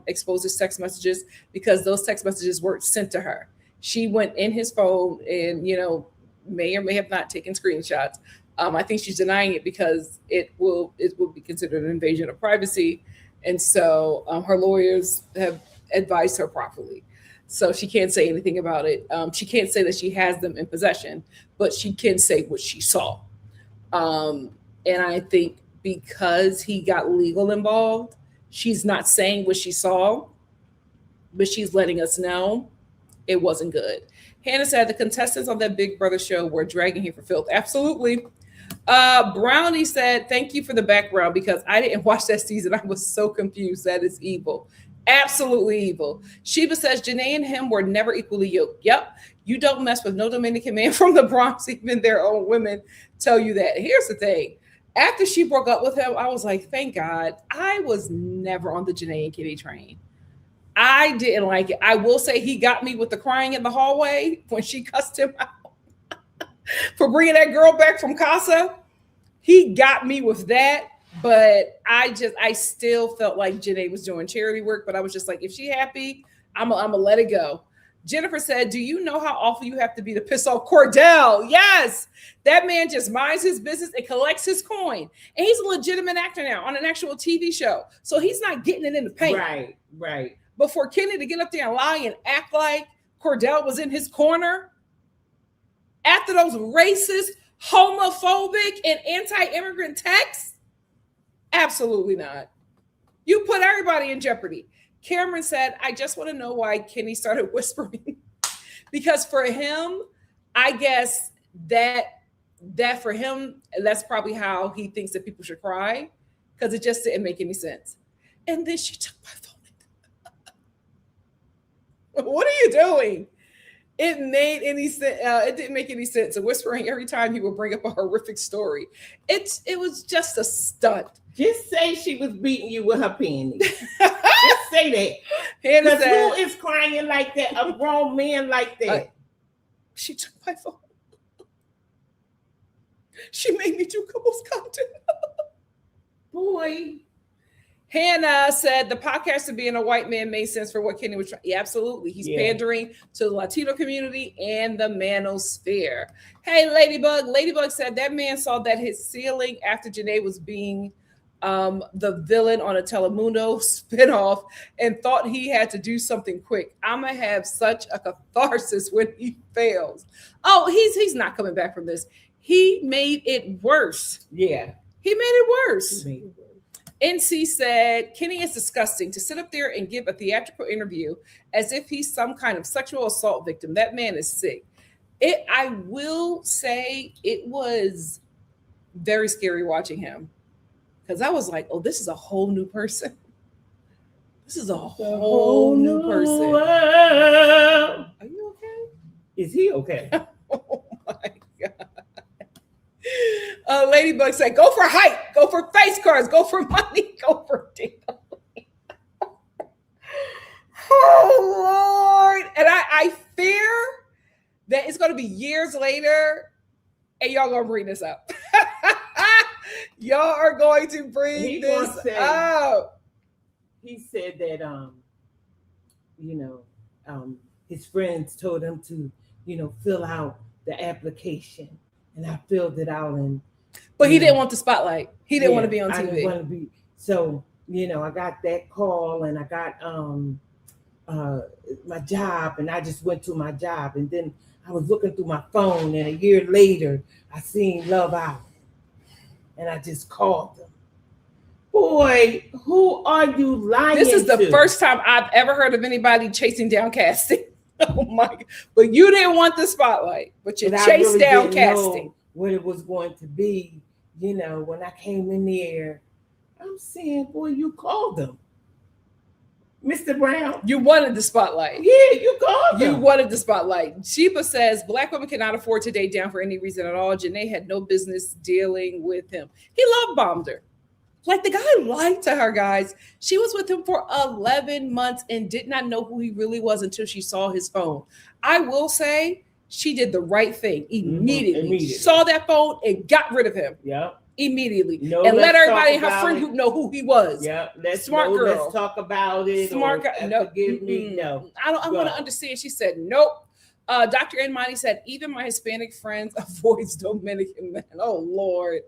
expose his text messages, because those text messages weren't sent to her. She went in his phone and, may or may have not taken screenshots. I think she's denying it because it will be considered an invasion of privacy. And so her lawyers have advised her properly. So she can't say anything about it. She can't say that she has them in possession, but she can say what she saw. And I think because he got legal involved, she's not saying what she saw, but she's letting us know it wasn't good. Hannah said the contestants on that Big Brother show were dragging him for filth. Absolutely. Brownie said, thank you for the background because I didn't watch that season. I was so confused. That is evil. Absolutely evil. Sheba says Janae and him were never equally yoked. Yep. You don't mess with no Dominican man from the Bronx. Even their own women tell you that. Here's the thing. After she broke up with him, I was like, thank God. I was never on the Janae and Kitty train. I didn't like it. I will say he got me with the crying in the hallway when she cussed him out for bringing that girl back from Casa. He got me with that. But I still felt like Janae was doing charity work. But I was just like, if she happy, I'm gonna let it go. Jennifer said, do you know how awful you have to be to piss off Cordell? Yes. That man just minds his business and collects his coin. And he's a legitimate actor now on an actual TV show. So he's not getting it in the paint. Right. But for Kenny to get up there and lie and act like Cordell was in his corner after those racist, homophobic, and anti-immigrant texts, absolutely not. You put everybody in jeopardy. Cameron said, I just want to know why Kenny started whispering. Because for him, I guess that for him, that's probably how he thinks that people should cry, because it just didn't make any sense. And then she took my phone. What are you doing? It made any sense. It didn't make any sense. And whispering every time he would bring up a horrific story. It was just a stunt. Just say she was beating you with her panties. Just say that. Because who is crying like that? A grown man like that. She took my phone. She made me do couples content. Boy. Hannah said the podcast of being a white man made sense for what Kenny was trying. Yeah, absolutely. He's pandering to the Latino community and the manosphere. Hey, Ladybug. Ladybug said that man saw that his ceiling after Janae was being the villain on a Telemundo spinoff and thought he had to do something quick. I'm going to have such a catharsis when he fails. Oh, he's not coming back from this. He made it worse. Yeah. He made it worse. NC said, Kenny is disgusting to sit up there and give a theatrical interview as if he's some kind of sexual assault victim. That man is sick. I will say it was very scary watching him, because I was like, oh, this is a whole new person. This is a whole new person. World. Are you okay? Is he okay? Oh my God. Ladybug said, go for height, go for face cards, go for money, go for deal. Oh, Lord. And I fear that it's going to be years later and y'all going to bring this up. Y'all are going to bring this up. He said that, his friends told him to, fill out the application. And I filled it out, but he didn't want the spotlight. He didn't want to be on TV. I didn't want to be. So, I got that call, and I got my job, and I just went to my job, and then I was looking through my phone, and a year later, I seen Love Hour, and I just called them. Boy, who are you lying to? This is the first time I've ever heard of anybody chasing down casting. Oh my God. But you didn't want the spotlight, but you chased down casting. What it was going to be, when I came in there, I'm saying, boy, you called them. Mr. Brown. You wanted the spotlight. Yeah, you called them. You wanted the spotlight. Sheba says, Black women cannot afford to date down for any reason at all. Janae had no business dealing with him. He love bombed her. Like, the guy lied to her, guys. She was with him for 11 months and did not know who he really was until she saw his phone. I will say she did the right thing immediately. Saw that phone and got rid of him. Yep. Immediately. And let everybody in her friend group know who he was. Yep. Smart girl. Let's talk about it. Smart girl. No. Forgive me. No. I want to understand. She said, nope. Dr. Enmani said, even my Hispanic friends avoids Dominican men. Oh, Lord.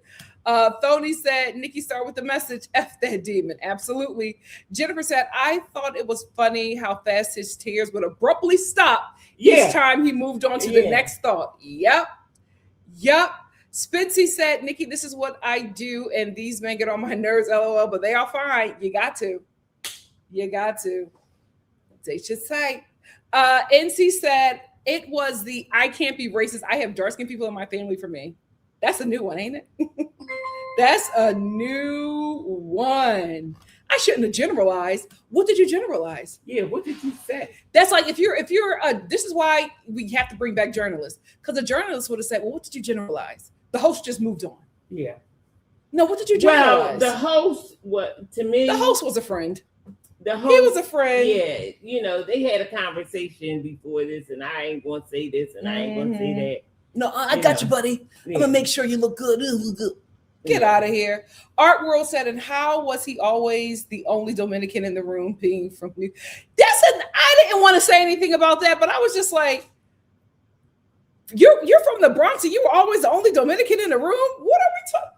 Thony said, Nikki.Star with the message, F that demon. Absolutely. Jennifer said, I thought it was funny how fast his tears would abruptly stop each time he moved on to the next thought. Yep. Spitzy said, Nikki, this is what I do, and these men get on my nerves, LOL, but they are fine. You got to. They should say. NC said, it was the I can't be racist. I have dark-skinned people in my family for me. That's a new one, ain't it? That's a new one. I shouldn't have generalized. What did you generalize? Yeah, what did you say? That's like if you're this is why we have to bring back journalists, because a journalist would have said, well, what did you generalize? The host just moved on. Yeah. No, what did you generalize? Well, the host, to me, the host was a friend. The host, he was a friend. Yeah, they had a conversation before this, and I ain't gonna say this, and I ain't gonna say that. No, I got you, buddy. Yeah. I'm gonna make sure you look good. Get out of here. Art World said, and how was he always the only Dominican in the room being from New? I didn't want to say anything about that, but I was just like, you're from the Bronx and you were always the only Dominican in the room? What are we talking?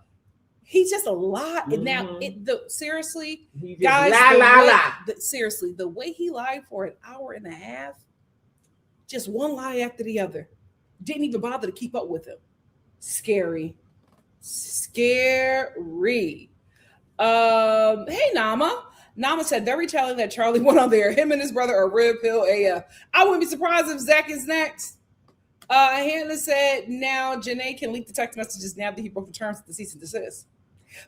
He's just a lot. And now seriously, guys, seriously, the way he lied for an hour and a half, just one lie after the other. Didn't even bother to keep up with him. Scary. Hey, Nama said, very telling that Charlie went on there. Him and his brother are Red Pill AF. I wouldn't be surprised if Zach is next. Hannah said, now Janae can leak the text messages now that he broke the terms of the cease and desist.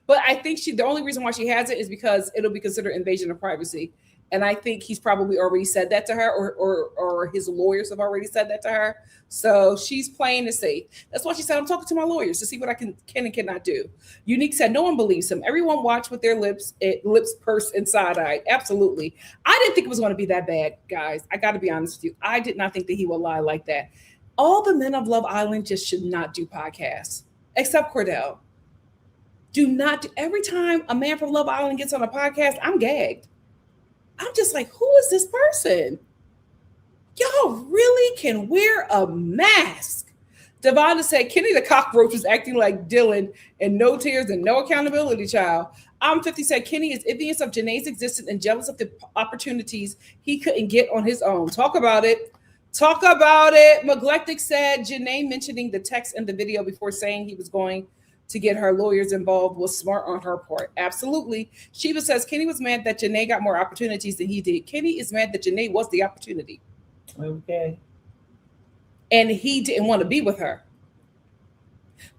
But I think the only reason why she has it is because it'll be considered invasion of privacy. And I think he's probably already said that to her, or his lawyers have already said that to her. So she's playing it safe. That's why she said, I'm talking to my lawyers to see what I can and cannot do. Unique said, no one believes him. Everyone watched with their lips pursed and side-eyed. Absolutely. I didn't think it was going to be that bad, guys. I got to be honest with you. I did not think that he would lie like that. All the men of Love Island just should not do podcasts, except Cordell. Do not do. Every time a man from Love Island gets on a podcast, I'm gagged. I'm just like, who is this person? Y'all really can wear a mask. Devonta said, Kenny the cockroach was acting like Dylan and no tears and no accountability, child. I'm 50 said, Kenny is envious of Janae's existence and jealous of the opportunities he couldn't get on his own. Talk about it. Neglectic said, Janae mentioning the text and the video before saying he was going to get her lawyers involved was smart on her part. Absolutely. Shiva says, Kenny was mad that Janae got more opportunities than he did. Kenny is mad that Janae was the opportunity. Okay. And he didn't want to be with her.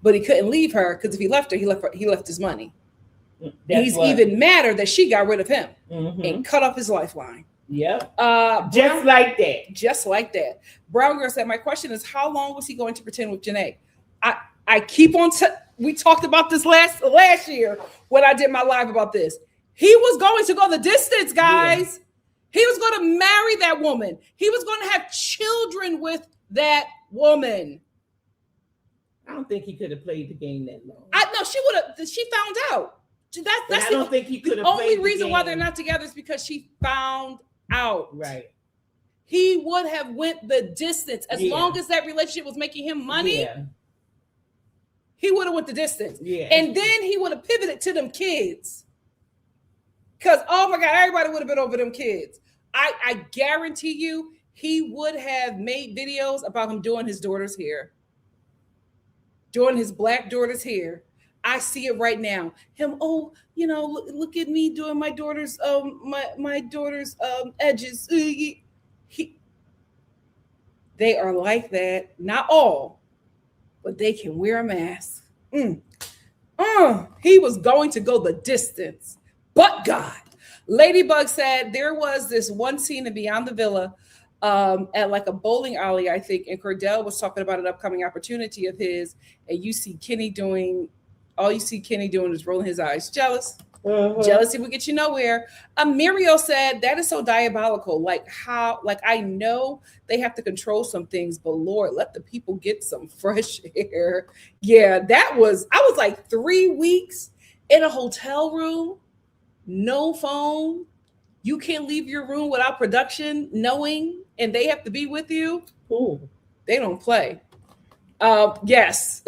But he couldn't leave her because if he left her, he left his money. He's even madder that she got rid of him and cut off his lifeline. Yep. Just like that. Brown Girl said, my question is, how long was he going to pretend with Janae? I keep on we talked about this last year when I did my live about this. He was going to go the distance, guys. Yeah. He was going to marry that woman. He was going to have children with that woman. I don't think he could have played the game that long. She would have. She found out. That's I don't think he could have. The only reason why they're not together is because she found out. Right. He would have went the distance as long as that relationship was making him money. Yeah. He would have went the distance. Yeah. And then he would have pivoted to them kids. Because, oh my God, everybody would have been over them kids. I guarantee you he would have made videos about him doing his daughter's hair. Doing his black daughter's hair. I see it right now. Him, look at me doing my daughter's my daughter's edges. They are like that. Not all, but they can wear a mask. He was going to go the distance, but God. Ladybug said there was this one scene in Beyond the Villa at like a bowling alley, I think, and Cordell was talking about an upcoming opportunity of his, and you see Kenny doing, all you see Kenny doing is rolling his eyes. Jealous. Jealousy will get you nowhere. Muriel said that is so diabolical. Like I know they have to control some things, but Lord, let the people get some fresh air. Yeah, I was like 3 weeks in a hotel room, no phone. You can't leave your room without production knowing, and they have to be with you. Ooh, they don't play. Yes.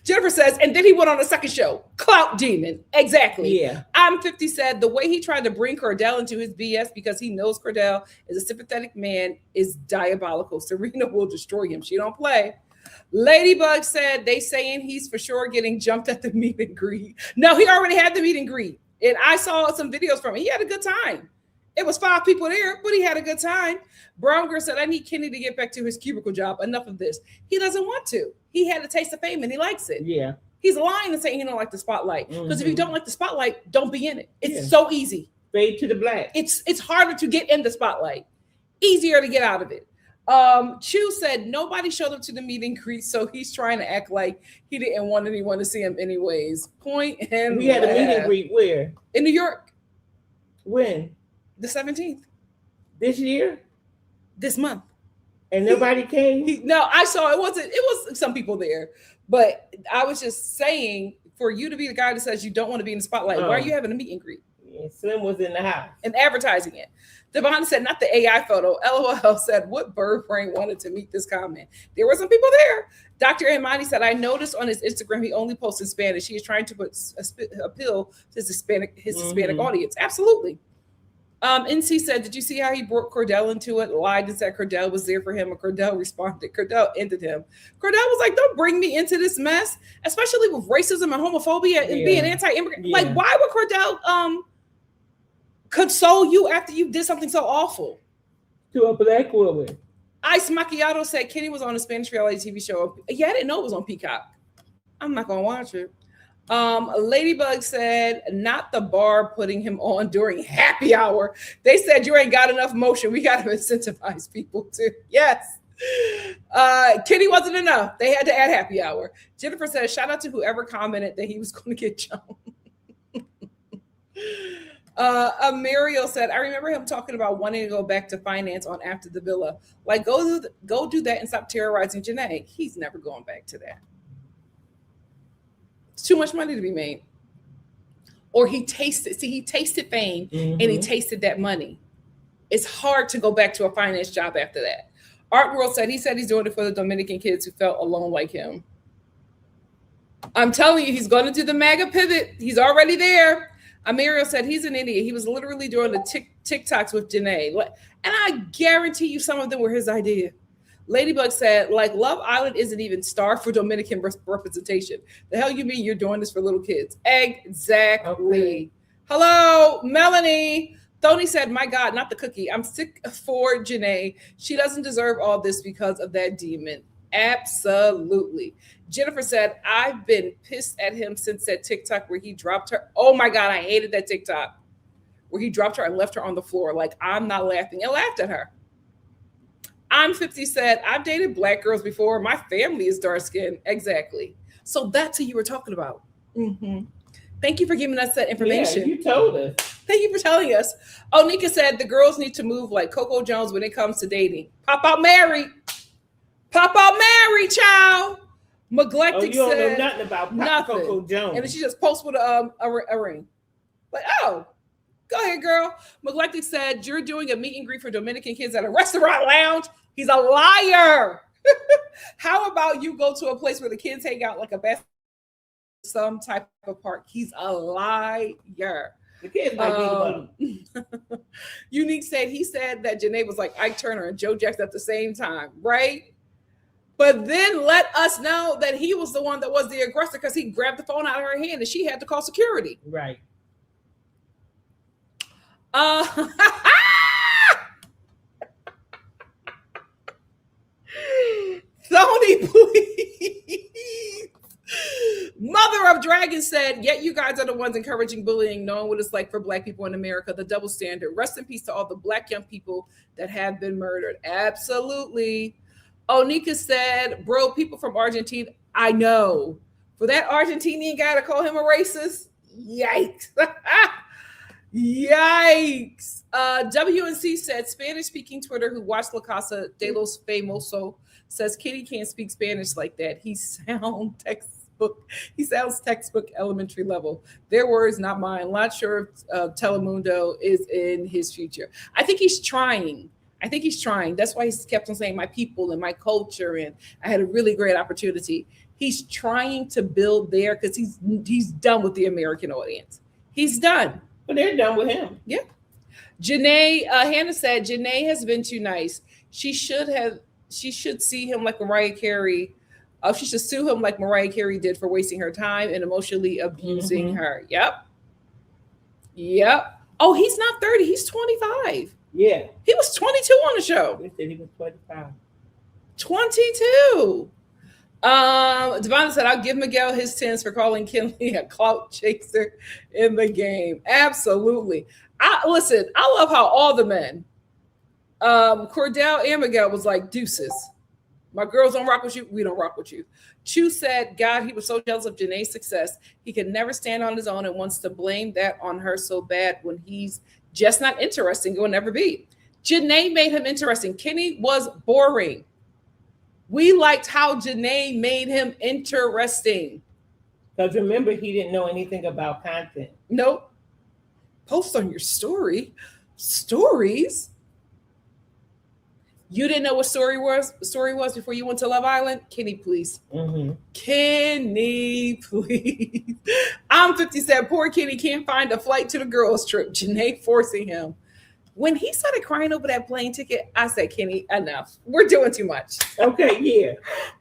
Jennifer says, and then he went on a second show. Clout demon. Exactly. Yeah. I'm 50 said the way he tried to bring Cordell into his BS because he knows Cordell is a sympathetic man is diabolical. Serena will destroy him. She don't play. Ladybug said they saying he's for sure getting jumped at the meet and greet. No, he already had the meet and greet. And I saw some videos from him. He had a good time. It was 5 people there, but he had a good time. Brown Girl said, I need Kenny to get back to his cubicle job. Enough of this. He doesn't want to. He had a taste of fame and he likes it. Yeah. He's lying and saying he don't like the spotlight. Because if you don't like the spotlight, don't be in it. It's so easy. Fade to the black. It's harder to get in the spotlight, easier to get out of it. Chu said nobody showed up to the meet and greet, so he's trying to act like he didn't want anyone to see him anyways. Point and we had a meet and greet where? In New York. When? The 17th. This year? This month. And nobody came? No, I saw it was some people there, but I was just saying, for you to be the guy that says you don't want to be in the spotlight, why are you having a meet and greet? Yeah, Slim was in the house. And advertising it. Devon said, not the AI photo. LOL said, what bird brain wanted to meet this comment? There were some people there. Dr. Imani said, I noticed on his Instagram, he only posts in Spanish. He is trying to appeal to his Hispanic audience. Absolutely. NC said, did you see how he brought Cordell into it? Lied and said Cordell was there for him, and Cordell responded. Cordell ended him. Cordell was like, don't bring me into this mess, especially with racism and homophobia and being anti-immigrant. Like, why would Cordell console you after you did something so awful? To a black woman. Ice Macchiato said Kenny was on a Spanish reality TV show. Yeah, I didn't know it was on Peacock. I'm not going to watch it. Ladybug said, not the bar putting him on during happy hour. They said you ain't got enough motion. We got to incentivize people too. Yes. Kenny wasn't enough. They had to add happy hour. Jennifer says, shout out to whoever commented that he was going to get Joan. Muriel said, I remember him talking about wanting to go back to finance on After the Villa. Like, go do that and stop terrorizing Janae. He's never going back to that. It's too much money to be made. Or he tasted fame and he tasted that money. It's hard to go back to a finance job after that. Art World said he's doing it for the Dominican kids who felt alone like him. I'm telling you, he's going to do the MAGA pivot. He's already there. Amirio said he's an idiot. He was literally doing the TikToks with Janae. And I guarantee you some of them were his idea. Ladybug said, like, Love Island isn't even star for Dominican representation. The hell you mean you're doing this for little kids? Exactly. Okay. Hello, Melanie. Tony said, my God, not the cookie. I'm sick for Janae. She doesn't deserve all this because of that demon. Absolutely. Jennifer said, I've been pissed at him since that TikTok where he dropped her. Oh my God, I hated that TikTok where he dropped her and left her on the floor. Like, I'm not laughing. And laughed at her. I'm 50 said, I've dated black girls before. My family is dark skinned. Exactly. So that's who you were talking about. Mm-hmm. Thank you for giving us that information. Yeah, you told us. Thank you for telling us. Onika said the girls need to move like Coco Jones when it comes to dating. Pop out married. Pop out married, child. Neglected you don't said know nothing about nothing. Coco Jones. And then she just posts with a ring. Like, oh, go ahead, girl. Neglected said you're doing a meet and greet for Dominican kids at a restaurant lounge. He's a liar. How about you go to a place where the kids hang out, like a best some type of park? He's a liar. The kids might be the money. Unique said he said that Janae was like Ike Turner and Joe Jackson at the same time, right? But then let us know that he was the one that was the aggressor because he grabbed the phone out of her hand and she had to call security. Right. Sony, please. Mother of Dragon said, yet you guys are the ones encouraging bullying, knowing what it's like for black people in America, the double standard. Rest in peace to all the black young people that have been murdered. Absolutely. Onika said, bro, people from Argentina, I know. For that Argentinian guy to call him a racist, yikes. Yikes. WNC said, Spanish-speaking Twitter who watched La Casa de los Famosos says Kitty can't speak Spanish like that. He sounds textbook elementary level. Their words, not mine. Not sure if Telemundo is in his future. I think he's trying. That's why he's kept on saying my people and my culture, and I had a really great opportunity. He's trying to build there because he's done with the American audience. He's done. But they're done with him. Yeah. Janae, Hannah said, Janae has been too nice. She should see him like Mariah Carey. She should sue him like Mariah Carey did for wasting her time and emotionally abusing her. Yep. Oh, he's not 30. He's 25. Yeah. He was 22 on the show. They said he was 25. 22. Devon said, I'll give Miguel his 10s for calling Kinley a clout chaser in the game. Absolutely. I love how all the men, Cordell and Miguel was like, deuces. My girls don't rock with you. We don't rock with you. Chu said, God, he was so jealous of Janae's success. He could never stand on his own and wants to blame that on her so bad when he's just not interesting. Will never be. Janae made him interesting. Kenny was boring. We liked how Janae made him interesting. Because remember, he didn't know anything about content. Nope. Post on your story. Stories? You didn't know what story was before you went to Love Island? Kenny, please. Mm-hmm. Kenny, please. I'm 57. Poor Kenny can't find a flight to the girls' trip. Janae forcing him. When he started crying over that plane ticket, I said, Kenny, enough. We're doing too much. Okay, yeah.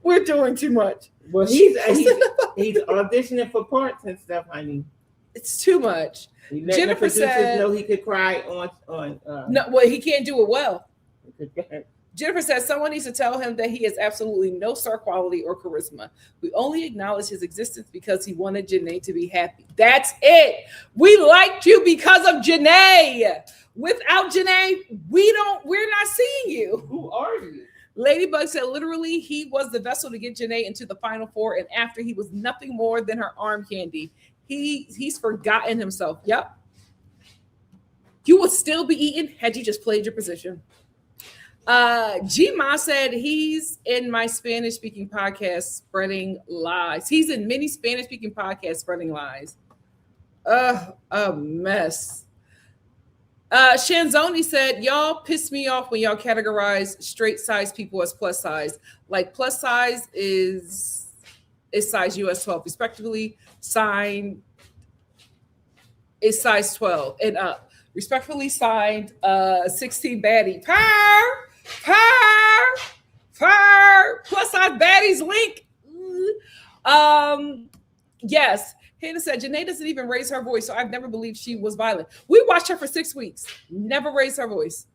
We're doing too much. Well, he's auditioning for parts and stuff, honey. It's too much. Jennifer said, know he could cry on. No, well, he can't do it well. Jennifer says someone needs to tell him that he has absolutely no star quality or charisma. We only acknowledge his existence because he wanted Janae to be happy. That's it. We liked you because of Janae. Without Janae, we're not seeing you. Who are you? Ladybug said literally he was the vessel to get Janae into the Final Four, and after he was nothing more than her arm candy. He's forgotten himself. Yep. You would still be eating had you just played your position. G-Ma said he's in my Spanish-speaking podcast spreading lies. He's in many Spanish-speaking podcasts spreading lies. A mess. Shanzoni said, y'all piss me off when y'all categorize straight size people as plus size. Like plus size is size US 12, respectively. Signed is size 12 and up. Respectfully signed 16 baddie. Fire. Plus size baddies link. Yes. Hannah said, Janae doesn't even raise her voice, so I've never believed she was violent. We watched her for 6 weeks. Never raised her voice.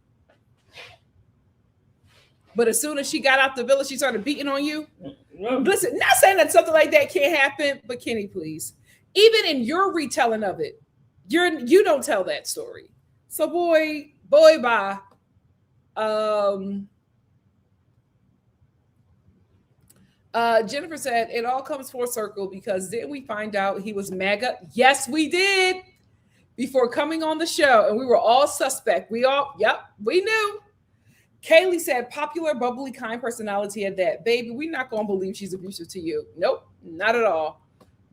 But as soon as she got out the village, she started beating on you. Listen, not saying that something like that can't happen, but Kenny, please. Even in your retelling of it, you don't tell that story. So boy, bye. Jennifer said, it all comes full circle because didn't we find out he was MAGA? Yes, we did. Before coming on the show, and we were all suspect. We knew. Kaylee said, popular, bubbly, kind personality at that. Baby, we're not going to believe she's abusive to you. Nope, not at all.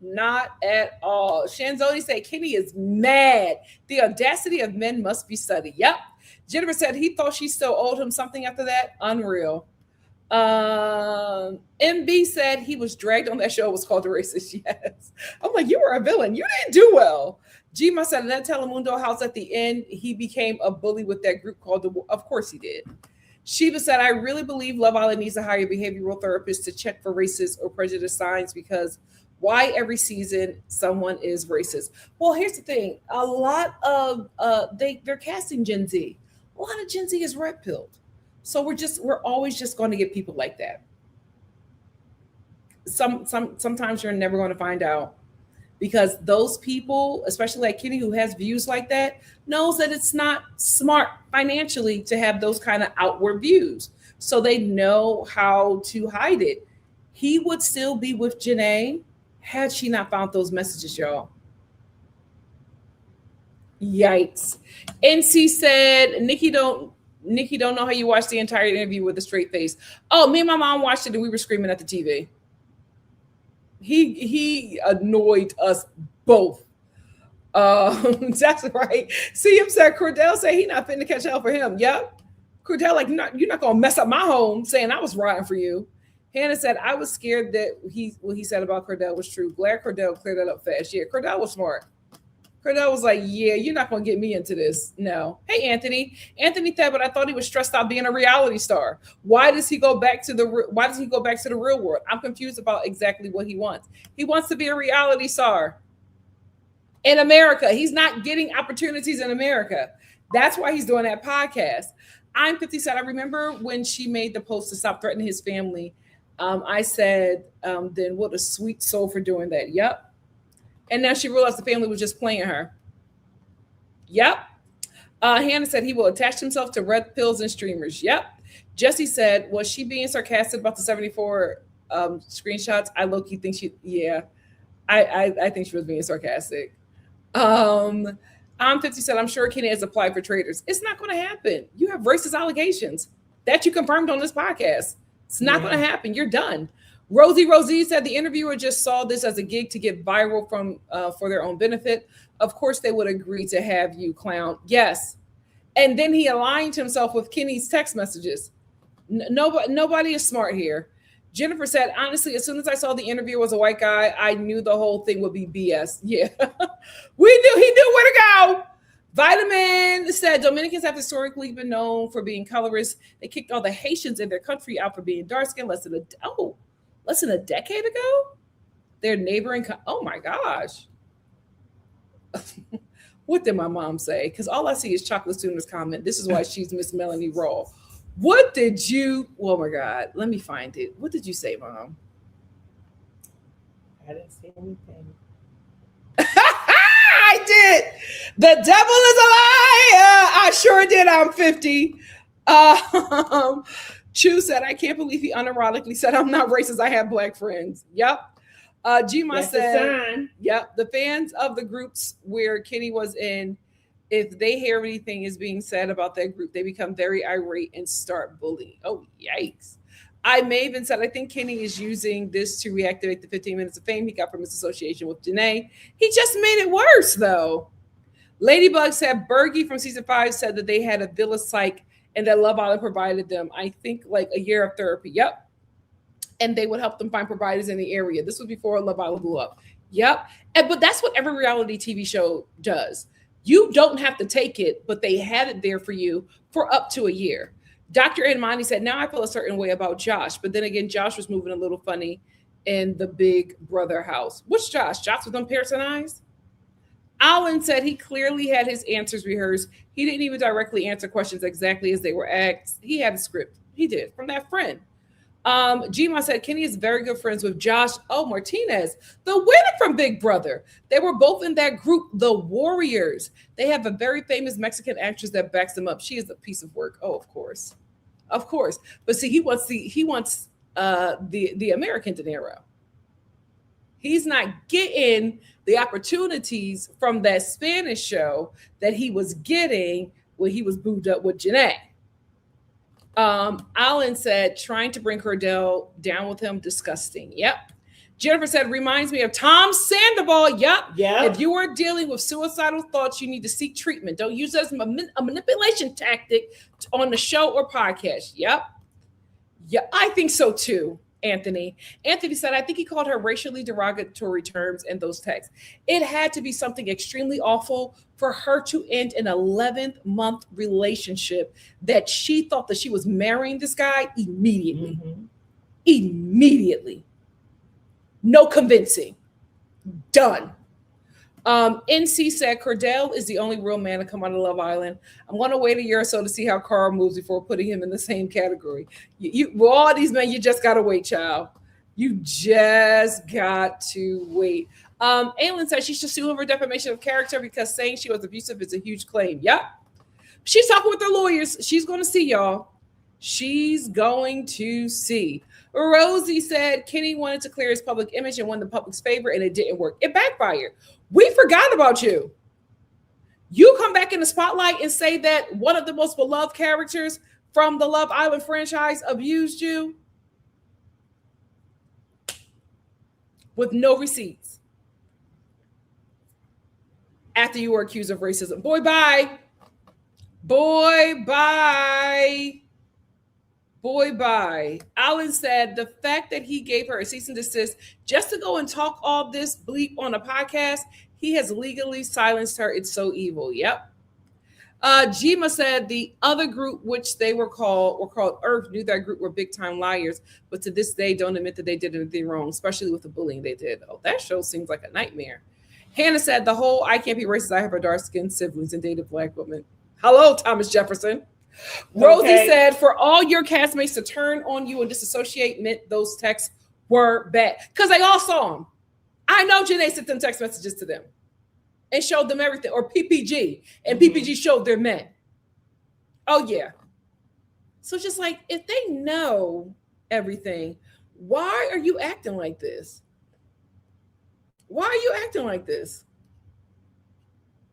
Not at all. Shanzoni said, Kenny is mad. The audacity of men must be studied. Yep. Jennifer said, he thought she still owed him something after that. Unreal. MB said he was dragged on that show. It was called The Racist. Yes. I'm like, you were a villain. You didn't do well. Gma said in that Telemundo house at the end, he became a bully with that group called the. Of course he did. Shiva said, I really believe Love Island needs to hire behavioral therapists to check for racist or prejudice signs because why every season someone is racist? Well, here's the thing. A lot of they're casting Gen Z. A lot of Gen Z is red pilled. So we're always just going to get people like that. Sometimes you're never going to find out because those people, especially like Kenny, who has views like that, knows that it's not smart financially to have those kind of outward views. So they know how to hide it. He would still be with Janae had she not found those messages, y'all. Yikes. NC said, Nikki don't know how you watched the entire interview with a straight face. Oh, me and my mom watched it and we were screaming at the TV. He annoyed us both. That's right. See him said, Cordell said he not finna catch hell for him. Yep. Cordell like, you're not gonna mess up my home saying I was riding for you. Hannah said, I was scared that what he said about Cordell was true. Glad Cordell cleared that up fast. Yeah, Cordell was smart. Cordell was like, yeah, you're not going to get me into this. No. Hey, Anthony. Anthony said, but I thought he was stressed out being a reality star. Why does he go back to the real world? I'm confused about exactly what he wants. He wants to be a reality star in America. He's not getting opportunities in America. That's why he's doing that podcast. I'm 50 said, I remember when she made the post to stop threatening his family. I said, then what a sweet soul for doing that. Yep. And now she realized the family was just playing her. Yep. Hannah said he will attach himself to red pills and streamers. Yep. Jesse said, was she being sarcastic about the 74 screenshots? I low-key think yeah. I think she was being sarcastic. I'm 50 said, I'm sure Kenny has applied for traders. It's not going to happen. You have racist allegations that you confirmed on this podcast. It's not going to happen. You're done. Rosie said the interviewer just saw this as a gig to get viral from for their own benefit. Of course, they would agree to have you clown. Yes. And then he aligned himself with Kenny's text messages. Nobody is smart here. Jennifer said, honestly, as soon as I saw the interviewer was a white guy, I knew the whole thing would be BS. Yeah, he knew where to go. Vitamin said, Dominicans have historically been known for being colorist. They kicked all the Haitians in their country out for being dark skinned less than a decade ago. Their neighboring, oh my gosh. What did my mom say? Because all I see is Chocolate Sooner's comment. This is why she's Miss Melanie Raw. What did you? Oh my God! Let me find it. What did you say, Mom? I didn't say anything. I did. The devil is a liar. I sure did. I'm 50. Chu said, I can't believe he unironically said, I'm not racist. I have black friends. Yep. Gma said, yep. The fans of the groups where Kenny was in, if they hear anything is being said about that group, they become very irate and start bullying. Oh, yikes. I Maven said, I think Kenny is using this to reactivate the 15 minutes of fame he got from his association with Janae. He just made it worse, though. Ladybug said, Bergie from season 5 said that they had a villa psych and that Love Island provided them, I think, like a year of therapy. Yep. And they would help them find providers in the area. This was before Love Island blew up. Yep. But that's what every reality TV show does. You don't have to take it, but they had it there for you for up to a year. Dr. Enmani said, now I feel a certain way about Josh. But then again, Josh was moving a little funny in the Big Brother house. Which Josh? Josh with them piercing eyes? Alan said he clearly had his answers rehearsed. He didn't even directly answer questions exactly as they were asked. He had a script. He did, from that friend. Gma said Kenny is very good friends with Josh Martinez, the winner from Big Brother. They were both in that group, the Warriors. They have a very famous Mexican actress that backs them up. She is a piece of work. Oh, of course. But see, he wants the American De Niro. He's not getting the opportunities from that Spanish show that he was getting when he was booed up with Janae. Alan said, trying to bring Cordell down with him, disgusting. Yep. Jennifer said, reminds me of Tom Sandoval. Yep. If you are dealing with suicidal thoughts, you need to seek treatment. Don't use it as a manipulation tactic on the show or podcast. Yep. Yeah, I think so too, Anthony. Anthony said, I think he called her racially derogatory terms in those texts. It had to be something extremely awful for her to end an 11-month relationship that she thought that she was marrying this guy immediately. Mm-hmm. Immediately. No convincing. Done. NC said, Cordell is the only real man to come out of Love Island. I'm going to wait a year or so to see how Carl moves before putting him in the same category. With all these men, you just got to wait, child. You just got to wait. Aylin said she should sue him for defamation of character because saying she was abusive is a huge claim. Yep. She's talking with her lawyers. She's going to see, y'all. She's going to see. Rosie said Kenny wanted to clear his public image and won the public's favor, and it didn't work. It backfired. We forgot about you. You come back in the spotlight and say that one of the most beloved characters from the Love Island franchise abused you with no receipts after you were accused of racism. Boy, bye. Boy, bye. Boy, bye. Alan said the fact that he gave her a cease and desist just to go and talk all this bleep on a podcast, he has legally silenced her. It's so evil. Yep. Jima said the other group, which they were called Earth, knew that group were big time liars, but to this day don't admit that they did anything wrong, especially with the bullying they did. Oh, that show seems like a nightmare. Hannah said the whole I can't be racist. I have a dark skinned siblings and dated black women. Hello, Thomas Jefferson. Rosie said, for all your castmates to turn on you and disassociate meant those texts were bad. Because they all saw them. I know Janae sent them text messages to them and showed them everything. Or PPG. And PPG showed their men. Oh, yeah. So just like, if they know everything, why are you acting like this? Why are you acting like this?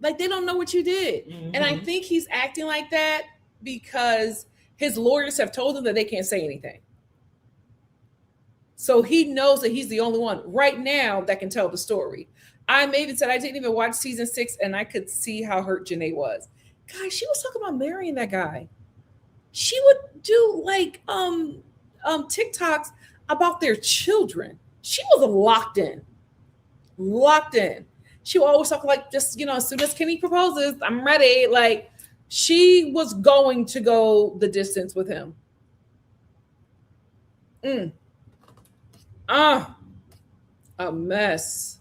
Like, they don't know what you did. And I think he's acting like that because his lawyers have told him that they can't say anything. So he knows that he's the only one right now that can tell the story. I even said I didn't even watch season 6 and I could see how hurt Janae was. Guys, she was talking about marrying that guy. She would do like TikToks about their children. She was locked in. She would always talk like, just, you know, as soon as Kenny proposes, I'm ready. Like, she was going to go the distance with him. A mess.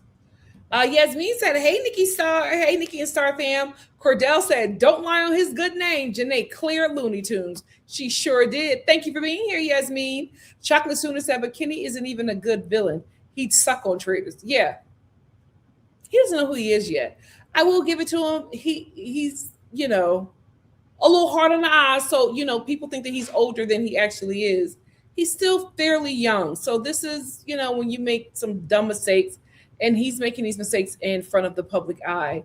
Yasmin said, hey, Nikki.Star. Hey, Nikki and Star fam. Cordell said, don't lie on his good name. Janae cleared Looney Tunes. She sure did. Thank you for being here, Yasmin. Chocolate Sooner said, but Kenny isn't even a good villain. He'd suck on traitors. Yeah. He doesn't know who he is yet. I will give it to him. He's, you know, a little hard on the eyes. So, you know, people think that he's older than he actually is. He's still fairly young. So this is, you know, when you make some dumb mistakes, and he's making these mistakes in front of the public eye.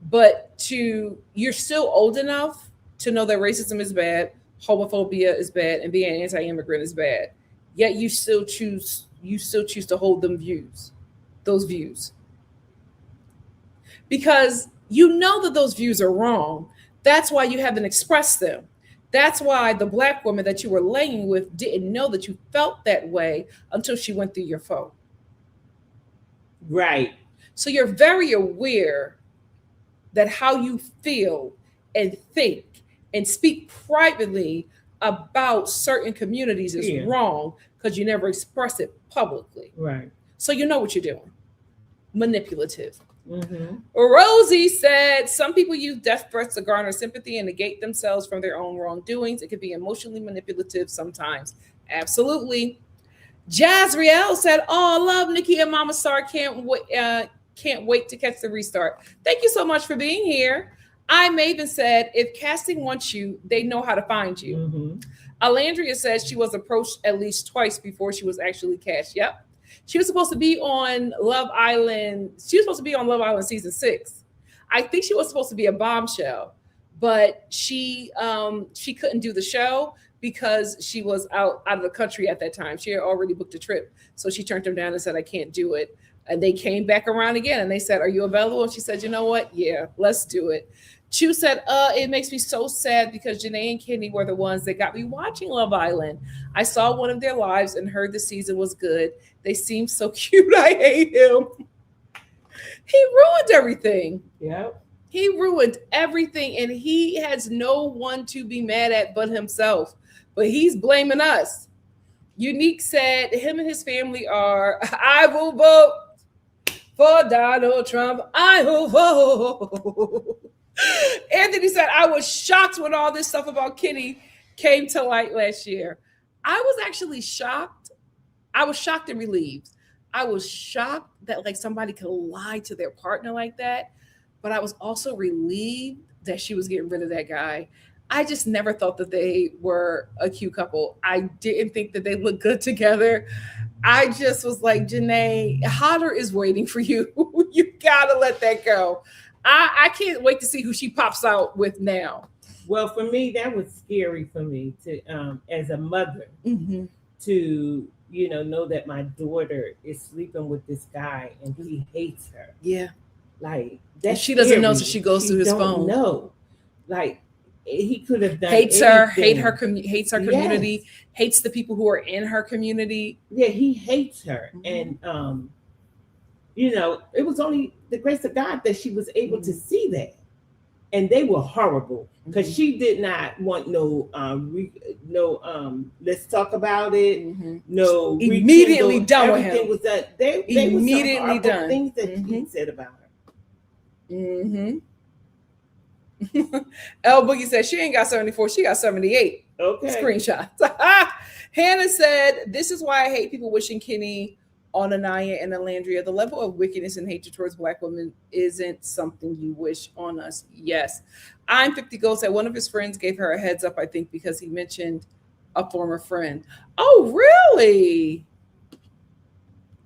But you're still old enough to know that racism is bad, homophobia is bad, and being anti-immigrant is bad. Yet you still choose to hold those views. Because you know that those views are wrong. That's why you haven't expressed them. That's why the Black woman that you were laying with didn't know that you felt that way until she went through your phone. Right. So you're very aware that how you feel and think and speak privately about certain communities is wrong because you never express it publicly. Right. So you know what you're doing. Manipulative. Rosie said, some people use death threats to garner sympathy and negate themselves from their own wrongdoings. It can be emotionally manipulative sometimes. Absolutely. Jazriel said, oh, love Nikki and Mama Star. Can't wait to catch the restart. Thank you so much for being here. Maven said, if casting wants you, they know how to find you. Alandria says she was approached at least twice before she was actually cast. Yep. She was supposed to be on Love Island. She was supposed to be on Love Island season 6. I think she was supposed to be a bombshell, but she couldn't do the show because she was out of the country at that time. She had already booked a trip. So she turned them down and said, I can't do it. And they came back around again and they said, are you available? And she said, you know what? Yeah, let's do it. Chu said, it makes me so sad because Janae and Kenny were the ones that got me watching Love Island. I saw one of their lives and heard the season was good. They seem so cute. I hate him. He ruined everything. Yep. He ruined everything and he has no one to be mad at but himself. But he's blaming us. Unique said him and his family are, I will vote for Donald Trump. I will vote. Anthony said, I was shocked when all this stuff about Kenny came to light last year. I was actually shocked. I was shocked and relieved. I was shocked that like somebody could lie to their partner like that. But I was also relieved that she was getting rid of that guy. I just never thought that they were a cute couple. I didn't think that they looked good together. I just was like, Janae, Hodder is waiting for you. You gotta let that go. I can't wait to see who she pops out with now. Well, for me, that was scary for me to, as a mother, to, you know that my daughter is sleeping with this guy and he hates her. Yeah. Like, that she doesn't know until she goes through his phone. No. Like, he could have done hates anything. her community, hates the people who are in her community. Yeah, he hates her. And it was only the grace of God that she was able to see that. And they were horrible because she did not want no let's talk about it. No, immediately done with him. Everything was that they immediately were some done. Things that he said about her. L Boogie said she ain't got 74, she got 78. Okay. Screenshots. Hannah said, this is why I hate people wishing Kenny on Anaya and Alandria. The level of wickedness and hatred towards Black women isn't something you wish on us. Yes. I'm 50 Gold said one of his friends gave her a heads up, I think, because he mentioned a former friend. Oh, really?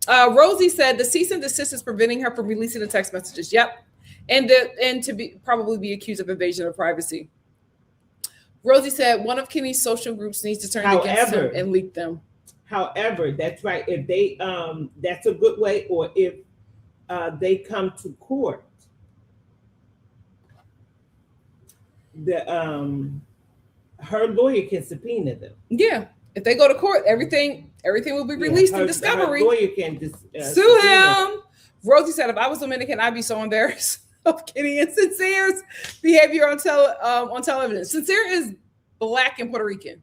Rosie said the cease and desist is preventing her from releasing the text messages. Yep. And to be probably be accused of invasion of privacy. Rosie said one of Kenny's social groups needs to turn against him and leak them. However, that's right. If they that's a good way, or if they come to court, the her lawyer can subpoena them. Yeah. If they go to court, everything will be released in discovery. Her lawyer can sue him. Rosie said, if I was Dominican, I'd be so embarrassed of Kenny and Sincere's behavior on television. Sincere is Black and Puerto Rican.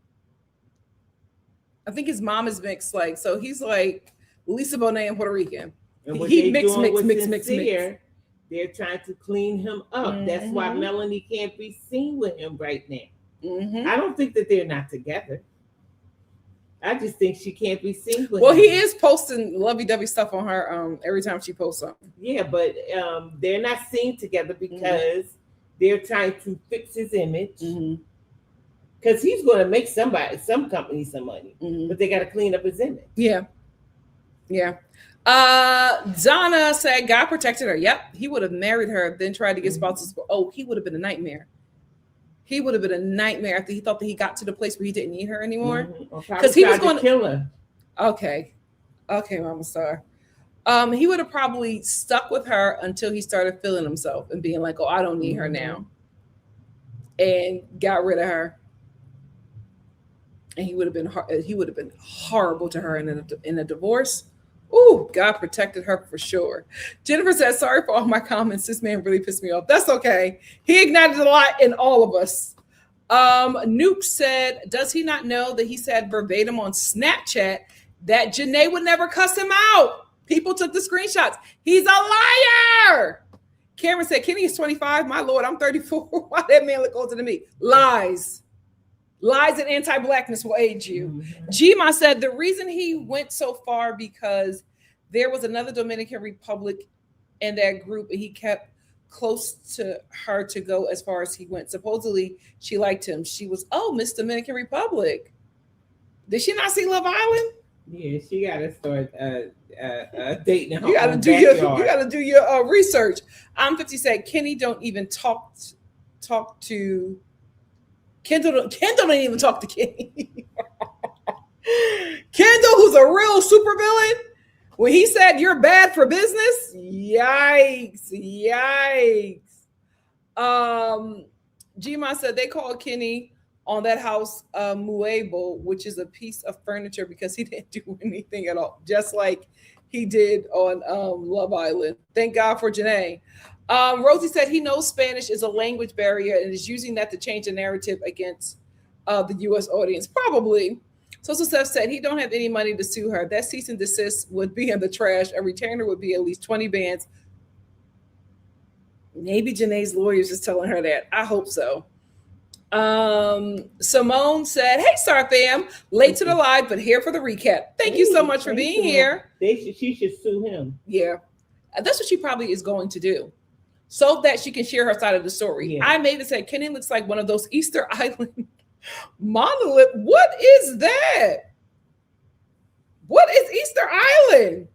I think his mom is mixed, like, so he's like Lisa Bonet and Puerto Rican. And what he mix. They're trying to clean him up. Mm-hmm. That's why Melanie can't be seen with him right now. Mm-hmm. I don't think that they're not together. I just think she can't be seen with him. He is posting lovey-dovey stuff on her every time she posts something. Yeah, but they're not seen together because they're trying to fix his image. Because he's going to make some company some money, but they got to clean up his image. Yeah. Jana said God protected her. Yep, he would have married her, then tried to get spousal support. Oh, he would have been a nightmare. He would have been a nightmare after he thought that he got to the place where he didn't need her anymore. Because he was going to kill her. Okay, Mama Star. He would have probably stuck with her until he started feeling himself and being like, "Oh, I don't need her now," and got rid of her. And he would have been horrible to her in a divorce. Ooh, God protected her for sure. Jennifer said, sorry for all my comments. This man really pissed me off. That's okay. He ignited a lot in all of us. Nuke said, does he not know that he said verbatim on Snapchat that Janae would never cuss him out? People took the screenshots. He's a liar. Cameron said, Kenny is 25. My Lord, I'm 34. Why that man look older than me? Lies and anti-Blackness will age you. Gma said the reason he went so far because there was another Dominican Republic in that group and he kept close to her to go as far as he went. Supposedly she liked him. She was, Miss Dominican Republic. Did she not see Love Island? Yeah, she got to start dating her. You got to do your research. I'm 50 said Kenny don't even talk to Kendall don't even talk to Kenny. Kendall, who's a real supervillain, when he said you're bad for business, yikes. Gma said they called Kenny on that house mueble, which is a piece of furniture, because he didn't do anything at all, just like he did on Love Island. Thank God for Janae. Rosie said he knows Spanish is a language barrier and is using that to change the narrative against the U.S. audience. Probably. Social Seth said he don't have any money to sue her. That cease and desist would be in the trash. A retainer would be at least 20 bands. Maybe Janae's lawyer is just telling her that. I hope so. Simone said, hey, Star fam, late to the live, but here for the recap. Thank you so much for being here. She should sue him. Yeah. That's what she probably is going to do, so that she can share her side of the story. Yeah. I made it say Kenny looks like one of those Easter Island monolith. What is that? What is Easter Island?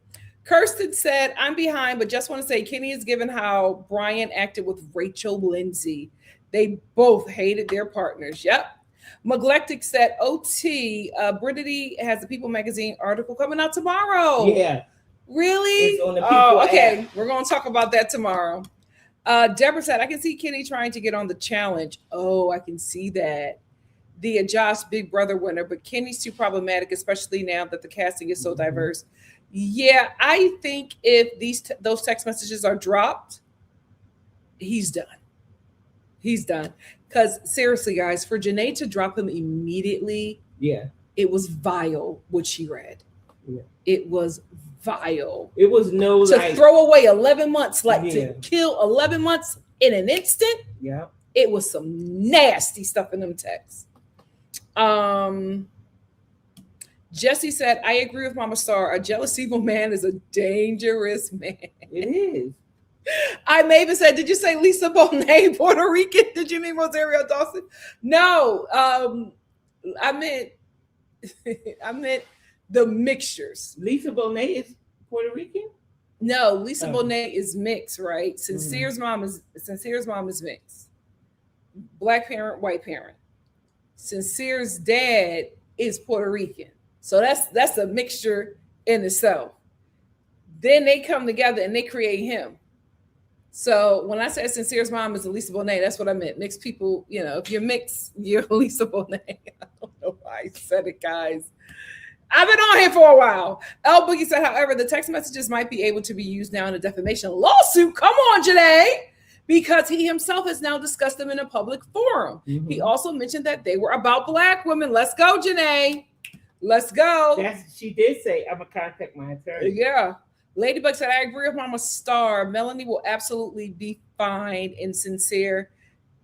Kirsten said, I'm behind, but just want to say Kenny is given how Brian acted with Rachel Lindsay. They both hated their partners. Yep. Neglectic said, OT, Brittany has a People magazine article coming out tomorrow. Yeah. Really? It's on the People okay. app. We're going to talk about that tomorrow. Deborah said, I can see Kenny trying to get on the challenge. Oh, I can see that. The Josh Big Brother winner, but Kenny's too problematic, especially now that the casting is so diverse. Yeah, I think if those text messages are dropped, he's done. He's done. Because seriously, guys, for Janae to drop him immediately, it was vile what she read. Yeah. It was vile. It was to throw away 11 months, to kill 11 months in an instant. Yeah. It was some nasty stuff in them texts. Jesse said, I agree with Mama Star. A jealous evil man is a dangerous man. It is. I Maven said, did you say Lisa Bonet, Puerto Rican? Did you mean Rosario Dawson? No. I meant the mixtures. Lisa Bonet is Puerto Rican? No, Lisa Bonet is mixed, right? Sincere's mom is mixed. Black parent, white parent. Sincere's dad is Puerto Rican. So that's a mixture in itself. Then they come together and they create him. So when I said Sincere's mom is Lisa Bonet, that's what I meant. Mixed people, if you're mixed, you're Lisa Bonet. I don't know why I said it, guys. I've been on here for a while. L Boogie said, however, the text messages might be able to be used now in a defamation lawsuit. Come on, Janae. Because he himself has now discussed them in a public forum. Mm-hmm. He also mentioned that they were about Black women. Let's go, Janae. Let's go. She did say, I'm going to contact my attorney. Yeah. Ladybug said, I agree with Mama Star. Melanie will absolutely be fine and Sincere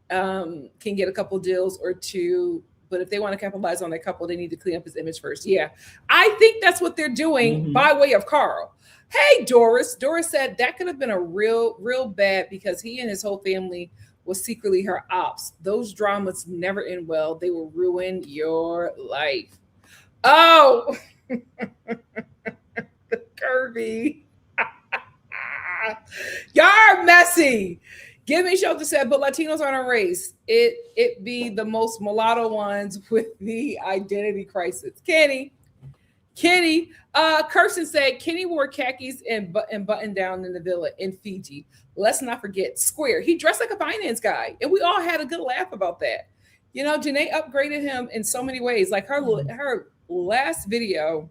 can get a couple deals or two. But if they want to capitalize on that couple, they need to clean up his image first. Yeah. I think that's what they're doing by way of Carl. Hey, Doris. Doris said that could have been a real bad because he and his whole family was secretly her ops. Those dramas never end well. They will ruin your life. Oh, Kirby. Y'all are messy. Give me Shelter said, but Latinos aren't a race. It be the most mulatto ones with the identity crisis. Kenny. Kirsten said Kenny wore khakis and button down in the villa in Fiji. Let's not forget Square. He dressed like a finance guy, and we all had a good laugh about that. Janae upgraded him in so many ways. Like her last video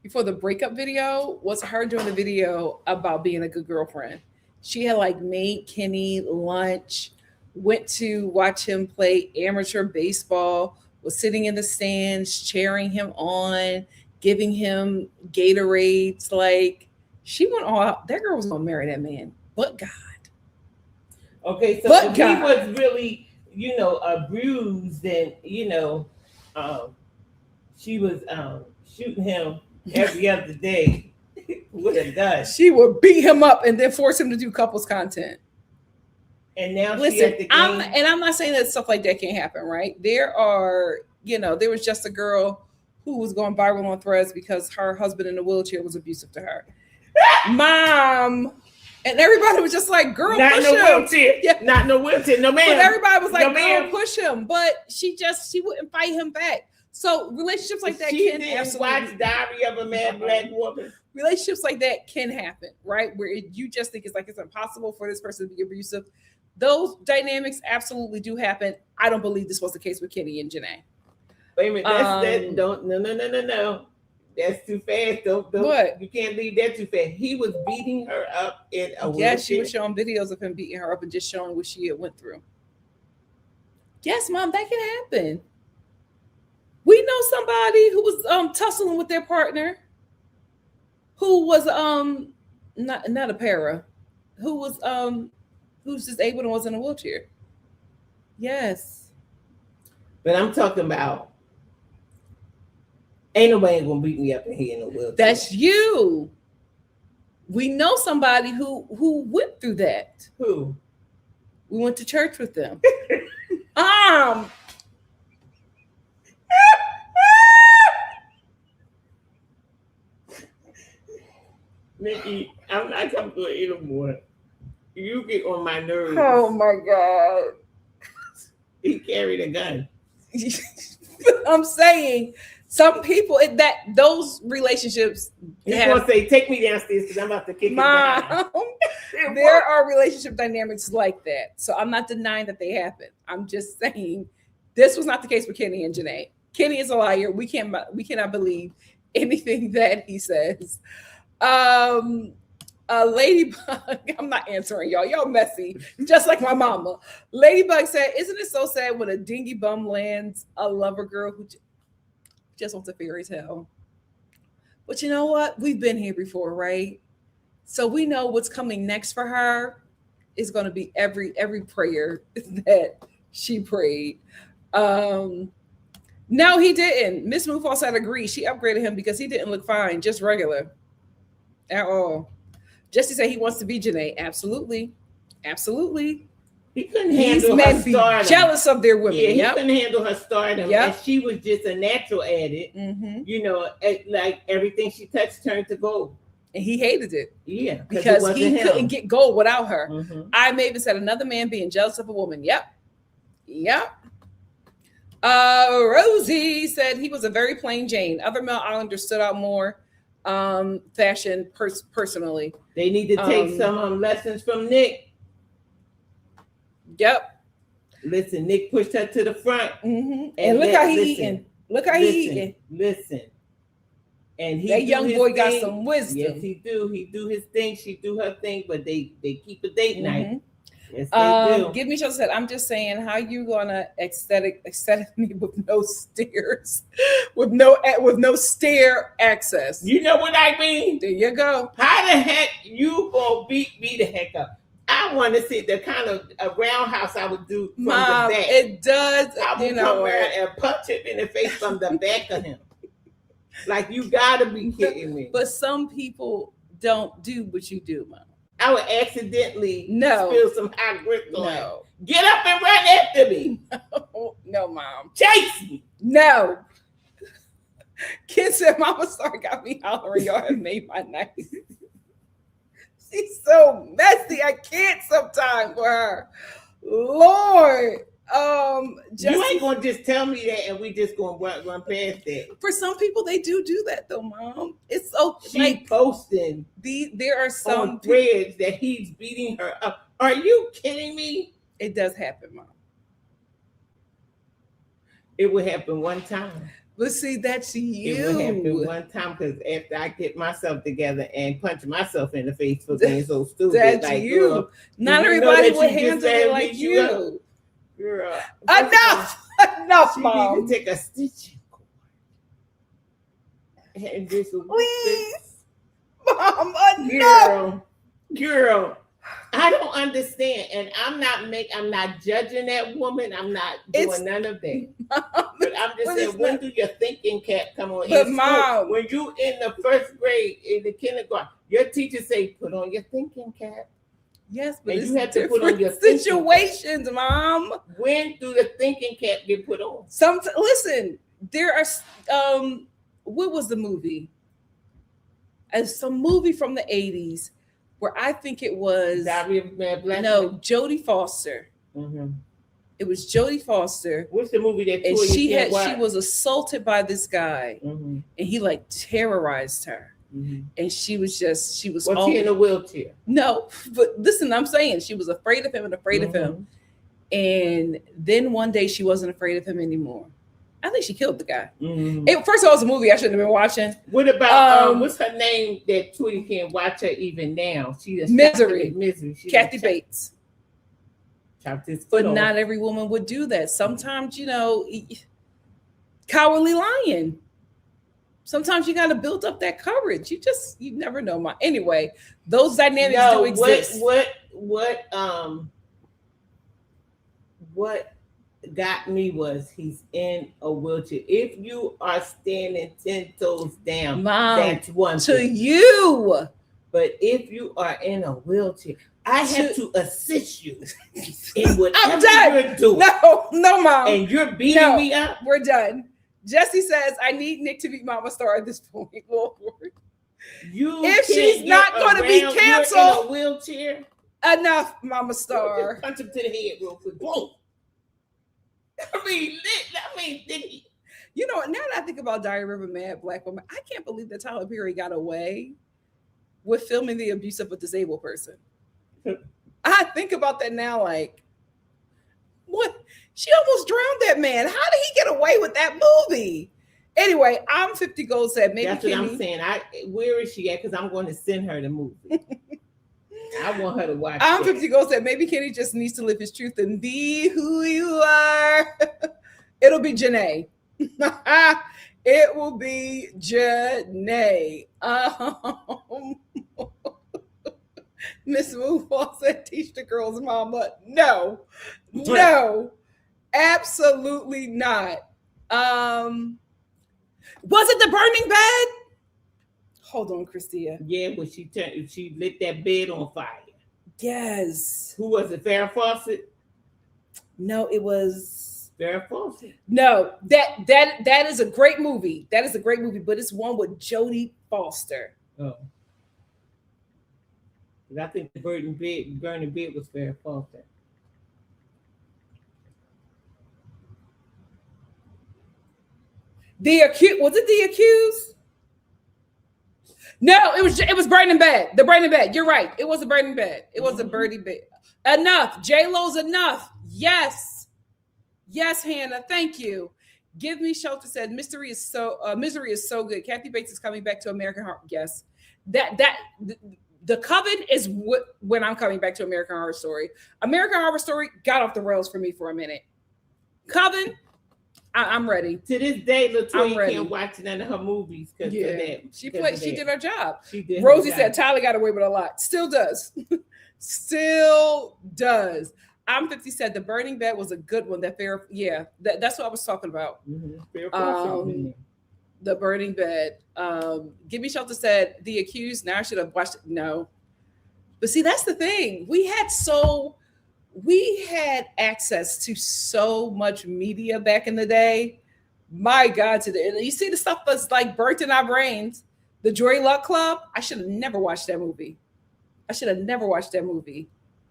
before the breakup video was her doing the video about being a good girlfriend. She had made Kenny lunch, went to watch him play amateur baseball, was sitting in the stands, cheering him on, giving him Gatorades. She went all out. That girl was gonna marry that man, but God. Okay, so he was really, abused, and she was shooting him every other day with a gun. She would beat him up and then force him to do couples content. And now listen, I'm not saying that stuff like that can't happen, right? There was just a girl who was going viral on Threads because her husband in a wheelchair was abusive to her. Mom. And everybody was just like, girl, not push no him. Wheelchair. Yeah. Not no wheelchair. No, man. But everybody was like, no, girl, push him. But she wouldn't fight him back. So relationships like that can absolutely watch Diary of a Mad Black Woman. Relationships like that can happen, right? Where you just think it's impossible for this person to be abusive. Those dynamics absolutely do happen. I don't believe this was the case with Kenny and Janae. Wait a minute, no. That's too fast. Don't. What? You can't leave that too fast. He was beating her up in a wheelchair. Yeah, she was showing videos of him beating her up and just showing what she had went through. Yes, Mom, that can happen. We know somebody who was tussling with their partner, who was not a para, who was disabled and was in a wheelchair. Yes. But I'm talking about ain't nobody gonna beat me up in here in a wheelchair. That's you. We know somebody who went through that. Who? We went to church with them. Nikki, I'm not coming to it anymore. You get on my nerves. Oh my God. He carried a gun. I'm saying some people those relationships. He's gonna say, take me downstairs because I'm about to kick him down. There are relationship dynamics like that. So I'm not denying that they happen. I'm just saying this was not the case with Kenny and Janae. Kenny is a liar. We cannot believe anything that he says. Ladybug, I'm not answering y'all. Y'all messy, just like my mama. Ladybug said, isn't it so sad when a dingy bum lands a lover girl who just wants a fairy tale? But you know what? We've been here before, right? So we know what's coming next for her. is going to be every prayer that she prayed. No, he didn't. Miss Mufasa agreed. She upgraded him because he didn't look fine, just regular at all. Jesse said he wants to be Janae. Absolutely. Absolutely. He couldn't These handle men her be stardom. jealous of their women. Yeah, he Yep. couldn't handle her stardom. Yep. And she was just a natural at it. Mm-hmm. You know, like everything she touched turned to gold. And he hated it. Yeah. Because he couldn't get gold without her. Mm-hmm. I may even said another man being jealous of a woman. Yep. Yep. Rosie said he was a very plain Jane. Other male islanders stood out more fashion personally. They need to take some lessons from Nick. Yep. Listen, Nick pushed her to the front. Mm-hmm. And look how he eating. Look how he eating. Listen. And that young boy got some wisdom. Yes, he do. He do his thing. She do her thing. But they keep a date night. Yes, they do. Give me just said, I'm just saying, how you gonna aesthetic me with no stairs, with no stair access? You know what I mean? There you go. How the heck you gonna beat me the heck up? I want to see the kind of a roundhouse I would do from Mom, the back. It does. I would come around and punch him in the face from the back of him. Like, you gotta be kidding me. But some people don't do what you do, Mom. I would accidentally spill some hot grits on him. Get up and run after me. No, Mom. Chase me. No. Kid said, Mama Star got me hollering. Y'all have made my night. She's so messy. I can't sometimes for her. Lord. You ain't gonna just tell me that and we just gonna run past that. For some people, they do that though, Mom. It's so she posting. There are some threads that he's beating her up. Are you kidding me? It does happen, Mom. It would happen one time. But see, that's you. It would happen one time because after I get myself together and punch myself in the face for being so stupid. That's like, you. Girl, not everybody will handle it like you. Girl, enough, Mom. Need to take a stitch and just please, Mom, enough. Girl, I don't understand, and I'm not judging that woman. I'm not doing none of that. But I'm just saying, when do your thinking cap come on? But Mom, when you in the first grade in the kindergarten, your teacher say, "Put on your thinking cap." Yes, but and it's you have to put on your situations, Mom. When do the thinking cap get put on? Listen, there are what was the movie? Some movie from the 80s where I think it was Jodie Foster. Mm-hmm. It was Jodie Foster. What's the movie that? And she was assaulted by this guy, and he like terrorized her. Mm-hmm. And she was she in a wheelchair? No, but listen, I'm saying she was afraid of him and afraid of him. And then one day she wasn't afraid of him anymore. I think she killed the guy. Mm-hmm. First of all, it's a movie I shouldn't have been watching. What about what's her name that Tweety can't watch her even now? She's Misery. Kathy Bates. But not every woman would do that. Sometimes, cowardly lion. Sometimes you got to build up that courage. You never know. Anyway, those dynamics do exist. What got me was he's in a wheelchair. If you are standing 10 toes down, Mom, that's one to thing. You. But if you are in a wheelchair, I have to assist you in whatever you're doing. No, Mom. And you're beating me up. We're done. Jesse says, I need Nick to be Mama Star at this point. Lord. If she's not going to be canceled, in a wheelchair, enough, Mama Star. Just punch him to the head real quick. Boom. I mean, now that I think about Diary of a Mad Black Woman, I can't believe that Tyler Perry got away with filming the abuse of a disabled person. I think about that now, like, what? She almost drowned that man. How did he get away with that movie? Anyway, I'm 50 Gold said maybe that's what I'm saying. Where is she at? Because I'm going to send her the movie. I want her to watch. I'm 50 Gold said maybe Kenny just needs to live his truth and be who you are. It'll be Janae. It will be Janae. Miss Moonfall said, teach the girls mama. No, no, absolutely not. Was it the burning bed? Hold on, Christia. Yeah, when she lit that bed on fire. Yes. Who was it? Farrah Fawcett? No, it was Farrah Fawcett. No, that is a great movie. That is a great movie, but it's one with Jodie Foster. Oh. I think the burning bed was Farrah Fawcett. The Accused, was it The Accused? No, it was Burning Bed. The Burning Bed. You're right. It was a Burning Bed. It was a Burning Bed. Enough. J-Lo's enough. Yes. Yes, Hannah. Thank you. Give Me Shelter said Misery is so good. Kathy Bates is coming back to American Horror. Yes. The Coven is when I'm coming back to American Horror Story. American Horror Story got off the rails for me for a minute. Coven, I'm ready. To this day, Latoya can't watch none of her movies because of that. She did her job. She did. Rosie said Tyler got away with a lot. Still does. Still does. I'm 50 said The Burning Bed was a good one. That's what I was talking about. Mm-hmm. The Burning Bed. Give Me Shelter said The Accused. Now I should have watched it. No. But see, that's the thing. We had access to so much media back in the day. My God, today. You see the stuff that's like burnt in our brains. The Joy Luck Club. I should have never watched that movie.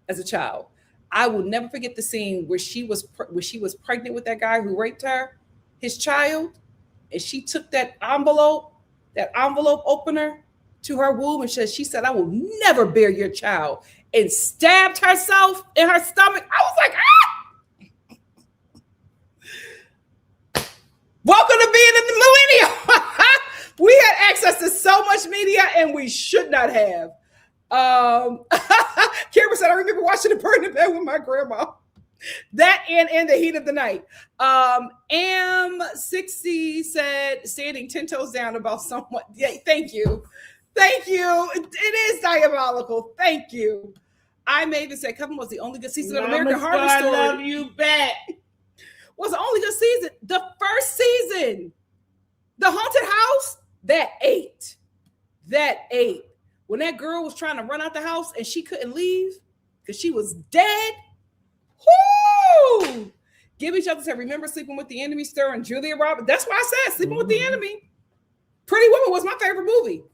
As a child. I will never forget the scene where she was pregnant with that guy who raped her, his child, and she took that envelope opener to her womb and she said, I will never bear your child, and stabbed herself in her stomach. I was like, Welcome to being in the millennium. We had access to so much media and we should not have. Kara said, I remember watching The Burning Bed with my grandma. That and The Heat of the Night. Am60 said, standing 10 toes down about someone. Yeah, thank you. It is diabolical. Thank you. I may even say Coven was the only good season of American Horror Story. I love you back. Was the only good season. The first season. The Haunted House, that ate. When that girl was trying to run out the house and she couldn't leave because she was dead. Whoo! Give each other said, remember Sleeping with the Enemy, starring Julia Roberts. That's why I said Sleeping with the Enemy. Pretty Woman was my favorite movie.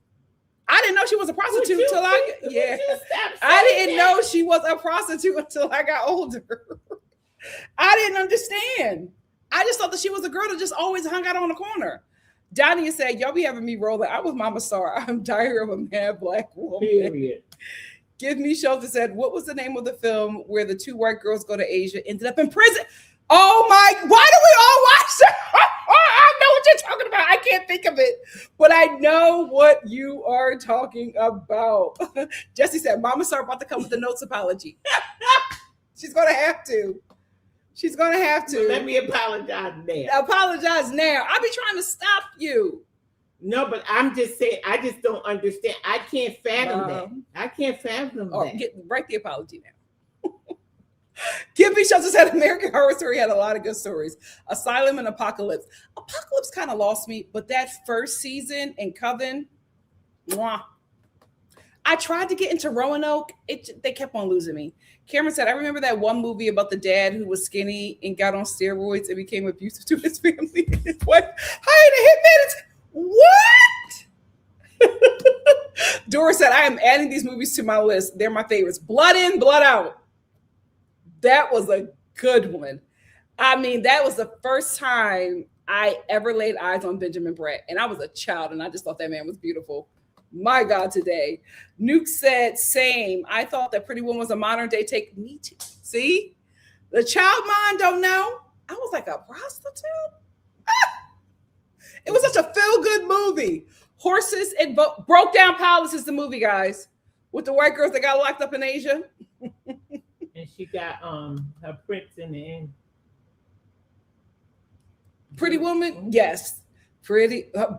I didn't know she was a prostitute until I didn't know she was a prostitute until I got older. I didn't understand. I just thought that she was a girl that just always hung out on the corner. Johnny said, y'all be having me rolling. I was Mama Star. I'm Diary of a Mad Black Woman. Period. Give Me Shelter said, what was the name of the film where the two white girls go to Asia, ended up in prison? Oh my, why do we all watch that? I know what you're talking about. I can't think of it, but I know what you are talking about. Jesse said, Mama Star about to come with the notes apology. She's going to have to. Well, let me apologize now. Apologize now. I'll be trying to stop you. No, but I'm just saying, I just don't understand. I can't fathom that. I can't fathom that. Write the apology now. Give Me Shelter said American Horror Story had a lot of good stories. Asylum and Apocalypse. Apocalypse kind of lost me, but that first season in Coven, mwah. I tried to get into Roanoke. They kept on losing me. Cameron said, I remember that one movie about the dad who was skinny and got on steroids and became abusive to his family and his wife. Hired a hitman. What? Dora said, I am adding these movies to my list. They're my favorites. Blood In, Blood Out. That was a good one. I mean, that was the first time I ever laid eyes on Benjamin Bratt. And I was a child and I just thought that man was beautiful. My God, today. Nuke said, same. I thought that Pretty Woman was a modern day take. Me too. See? The child mind don't know. I was like a prostitute. It was such a feel-good movie. Horses and Broke Down Palace is the movie, guys. With the white girls that got locked up in Asia. And she got her prince in the end. Pretty Woman? Yes.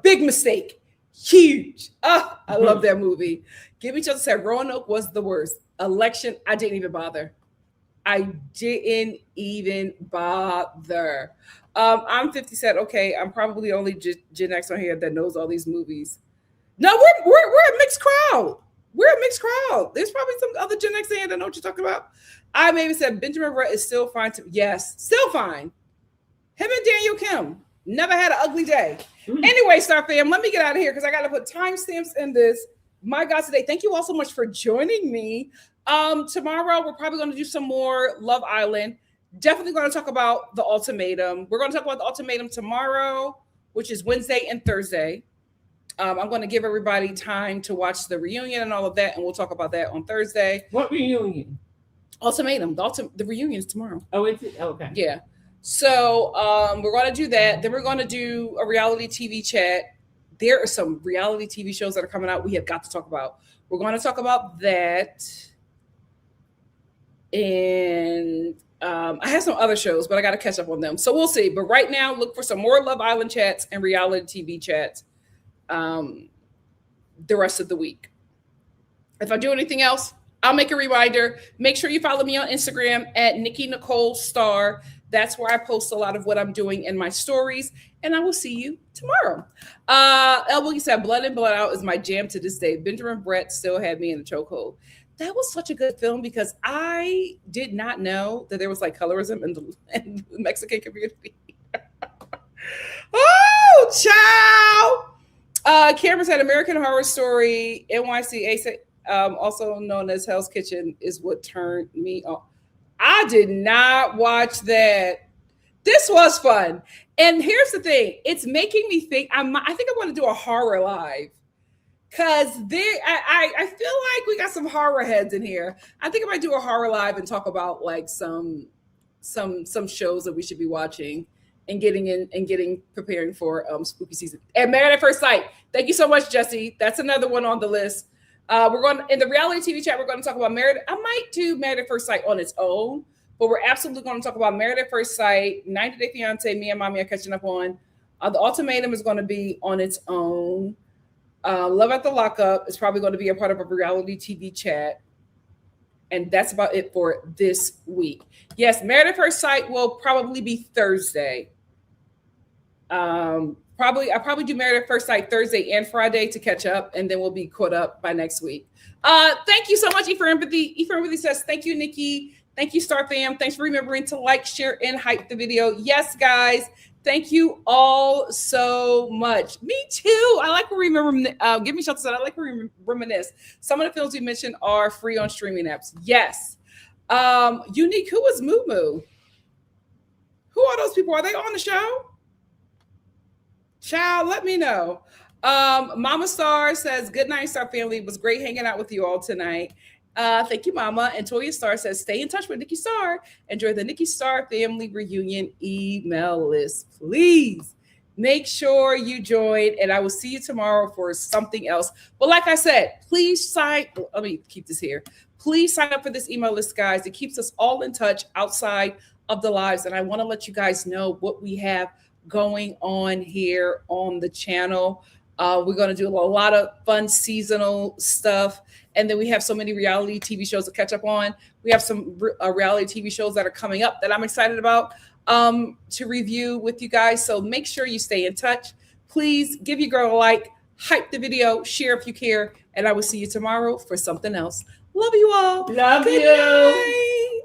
Big mistake. Huge. Oh, I love that movie. Give Each Other said Roanoke was the worst. Election, I didn't even bother. I didn't even bother. I'm 50 said, okay, I'm probably the only Gen X on here that knows all these movies. No, we're a mixed crowd. We're a mixed crowd. There's probably some other Gen X in here that know what you're talking about. I maybe said Benjamin Brett is still fine. Yes, still fine. Him and Daniel Kim never had an ugly day. Anyway, Star fam, let me get out of here because I got to put timestamps in this. My God, today, thank you all so much for joining me. Tomorrow, we're probably going to do some more Love Island. Definitely going to talk about the ultimatum. We're going to talk about the ultimatum tomorrow, which is Wednesday and Thursday. I'm going to give everybody time to watch the reunion and all of that, and we'll talk about that on Thursday. What reunion? Ultimatum. The reunion is tomorrow. Oh, it's okay. Yeah. So we're going to do that. Then we're going to do a reality TV chat. There are some reality TV shows that are coming out we have got to talk about. We're going to talk about that. And I have some other shows, but I got to catch up on them. So we'll see. But right now, look for some more Love Island chats and reality TV chats the rest of the week. If I do anything else, I'll make a reminder. Make sure you follow me on Instagram at NikkiNicoleStar. That's where I post a lot of what I'm doing in my stories. And I will see you tomorrow. El Boogie said, Blood In, Blood Out is my jam to this day. Benjamin Brett still had me in the chokehold. That was such a good film because I did not know that there was like colorism in the Mexican community. Oh, ciao. Cameron said American Horror Story, NYC, also known as Hell's Kitchen, is what turned me on. I did not watch that. This was fun. And here's the thing. It's making me think, I think I want to do a horror live. Because I feel like we got some horror heads in here. I think I might do a horror live and talk about like some shows that we should be watching and getting preparing for spooky season. And Married at First Sight. Thank you so much, Jesse. That's another one on the list. We're going in the reality TV chat. We're going to talk about Married. I might do Married at First Sight on its own, but we're absolutely going to talk about Married at First Sight, 90 Day Fiance. Me and Mommy are catching up on. The ultimatum is going to be on its own. Love at the Lockup is probably going to be a part of a reality TV chat. And that's about it for this week. Yes, Married at First Sight will probably be Thursday. I'll probably do Married at First Sight Thursday and Friday to catch up, and then we'll be caught up by next week. Thank you so much, E for Empathy. E for Empathy says, thank you, Nikki. Thank you, Star Fam. Thanks for remembering to like, share, and hype the video. Yes, guys. Thank you all so much. Me too. I like to remember. Give me shelter. Said I like to reminisce. Some of the films we mentioned are free on streaming apps. Yes. Unique. Who was Moo Moo? Who are those people? Are they on the show? Child, let me know. Mama Star says, good night, Star family. It was great hanging out with you all tonight. Thank you, Mama. And Toya Star says, stay in touch with Nikki.Star. Enjoy the Nikki.Star family reunion email list. Please make sure you join, and I will see you tomorrow for something else. But like I said, please let me keep this here. Please sign up for this email list, guys. It keeps us all in touch outside of the lives. And I want to let you guys know what we have going on here on the channel. We're going to do a lot of fun seasonal stuff. And then we have so many reality TV shows to catch up on. We have some reality TV shows that are coming up that I'm excited about to review with you guys. So make sure you stay in touch. Please give your girl a like, hype the video, share if you care. And I will see you tomorrow for something else. Love you all. Love Good you. night.